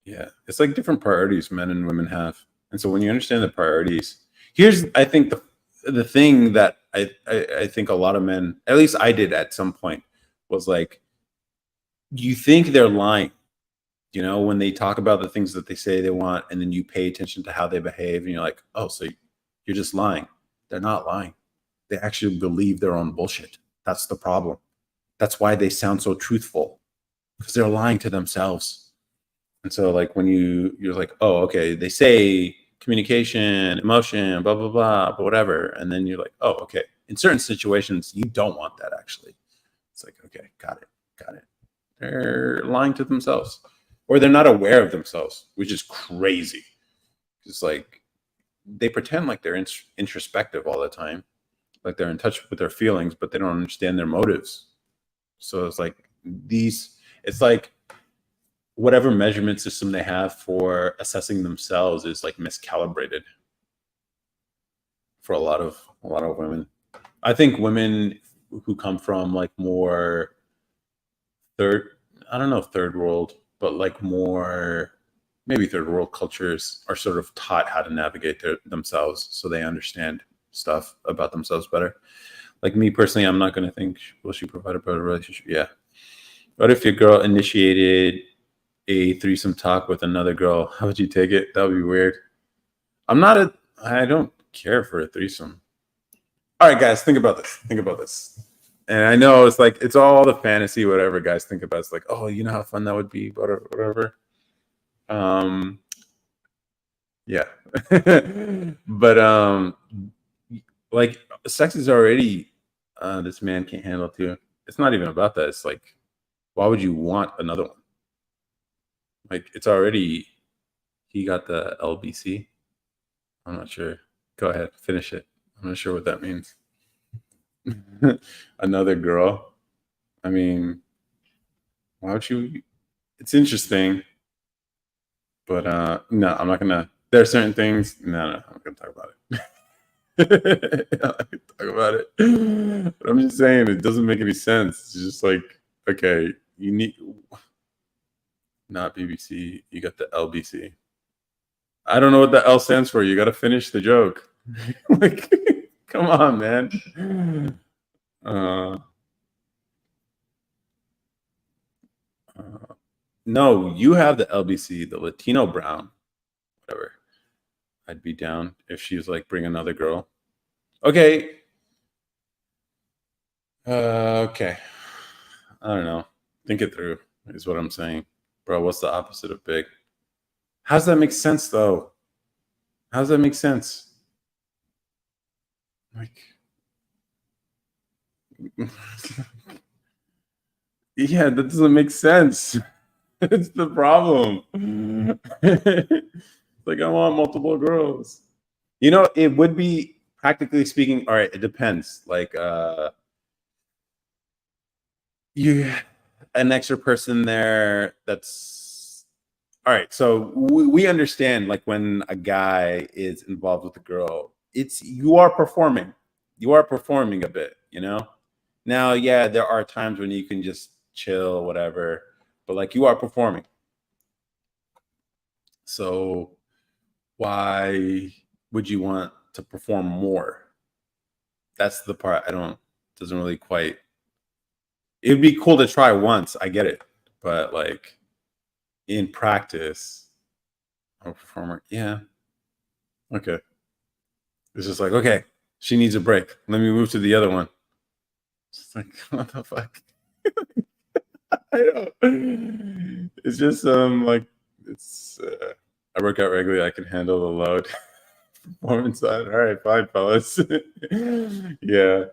Yeah. It's like different priorities men and women have. And so when you understand the priorities, here's, I think, the thing that I think a lot of men, at least I did at some point, was like, you think they're lying, when they talk about the things that they say they want, and then you pay attention to how they behave, and you're like, oh, so you're just lying. They're not lying. They actually believe their own bullshit. That's the problem. That's why they sound so truthful. because they're lying to themselves. And so like when you're like, oh, okay, they say communication, emotion, blah, blah, blah, but whatever. And then you're like, oh, okay. In certain situations, you don't want that actually. It's like, okay, got it, got it. They're lying to themselves. Or they're not aware of themselves, which is crazy. It's like they pretend like they're introspective all the time, like they're in touch with their feelings, but they don't understand their motives. So it's like it's like whatever measurement system they have for assessing themselves is like miscalibrated for a lot of women. I think women who come from like more third, I don't know, third world, but like more maybe third world cultures are sort of taught how to navigate themselves so they understand stuff about themselves better. Like me personally, I'm not going to think, will she provide a better relationship? Yeah. What if your girl initiated a threesome talk with another girl? How would you take it? That would be weird. I don't care for a threesome. All right, guys, think about this. Think about this. And I know it's like, it's all the fantasy, whatever guys think about. It's like, oh, you know how fun that would be, whatever. Yeah. But like sex is already this man can't handle too. It's not even about that. It's like, why would you want another one? Like it's already, he got the LBC. I'm not sure. Go ahead, finish it. I'm not sure what that means. Another girl. I mean, why would you? It's interesting, but no, I'm not gonna. There are certain things. No, I'm not gonna talk about it. I'm not gonna talk about it. But I'm just saying it doesn't make any sense. It's just like, okay, you need not BBC. You got the LBC. I don't know what the L stands for. You got to finish the joke. Like, come on, man. Uh, no, you have the LBC, the Latino Brown, whatever. I'd be down if she's like, bring another girl. Okay. Okay. I don't know. Think it through is what I'm saying. Bro, what's the opposite of big? How's that make sense though? How's that make sense? Like, yeah, that doesn't make sense. It's the problem. Like, I want multiple girls. You know, it would be practically speaking, all right, it depends. Like you an extra person there that's all right. So we understand like when a guy is involved with a girl, it's you are performing. You are performing a bit, you know? Now, yeah, there are times when you can just chill, whatever, but like you are performing. So why would you want to perform more? That's the part I don't doesn't really quite. It'd be cool to try once, I get it, but like in practice, I'm a performer. Yeah, okay. It's just like, okay, she needs a break. Let me move to the other one. It's like, what the fuck? I don't. It's just like it's. I work out regularly. I can handle the load. Performance side. All right, fine, fellas. Yeah.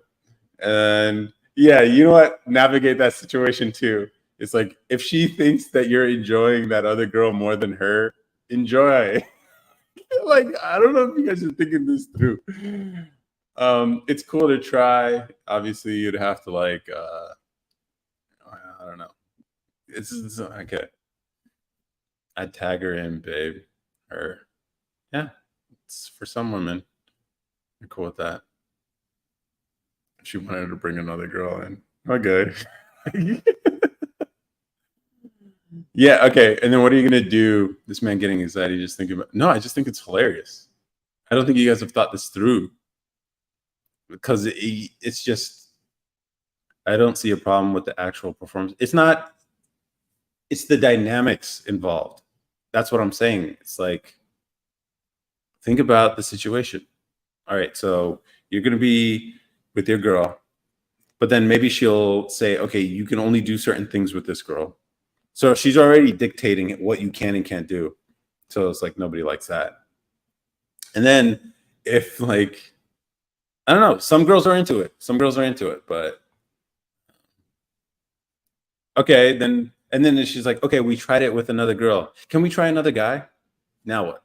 And yeah, you know what? Navigate that situation too. It's like if she thinks that you're enjoying that other girl more than her, enjoy. Like I don't know if you guys are thinking this through. It's cool to try. Obviously, you'd have to like I don't know. It's okay. I'd tag her in, babe. Or yeah, it's for some women. You're cool with that. She wanted to bring another girl in. Okay. Yeah, okay. And then what are you gonna do? This man getting anxiety just thinking about no, I just think it's hilarious. I don't think you guys have thought this through because it's just I don't see a problem with the actual performance. It's not it's the dynamics involved. That's what I'm saying. It's like think about the situation. All right, so you're gonna be with your girl, but then maybe she'll say, okay, you can only do certain things with this girl. So she's already dictating what you can and can't do. So it's like nobody likes that. And then if like I don't know, some girls are into it. Some girls are into it, but okay, then and then she's like, okay, we tried it with another girl. Can we try another guy? Now what?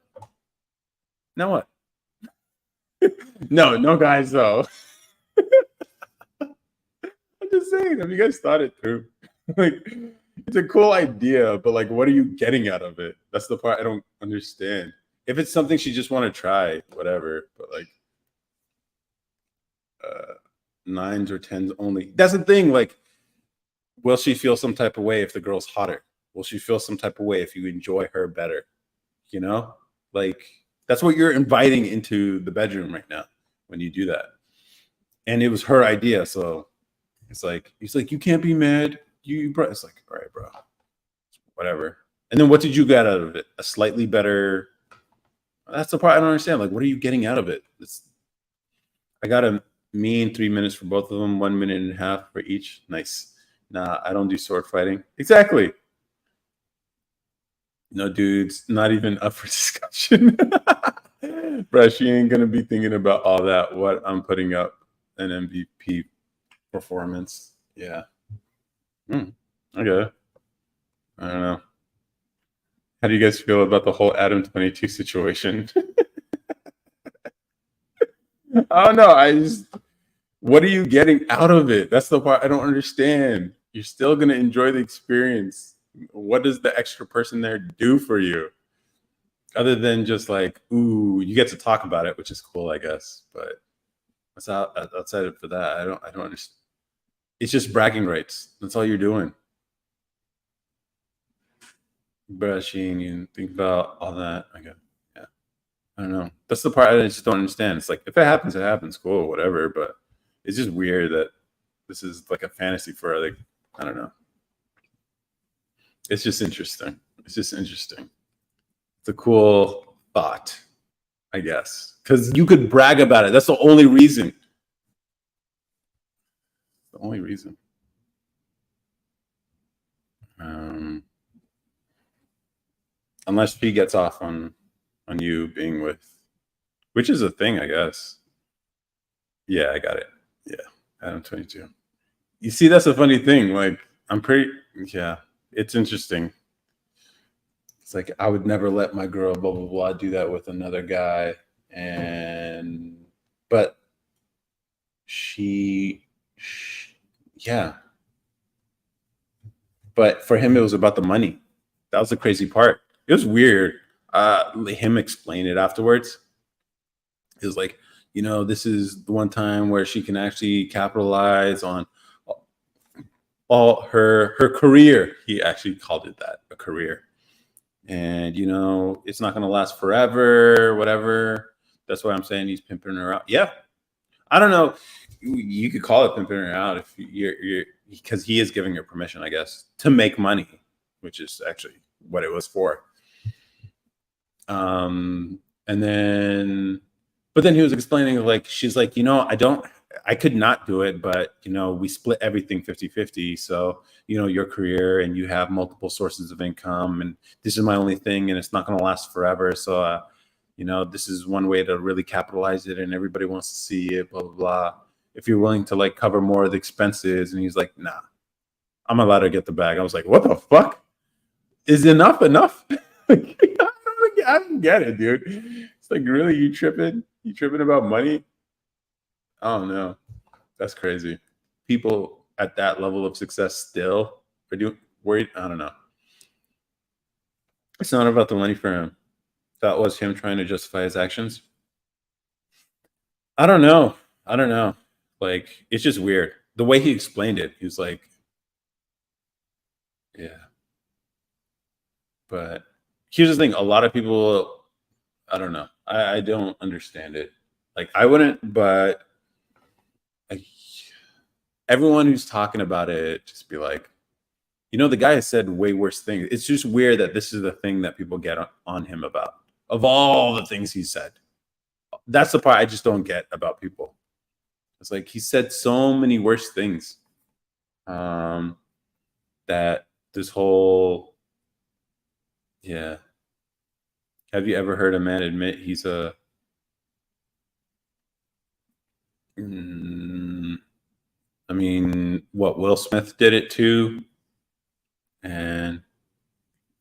Now what? No, no guys though. I'm just saying, have you guys thought it through? Like, it's a cool idea, but like, what are you getting out of it? That's the part I don't understand. If it's something she just want to try, whatever. But like, uh, nines or tens only. That's the thing. Like, will she feel some type of way if the girl's hotter? Will she feel some type of way if you enjoy her better? You know, like that's what you're inviting into the bedroom right now when you do that. And it was her idea, so it's like he's like, you can't be mad. It's like, all right, bro, whatever. And then what did you get out of it? A slightly better. That's the part I don't understand. Like, what are you getting out of it? I got a mean 3 minutes for both of them, 1 minute and a half for each. Nice. Nah, I don't do sword fighting. Exactly. No, dudes, not even up for discussion. Bro, she ain't gonna be thinking about all that. What I'm putting up an MVP performance. Yeah. Okay. I don't know. How do you guys feel about the whole Adam 22 situation? I don't know. What are you getting out of it? That's the part I don't understand. You're still gonna enjoy the experience. What does the extra person there do for you? Other than just like, ooh, you get to talk about it, which is cool, I guess. But outside of for that, I don't understand. It's just bragging rights. That's all you're doing. Brushing and think about all that. Okay. Yeah. I don't know. That's the part I just don't understand. It's like if it happens, it happens. Cool, whatever. But it's just weird that this is like a fantasy for like, I don't know. It's just interesting. It's just interesting. It's a cool thought, I guess. Because you could brag about it. That's the only reason. The only reason. Unless he gets off on you being with, which is a thing, I guess. Yeah, I got it. Yeah, Adam 22. You see, that's a funny thing. Like, I'm pretty. Yeah, it's interesting. It's like I would never let my girl blah blah blah do that with another guy, and but she yeah. But for him, it was about the money. That was the crazy part. It was weird. Him explain it afterwards. It was like, this is the one time where she can actually capitalize on all her career. He actually called it that, a career. And it's not going to last forever, whatever. That's why I'm saying he's pimping her out. Yeah, I don't know. You could call it pimping her out if you're because he is giving her permission, I guess, to make money, which is actually what it was for. And then, but then he was explaining, like, she's like, I could not do it, but we split everything 50-50. So, your career and you have multiple sources of income, and this is my only thing, and it's not going to last forever. So, this is one way to really capitalize it, and everybody wants to see it, blah, blah, blah. If you're willing to like cover more of the expenses. And he's like, nah, I'm allowed to get the bag. I was like, what the fuck? Is enough? I don't get it, dude. It's like, really, you tripping? You tripping about money? I don't know. That's crazy. People at that level of success still are worried. I don't know. It's not about the money for him. That was him trying to justify his actions. I don't know. I don't know. Like, it's just weird. The way he explained it, he was like, yeah. But here's the thing. A lot of people, I don't know. I don't understand it. Like, I wouldn't, but everyone who's talking about it just be like, the guy has said way worse things. It's just weird that this is the thing that people get on him about. Of all the things he said, that's the part I just don't get about people. It's like he said so many worse things that this whole, yeah. Have you ever heard a man admit he's a, mm, I mean, what, Will Smith did it too? And,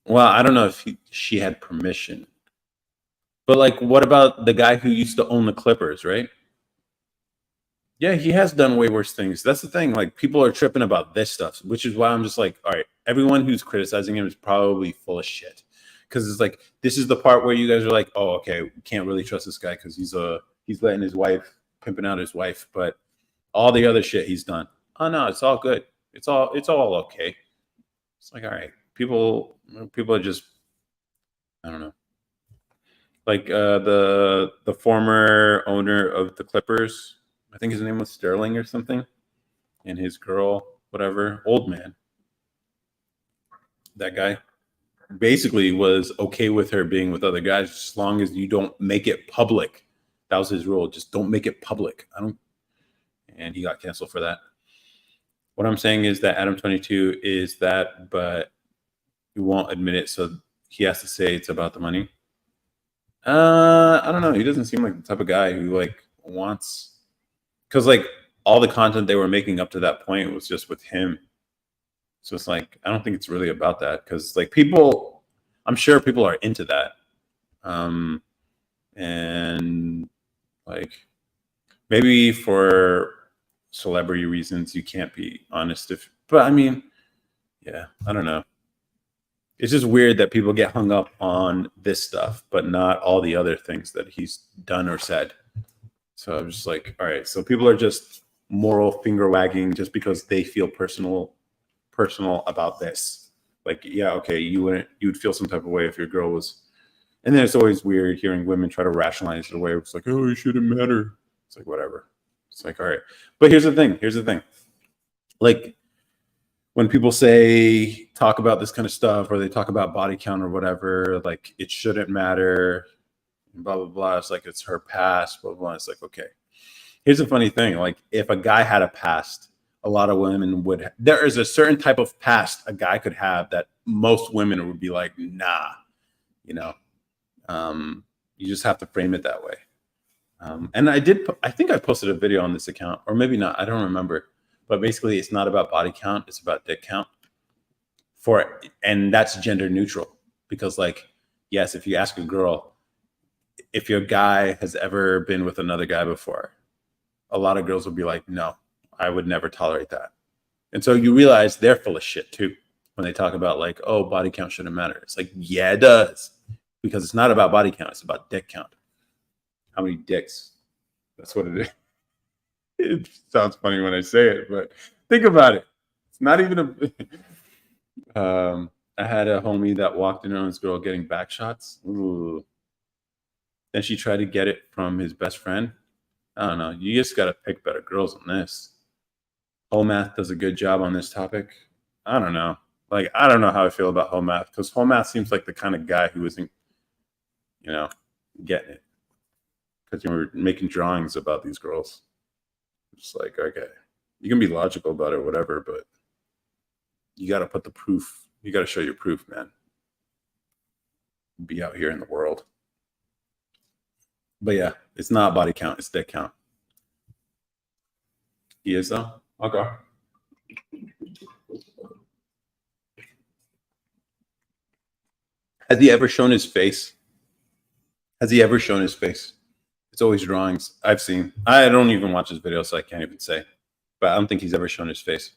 well, I don't know if she had permission. But like, what about the guy who used to own the Clippers, right? Yeah, he has done way worse things. That's the thing. Like, people are tripping about this stuff, which is why I'm just like, all right, everyone who's criticizing him is probably full of shit. Because it's like, this is the part where you guys are like, oh, okay, we can't really trust this guy because he's letting his wife, pimping out his wife, but all the other shit he's done. Oh no, it's all good. It's all okay. It's like, all right, people are just, I don't know. Like the former owner of the Clippers, I think his name was Sterling or something, and his girl, whatever, old man, that guy basically was okay with her being with other guys as long as you don't make it public. That was his rule. Just don't make it public. I don't, and he got canceled for that. What I'm saying is that Adam 22 is that, but he won't admit it, so he has to say it's about the money. I don't know. He doesn't seem like the type of guy who like wants, because like all the content they were making up to that point was just with him. So it's like I don't think it's really about that because like people, I'm sure people are into that, and like maybe for celebrity reasons you can't be honest if, but I mean, yeah, I don't know. It's just weird that people get hung up on this stuff, but not all the other things that he's done or said. So I'm just like, all right, so people are just moral finger wagging just because they feel personal about this. Like, yeah, okay, you'd feel some type of way if your girl was, and then it's always weird hearing women try to rationalize it away. It's like, oh, it shouldn't matter. It's like whatever. It's like, all right. But here's the thing. Here's the thing. Like when people say talk about this kind of stuff or they talk about body count or whatever, like it shouldn't matter, blah blah blah. It's like it's her past, blah blah. It's like, okay. Here's a funny thing. Like if a guy had a past, a lot of women would, there is a certain type of past a guy could have that most women would be like, nah, you know. You just have to frame it that way. And I think I posted a video on this account, or maybe not, I don't remember. But basically, it's not about body count, it's about dick count. And that's gender neutral. Because, like, yes, if you ask a girl if your guy has ever been with another guy before, a lot of girls will be like, no, I would never tolerate that. And so you realize they're full of shit too when they talk about, like, oh, body count shouldn't matter. It's like, yeah, it does. Because it's not about body count, it's about dick count. How many dicks? That's what it is. It sounds funny when I say it, but think about it. It's not even a. I had a homie that walked in on his girl getting back shots. Ooh. Then she tried to get it from his best friend. I don't know. You just got to pick better girls on this. Home math does a good job on this topic. I don't know. Like, I don't know how I feel about home math because home math seems like the kind of guy who isn't, you know, getting it because you were making drawings about these girls. It's like, okay, you can be logical about it, whatever, but you got to put the proof. You got to show your proof, man. Be out here in the world. But yeah, it's not body count, it's dick count. He is though? Okay. Has he ever shown his face? Has he ever shown his face? It's always drawings. I've seen. I don't even watch his videos, so I can't even say. But I don't think he's ever shown his face.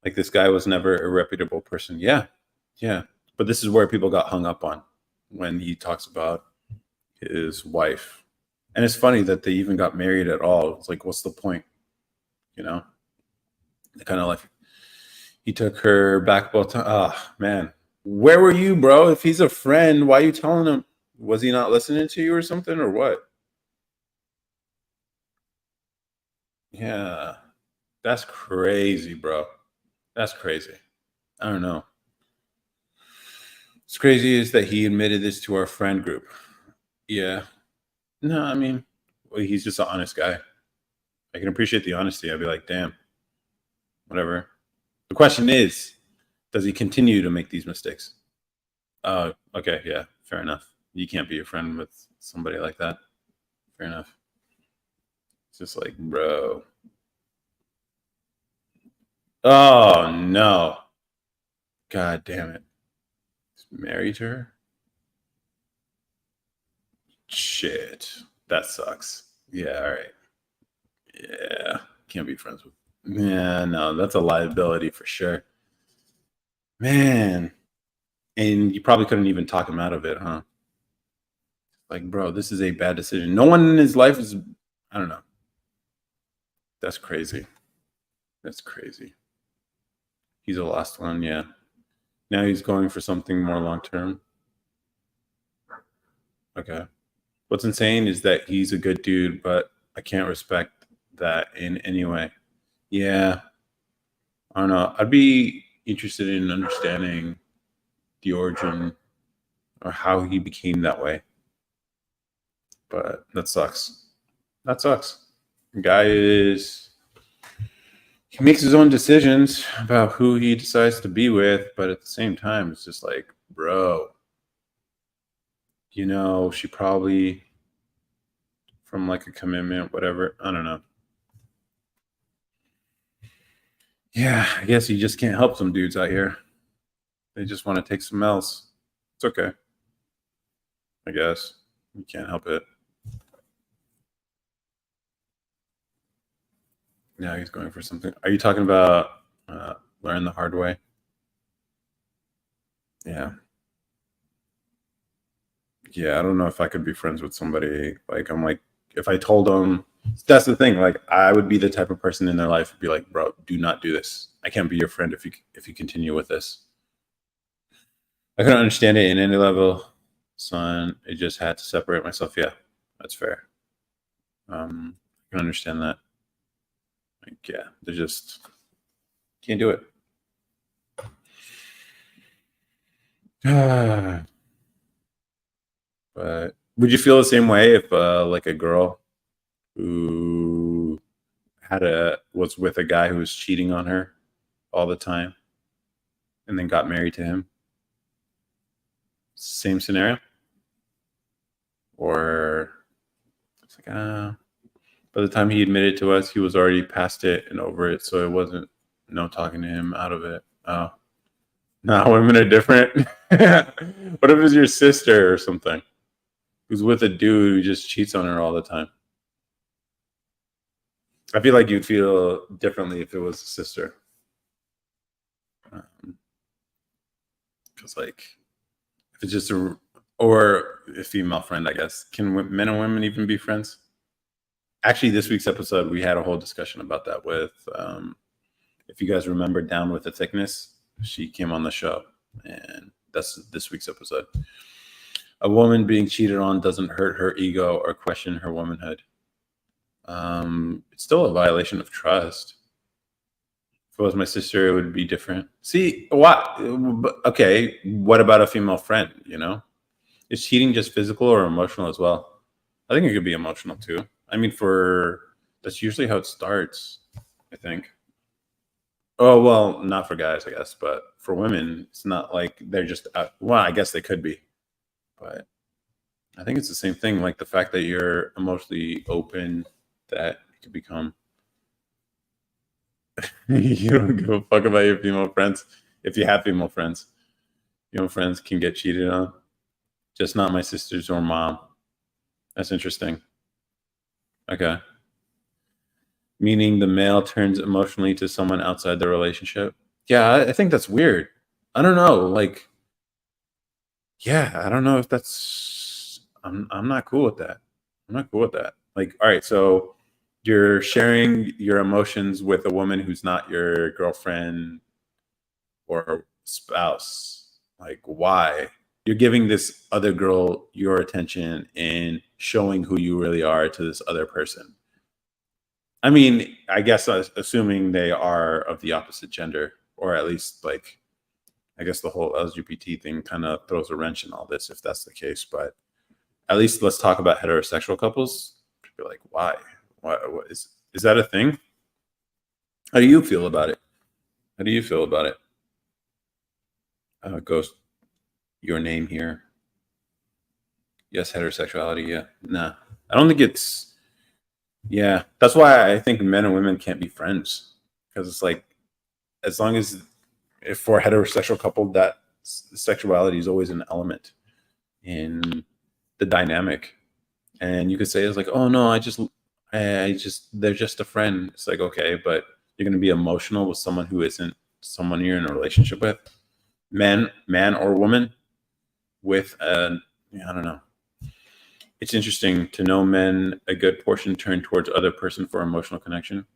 Like this guy was never a reputable person. Yeah. Yeah. But this is where people got hung up on when he talks about his wife. And it's funny that they even got married at all. It's like, what's the point? You know? Kind of like he took her back about time. Ah, man. Where were you, bro? If he's a friend, why are you telling him? Was he not listening to you or something or what? Yeah. That's crazy, bro. That's crazy. I don't know. It's crazy is that he admitted this to our friend group. Yeah. No, I mean, well, he's just an honest guy. I can appreciate the honesty. I'd be like, damn, whatever. The question is, Does he continue to make these mistakes? Oh, okay, yeah, fair enough. You can't be a friend with somebody like that. Fair enough. It's just like, bro. Oh no. God damn it. He's married to her? Shit. That sucks. Yeah, all right. Yeah. Can't be friends with. Yeah, no, that's a liability for sure. Man. And you probably couldn't even talk him out of it, huh? Like, bro, this is a bad decision. No one in his life is, I don't know. That's crazy. That's crazy. He's a lost one, yeah. Now he's going for something more long term. Okay. What's insane is that he's a good dude, but I can't respect that in any way. Yeah. I don't know. I'd be interested in understanding the origin or how he became that way. But that sucks. That sucks. The guy is he makes his own decisions about who he decides to be with, but at the same time, it's just like, bro, she probably from like a commitment, whatever. I don't know. Yeah, I guess you just can't help some dudes out here. They just want to take some else. It's okay. I guess you can't help it. Now he's going for something. Are you talking about learn the hard way? Yeah. Yeah, I don't know if I could be friends with somebody like I'm like if I told them that's the thing. Like I would be the type of person in their life would be like, bro, do not do this. I can't be your friend if you continue with this. I couldn't understand it in any level, son. I just had to separate myself. Yeah, that's fair. I can understand that. Like, yeah, they just can't do it. But would you feel the same way if like a girl who was with a guy who was cheating on her all the time and then got married to him? Same scenario? Or it's like by the time he admitted to us, he was already past it and over it, so it wasn't no talking to him out of it. Oh, no, women are different. What if it's your sister or something who's with a dude who just cheats on her all the time? I feel like you'd feel differently if it was a sister. Because, like, if it's just or a female friend, I guess. Can men and women even be friends? Actually, this week's episode, we had a whole discussion about that with, if you guys remember, Down with the Thickness. She came on the show, and that's this week's episode. A woman being cheated on doesn't hurt her ego or question her womanhood. It's still a violation of trust. If it was my sister, it would be different. See, what? Okay, what about a female friend? Is cheating just physical or emotional as well? I think it could be emotional too. I mean, that's usually how it starts, I think. Oh, well, not for guys, I guess, but for women, it's not like they're just well, I guess they could be, but I think it's the same thing. Like the fact that you're emotionally open, that it could become you don't give a fuck about your female friends. If you have female friends, friends can get cheated on. Just not my sisters or mom. That's interesting. Okay. Meaning the male turns emotionally to someone outside the relationship. Yeah, I think that's weird. I don't know. Like, yeah, I don't know if that's. I'm not cool with that. I'm not cool with that. Like, all right, so you're sharing your emotions with a woman who's not your girlfriend or spouse. Like, why? You're giving this other girl your attention and showing who you really are to this other person. I mean, I guess assuming they are of the opposite gender, or at least like, I guess the whole LGBT thing kind of throws a wrench in all this if that's the case. But at least let's talk about heterosexual couples. People are like, why? What is that a thing? How do you feel about it? How do you feel about it? Ghost, your name here. Yes, heterosexuality. Yeah, nah, I don't think it's. Yeah, that's why I think men and women can't be friends, because it's like, as long as, if for a heterosexual couple, that sexuality is always an element in the dynamic, and you could say it's like, oh no, I just they're just a friend. It's like, okay, but you're gonna be emotional with someone who isn't someone you're in a relationship with, man or woman, with I don't know. It's interesting to know men a good portion turn towards other person for emotional connection.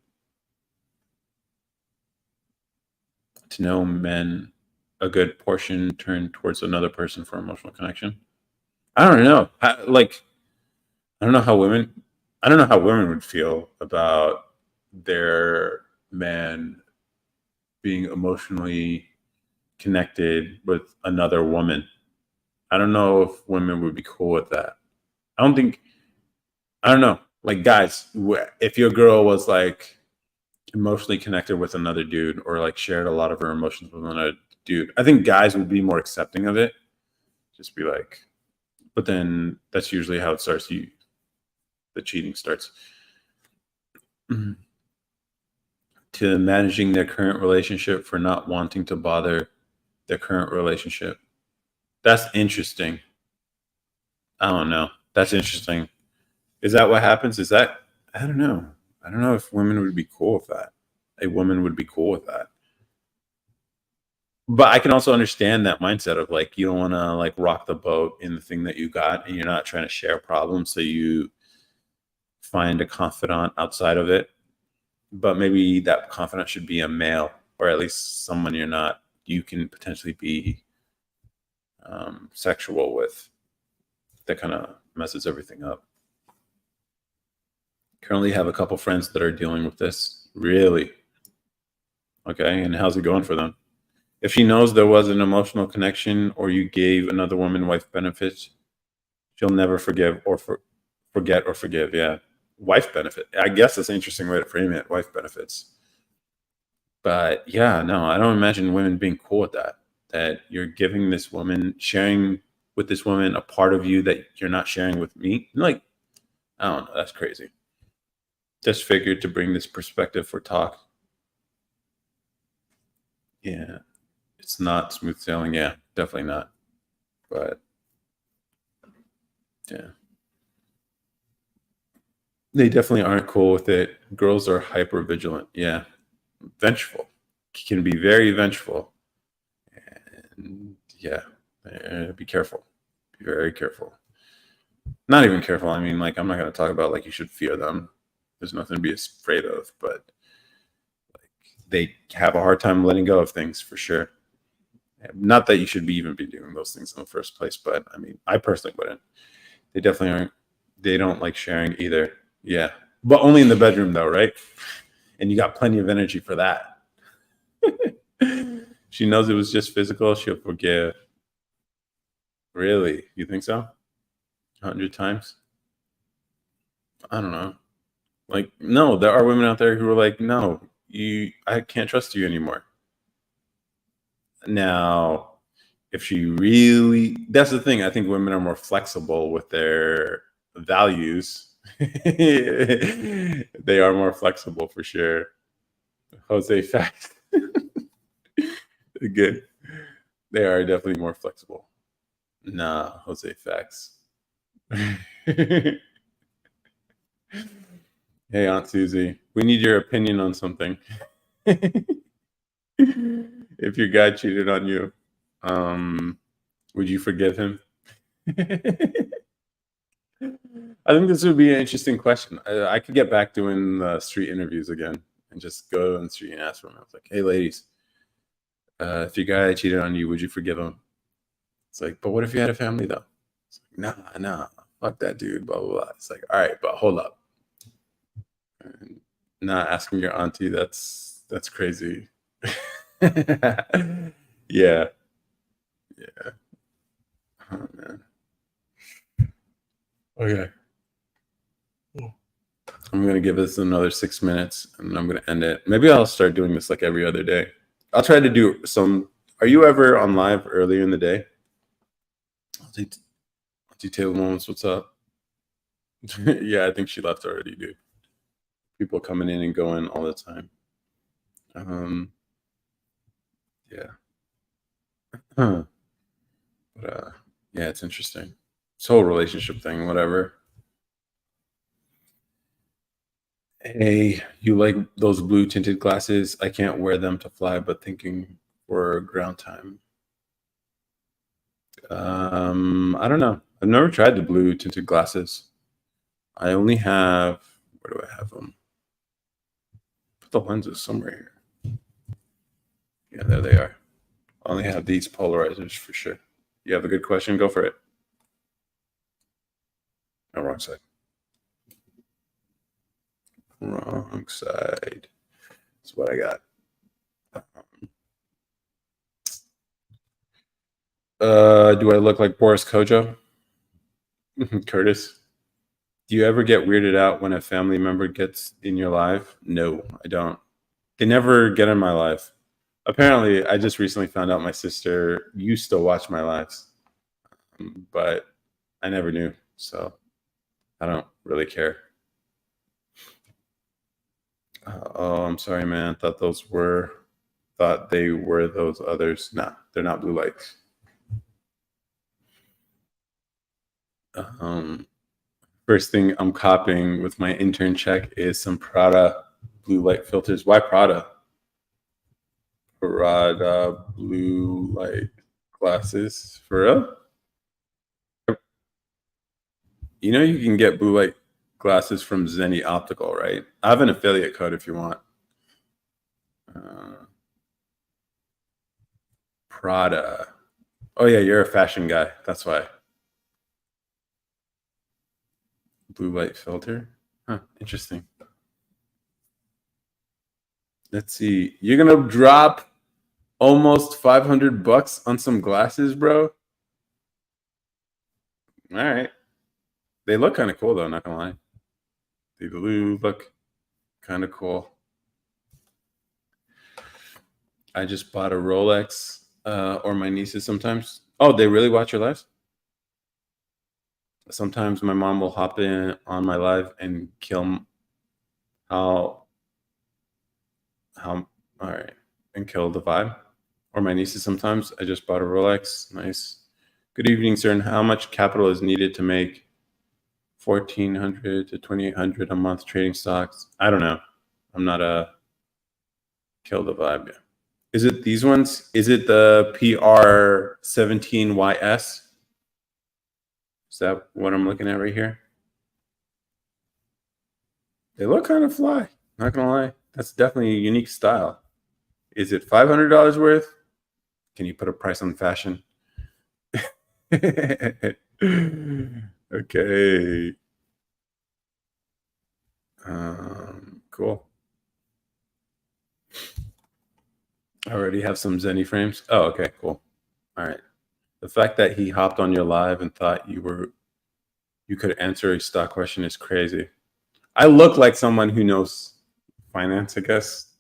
To know men a good portion turn towards another person for emotional connection. I don't know. I don't know how women. I don't know how women would feel about their man being emotionally connected with another woman. I don't know if women would be cool with that. I don't think. I don't know. Like, guys, if your girl was like emotionally connected with another dude, or like shared a lot of her emotions with another dude, I think guys would be more accepting of it. Just be like, but then that's usually how it starts. The cheating starts. Mhm. To managing their current relationship for not wanting to bother their current relationship. That's interesting. I don't know. That's interesting. Is that what happens? Is that, I don't know. I don't know if women would be cool with that. A woman would be cool with that. But I can also understand that mindset of like, you don't want to like rock the boat in the thing that you got, and you're not trying to share problems, so you find a confidant outside of it. But maybe that confidant should be a male, or at least someone you can potentially be sexual with. That kind of messes everything up. Currently have a couple friends that are dealing with this. Really? Okay. And how's it going for them? If she knows there was an emotional connection, or you gave another woman wife benefits, she'll never forget or forgive. Yeah. Wife benefit. I guess that's an interesting way to frame it. Wife benefits. But yeah, no, I don't imagine women being cool with that. That you're giving this woman, sharing with this woman a part of you that you're not sharing with me. Like, I don't know. That's crazy. Just figured to bring this perspective for talk. Yeah. It's not smooth sailing. Yeah, definitely not. But yeah, they definitely aren't cool with it. Girls are hyper vigilant. Yeah. Vengeful. Can be very vengeful. And yeah, be careful. Be very careful. Not even careful. I mean, like, I'm not going to talk about like you should fear them. There's nothing to be afraid of, but they have a hard time letting go of things for sure. Not that you should be even be doing those things in the first place, but I mean, I personally wouldn't. They definitely aren't. They don't like sharing either. Yeah, but only in the bedroom though, right? And you got plenty of energy for that. She knows it was just physical. She'll forgive. Really? You think so? 100 times? I don't know. Like, no, there are women out there who are like, no, I can't trust you anymore. Now, if she really, that's the thing. I think women are more flexible with their values. They are more flexible for sure. Jose facts. Good. They are definitely more flexible. Nah, Jose facts. Hey, Aunt Susie, we need your opinion on something. If your guy cheated on you, would you forgive him? I think this would be an interesting question. I could get back doing street interviews again and just go on the street and ask them. I was like, "Hey, ladies, if your guy cheated on you, would you forgive him?" It's like, "But what if you had a family, though?" It's like, nah, fuck that dude. Blah blah blah. It's like, all right, but hold up. And not asking your auntie. That's crazy. Yeah, yeah. Oh man. Okay. I'm gonna give this another 6 minutes, and I'm gonna end it. Maybe I'll start doing this like every other day. I'll try to do some. Are you ever on live earlier in the day? Detailed moments. What's up? Yeah, I think she left already, dude. People coming in and going all the time. Yeah. Huh. But yeah, it's interesting. This whole relationship thing, whatever. Hey, you like those blue tinted glasses? I can't wear them to fly, but thinking for ground time. I don't know. I've never tried the blue tinted glasses. I only have, where do I have them? Put the lenses somewhere here. Yeah, there they are. I only have these polarizers for sure. You have a good question? Go for it. No, wrong side. Wrong side. That's what I got. Do I look like Boris Kojo? Curtis? Do you ever get weirded out when a family member gets in your life? No, I don't. They never get in my life. Apparently, I just recently found out my sister used to watch my lives, but I never knew. So I don't really care. Oh, I'm sorry, man. Thought they were those others. Nah, they're not blue lights. Um, First thing I'm copying with my intern check is some Prada blue light filters. Why Prada? Prada blue light glasses. For real? You know you can get blue light glasses from Zenni Optical, right? I have an affiliate code if you want. Uh, Prada. Oh yeah, you're a fashion guy. That's why. Blue light filter. Huh, interesting. Let's see. You're gonna drop almost 500 bucks on some glasses, bro. All right. They look kind of cool though, not gonna lie. They do look kind of cool. I just bought a Rolex, or my nieces sometimes. Oh, they really watch your lives? Sometimes my mom will hop in on my live and kill how all right, and kill the vibe. Or my nieces sometimes. I just bought a Rolex. Nice. Good evening, sir. And how much capital is needed to make 1,400 to 2,800 a month trading stocks? I don't know. I'm not a kill the vibe. Yeah. Is it these ones? Is it the PR17YS? Is that what I'm looking at right here? They look kind of fly. Not gonna lie. That's definitely a unique style. Is it $500 worth? Can you put a price on fashion? Okay. Cool. I already have some Zenny frames. Oh, okay, cool. All right. The fact that he hopped on your live and thought you could answer a stock question is crazy. I look like someone who knows finance, I guess.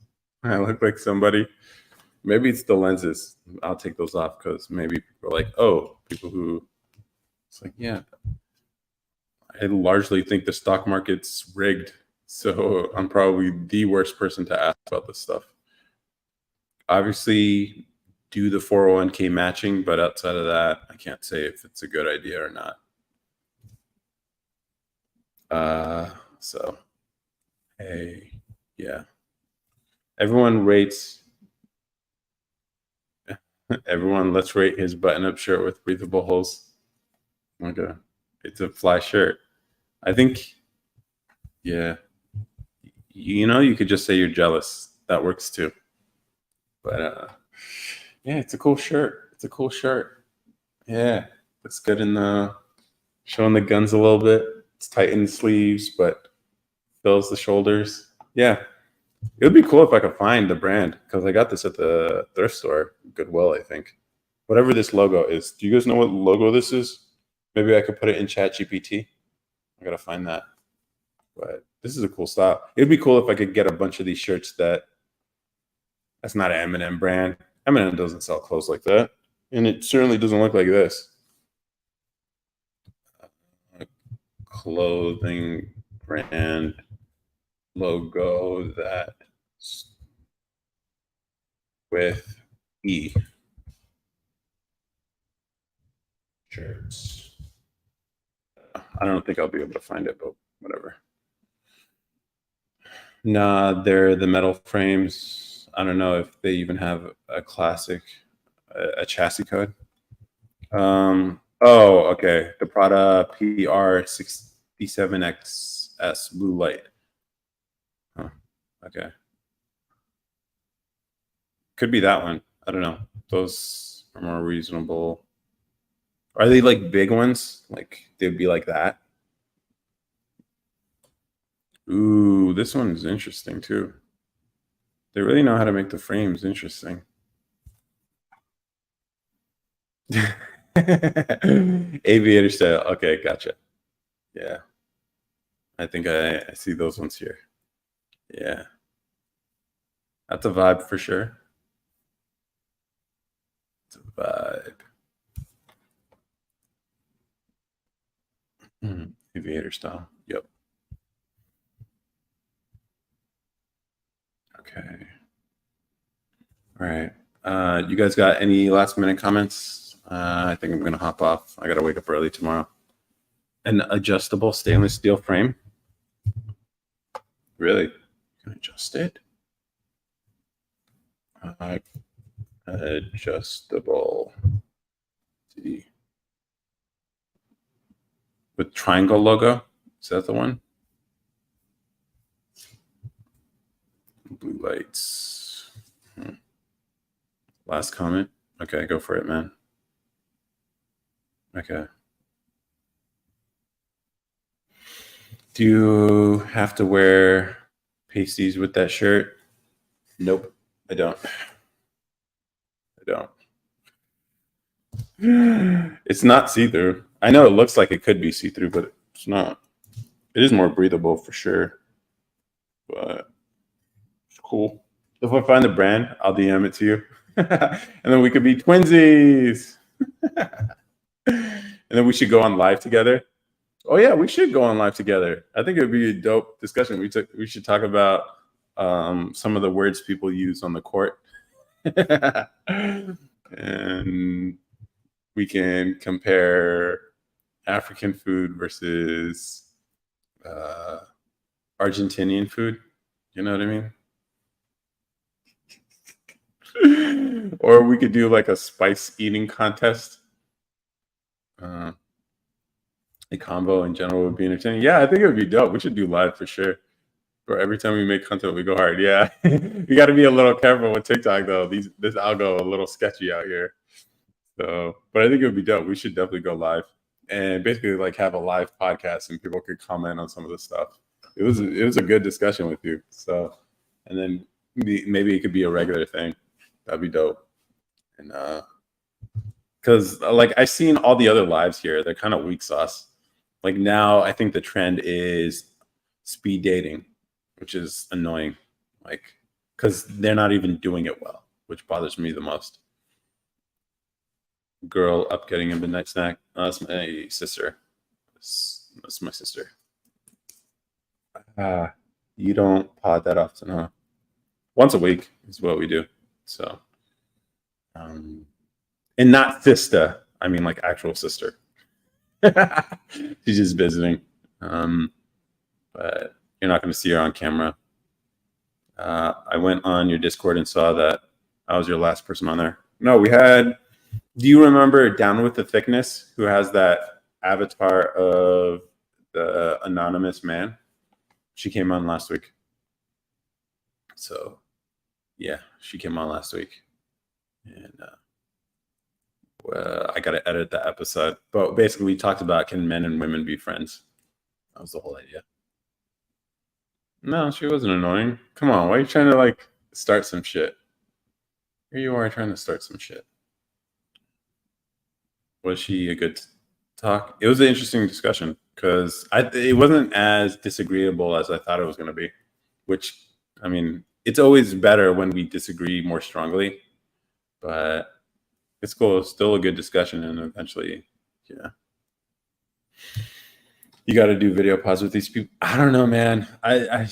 I look like somebody. Maybe it's the lenses. I'll take those off because maybe people are like, oh, people who. It's like, yeah. I largely think the stock market's rigged, so I'm probably the worst person to ask about this stuff. Obviously, do the 401k matching, but outside of that, I can't say if it's a good idea or not. So, hey, yeah. Everyone rates. Everyone, let's rate his button-up shirt with breathable holes. Okay, it's a fly shirt. I think, yeah. You know, you could just say you're jealous. That works too. But yeah, it's a cool shirt. It's a cool shirt. Yeah, looks good in the showing the guns a little bit. It's tight in the sleeves, but fills the shoulders. Yeah, it would be cool if I could find the brand because I got this at the thrift store, Goodwill, I think. Whatever this logo is. Do you guys know what logo this is? Maybe I could put it in Chat GPT. I gotta find that. But this is a cool style. It'd be cool if I could get a bunch of these shirts that's not an M&M brand. M&M doesn't sell clothes like that, and it certainly doesn't look like this. Clothing brand logo that with E shirts. I don't think I'll be able to find it, but whatever. Nah, they're the metal frames. I don't know if they even have a classic, a chassis code. Oh, okay. The Prada PR67XS blue light. Huh. Okay. Could be that one. I don't know. Those are more reasonable. Are they like big ones? Like they'd be like that? Ooh, this one is interesting too. They really know how to make the frames interesting. Aviator style. Okay, gotcha. Yeah. I think I see those ones here. Yeah. That's a vibe for sure. It's a vibe. Aviator style. Yep. Okay. All right. You guys got any last minute comments? I think I'm gonna hop off. I gotta wake up early tomorrow. An adjustable stainless steel frame. Really? You can adjust it? Adjustable. See. With triangle logo. Is that the one? Blue lights. Last comment. Okay, go for it, man. Okay. Do you have to wear pasties with that shirt? Nope, I don't. I don't. It's not see-through. I know it looks like it could be see-through, but it's not. It is more breathable for sure, but it's cool. If I find the brand, I'll DM it to you, and then we could be twinsies. And then we should go on live together. Oh yeah, we should go on live together. I think it would be a dope discussion. We should talk about some of the words people use on the court, and we can compare African food versus Argentinian food. You know what I mean? Or we could do like a spice eating contest. A combo in general would be entertaining. Yeah, I think it would be dope. We should do live for sure. Or every time we make content, we go hard. Yeah, you got to be a little careful with TikTok though. This algo a little sketchy out here. So, but I think it would be dope. We should definitely go live and basically like have a live podcast and people could comment on some of the stuff. It was a good discussion with you. So, and then maybe it could be a regular thing. That'd be dope. And because like I've seen all the other lives here, they're kind of weak sauce. Like now, I think the trend is speed dating, which is annoying. Like because they're not even doing it well, which bothers me the most. Girl up getting a midnight snack. Oh, that's my sister. That's my sister. You don't pod that often, huh? Once a week is what we do. So, and not Thista. I mean, like actual sister. She's just visiting. But you're not going to see her on camera. I went on your Discord and saw that I was your last person on there. No, we had. Do you remember Down with the Thickness, who has that avatar of the anonymous man? She came on last week. So, yeah, she came on last week. And I got to edit that episode. But basically, we talked about can men and women be friends? That was the whole idea. No, she wasn't annoying. Come on, why are you trying to like start some shit? Here you are trying to start some shit. Was she a good talk? It was an interesting discussion because it wasn't as disagreeable as I thought it was going to be. Which, I mean, it's always better when we disagree more strongly. but it's cool. It's still a good discussion, and eventually, yeah. You got to do video pods with these people. I don't know, man. I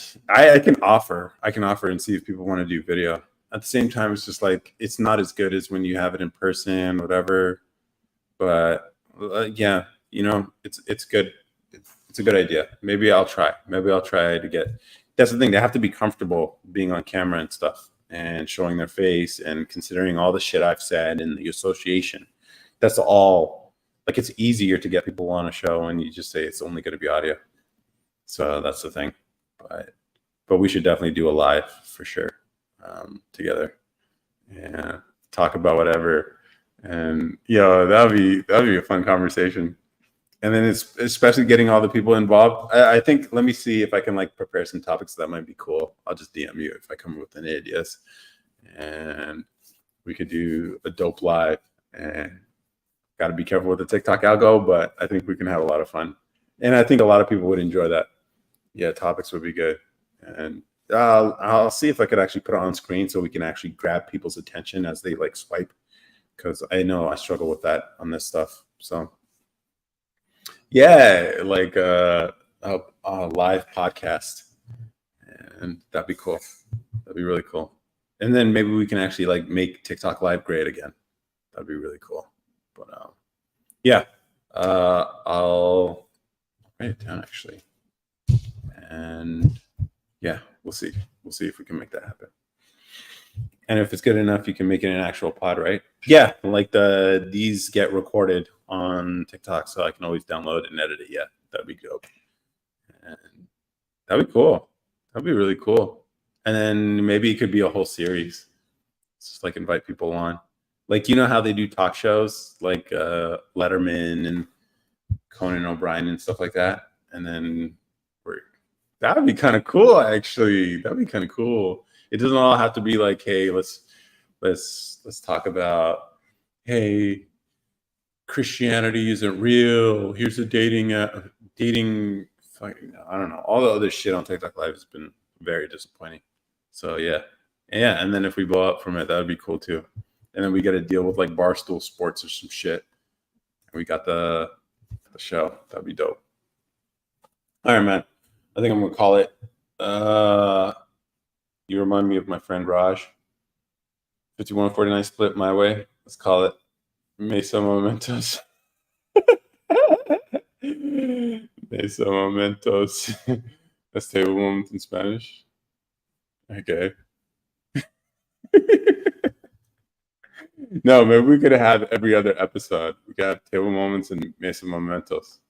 can offer and see if people want to do video. At the same time, it's just like it's not as good as when you have it in person, whatever. But yeah, it's good. It's a good idea. Maybe I'll try. Maybe I'll try to get. That's the thing. They have to be comfortable being on camera and stuff, and showing their face, and considering all the shit I've said and the association. That's all. Like, it's easier to get people on a show when you just say it's only going to be audio. So that's the thing. But we should definitely do a live for sure, together, and talk about whatever. And that'd be a fun conversation. And then it's especially getting all the people involved. I think, let me see if I can like prepare some topics that might be cool. I'll just DM you if I come up with any ideas, and we could do a dope live. And got to be careful with the TikTok algo, but I think we can have a lot of fun. And I think a lot of people would enjoy that. Yeah, topics would be good. And I'll see if I could actually put it on screen so we can actually grab people's attention as they like swipe, because I know I struggle with that on this stuff. So yeah, like a live podcast, and that'd be cool. That'd be really cool. And then maybe we can actually like make TikTok live great again. That'd be really cool. But yeah, I'll write it down actually, and yeah, we'll see if we can make that happen. And if it's good enough, you can make it an actual pod, right? Yeah, like these get recorded on TikTok, so I can always download and edit it. Yeah, that'd be dope, and that'd be cool. That'd be really cool. And then maybe it could be a whole series. Just like invite people on. Like, how they do talk shows like Letterman and Conan O'Brien and stuff like that. And then that would be kind of cool, actually. That'd be kind of cool. It doesn't all have to be like, hey, let's talk about, hey, Christianity isn't real. Here's a dating. I don't know. All the other shit on TikTok Live has been very disappointing. So yeah. And then if we blow up from it, that would be cool too. And then we got to deal with like Barstool Sports or some shit. And we got the show. That'd be dope. All right, man. I think I'm gonna call it. You remind me of my friend Raj. 51-49 split my way. Let's call it Mesa Momentos. Mesa Momentos. That's table moments in Spanish. Okay. No, maybe we could have every other episode. We could have table moments and Mesa Momentos.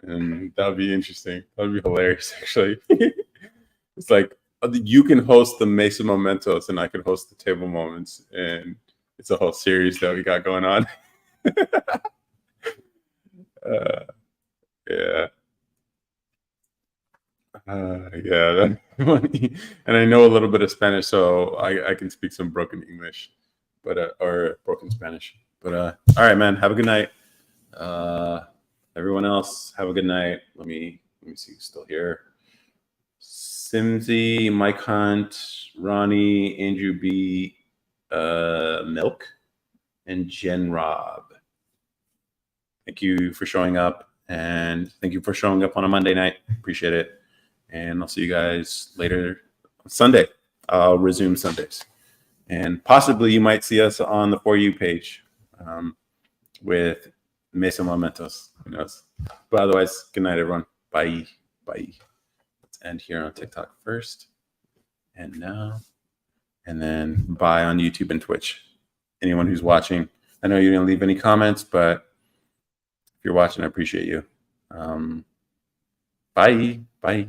And that would be interesting. That would be hilarious, actually. It's like you can host the Mesa Momentos and I can host the table moments. And it's a whole series that we got going on. Yeah. Yeah, that's funny. And I know a little bit of Spanish, so I can speak some broken English, but or broken Spanish. But all right, man. Have a good night. Everyone else, have a good night. Let me see who's still here. Simsy, Mike Hunt, Ronnie, Andrew B, Milk, and Jen Rob. Thank you for showing up, and thank you for showing up on a Monday night. Appreciate it. And I'll see you guys later Sunday. I'll resume Sundays. And possibly you might see us on the For You page with Mesa Momentos. Who knows? But otherwise, good night, everyone. Bye. Bye. Let's end here on TikTok first. And now. And then bye on YouTube and Twitch. Anyone who's watching. I know you didn't leave any comments, but if you're watching, I appreciate you. Bye. Bye.